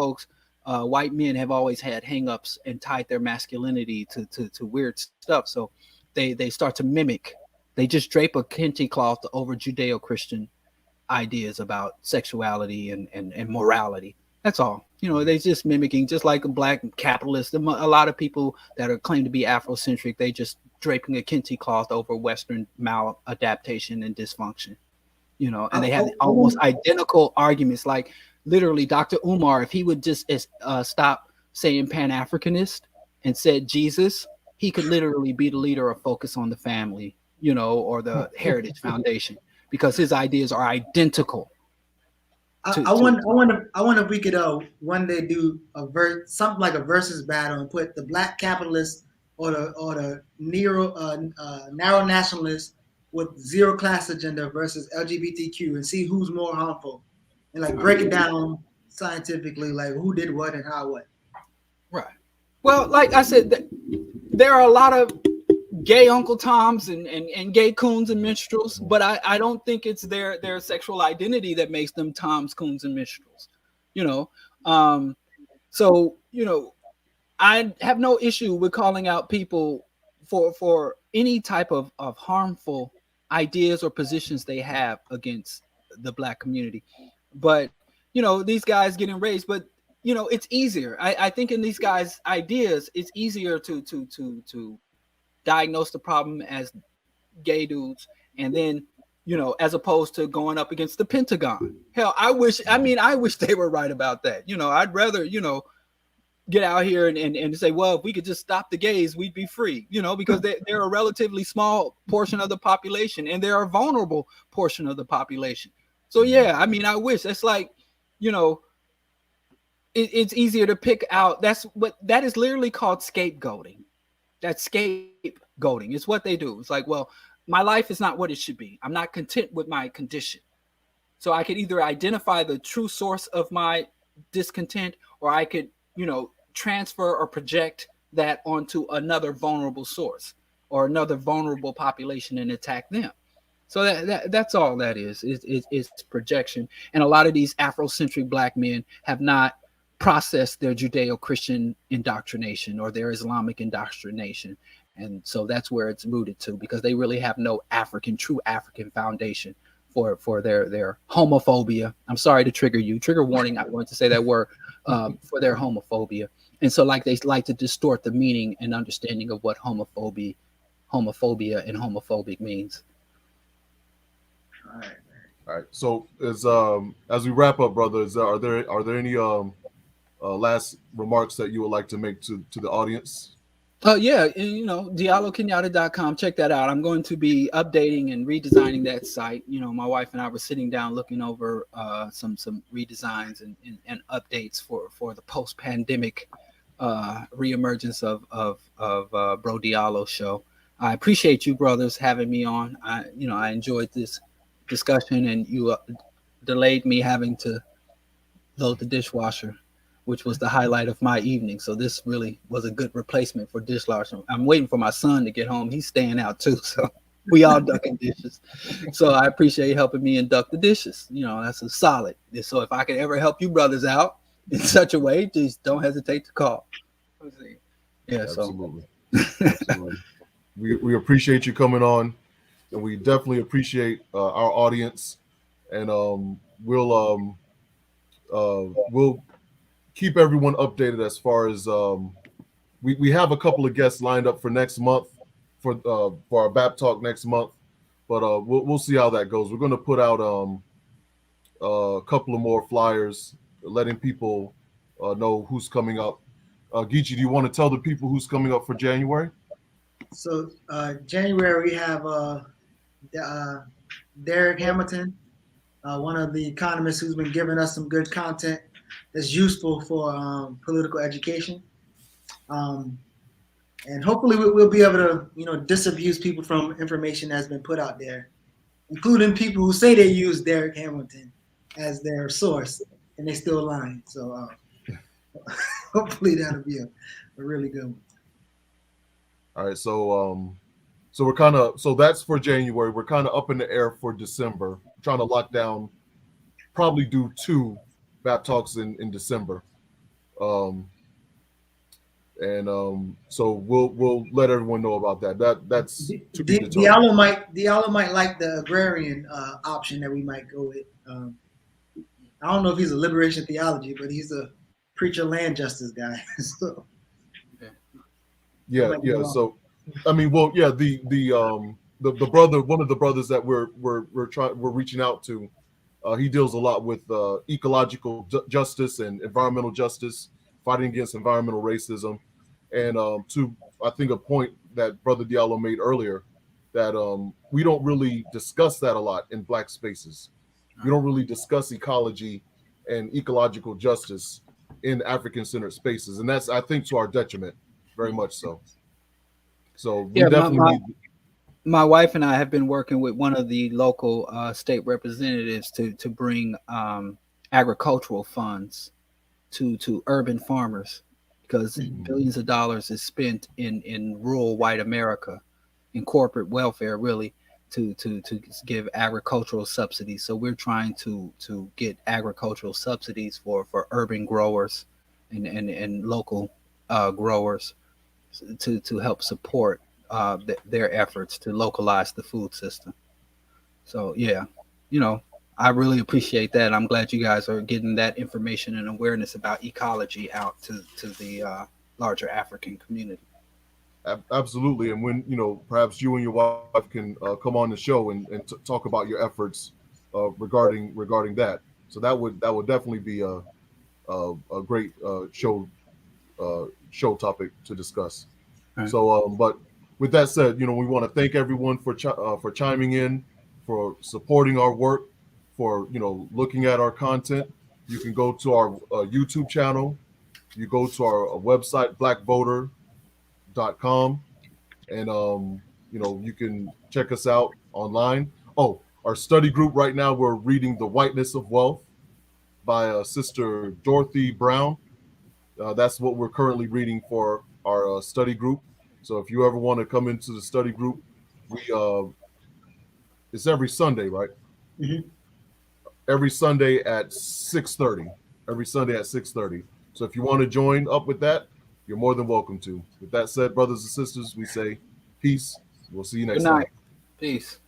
men have always had hangups and tied their masculinity to weird stuff. So they start to mimic. They just drape a kente cloth over Judeo-Christian ideas about sexuality and morality. That's all. They just mimicking, just like a black capitalist. A lot of people that are claimed to be Afrocentric, they just draping a kente cloth over Western maladaptation and dysfunction. And they have almost identical arguments. Like literally, Dr. Umar, if he would just stop saying Pan-Africanist and said Jesus, he could literally be the leader of Focus on the Family, or the Heritage Foundation, because his ideas are identical. I wonder if we could one day do something like a versus battle and put the black capitalists or the narrow nationalists with zero class agenda versus LGBTQ and see who's more harmful, and like break it down scientifically, like who did what and how what. Right. Well, like I said, there are a lot of gay Uncle Toms and gay coons and minstrels, but I don't think it's their sexual identity that makes them Toms, coons, and minstrels. So I have no issue with calling out people for any type of harmful ideas or positions they have against the black community. But these guys getting raised, but it's easier. I think in these guys' ideas, it's easier to diagnose the problem as gay dudes, and then as opposed to going up against the Pentagon. Hell, I wish they were right about that. I'd rather get out here and say, well, if we could just stop the gays, we'd be free, because they're a relatively small portion of the population, and they're a vulnerable portion of the population. So yeah, I wish. It's like, it's easier to pick out. That is literally called scapegoating. That's scapegoating. It's what they do. It's like, well, my life is not what it should be. I'm not content with my condition. So I could either identify the true source of my discontent, or I could, transfer or project that onto another vulnerable source or another vulnerable population and attack them. So that's all that is. It's projection. And a lot of these Afrocentric black men have not processed their Judeo-Christian indoctrination or their Islamic indoctrination. And so that's where it's rooted to, because they really have no true African foundation for their homophobia. I'm sorry to trigger you. Trigger warning. I'm going to say that word for their homophobia. And so they like to distort the meaning and understanding of what homophobia and homophobic means. All right. So as we wrap up, brothers, are there any last remarks that you would like to make to the audience? Yeah, DialloKenyatta.com. Check that out. I'm going to be updating and redesigning that site. My wife and I were sitting down looking over some redesigns and updates for the post-pandemic reemergence of Bro Diallo show. I appreciate you brothers having me on. I enjoyed this discussion, and you delayed me having to load the dishwasher, which was the highlight of my evening. So this really was a good replacement for dishwasher. I'm waiting for my son to get home. He's staying out too, so we all ducking dishes. So I appreciate you helping me induct the dishes. That's a solid. So if I could ever help you brothers out in such a way, just don't hesitate to call. Yeah, absolutely. Absolutely. We appreciate you coming on, and we definitely appreciate our audience, and we'll keep everyone updated as far as we have a couple of guests lined up for next month for our BABTalk next month, but we'll see how that goes. We're going to put out a couple of more flyers letting people know who's coming up. Geechee, do you want to tell the people who's coming up for January? So January we have Derek Hamilton, one of the economists who's been giving us some good content that's useful for political education, and hopefully we'll be able to disabuse people from information that's been put out there, including people who say they use Derek Hamilton as their source and they still lying. So hopefully that'll be a really good one. All right, so we're that's for January. We're kind of up in the air for December, trying to lock down, probably do 2 BABTalks in December, so we'll let everyone know about that. That's to be determined. Diallo might like the agrarian option that we might go with. I don't know if he's a liberation theology, but he's a preacher land justice guy. So. Yeah. So, the brother, one of the brothers that we're reaching out to, he deals a lot with ecological justice and environmental justice, fighting against environmental racism, and to I think a point that Brother Diallo made earlier, that we don't really discuss that a lot in Black spaces. We don't really discuss ecology and ecological justice in African-centered spaces, and that's, I think, to our detriment, very much so. So we definitely need. My wife and I have been working with one of the local state representatives to bring agricultural funds to urban farmers, because billions of dollars is spent in rural white America, in corporate welfare, really, to give agricultural subsidies. So we're trying to get agricultural subsidies for urban growers and local growers to help support their efforts to localize the food system. So yeah, I really appreciate that. I'm glad you guys are getting that information and awareness about ecology out to the larger African community. Absolutely, and when perhaps you and your wife can come on the show and talk about your efforts regarding that. So that would definitely be a great show topic to discuss. Right. So, but with that said, we want to thank everyone for chiming in, for supporting our work, for looking at our content. You can go to our YouTube channel. You go to our website, blackvoter.com, and you can check us out online. Oh, our study group right now, we're reading The Whiteness of Wealth by Sister Dorothy Brown. That's what we're currently reading for our study group. So if you ever want to come into the study group, it's every Sunday, right? Mm-hmm. Every Sunday at 6:30. Every Sunday at 6:30. So if you want to join up with that, you're more than welcome to. With that said, brothers and sisters, we say peace. We'll see you next Good night. time. Peace.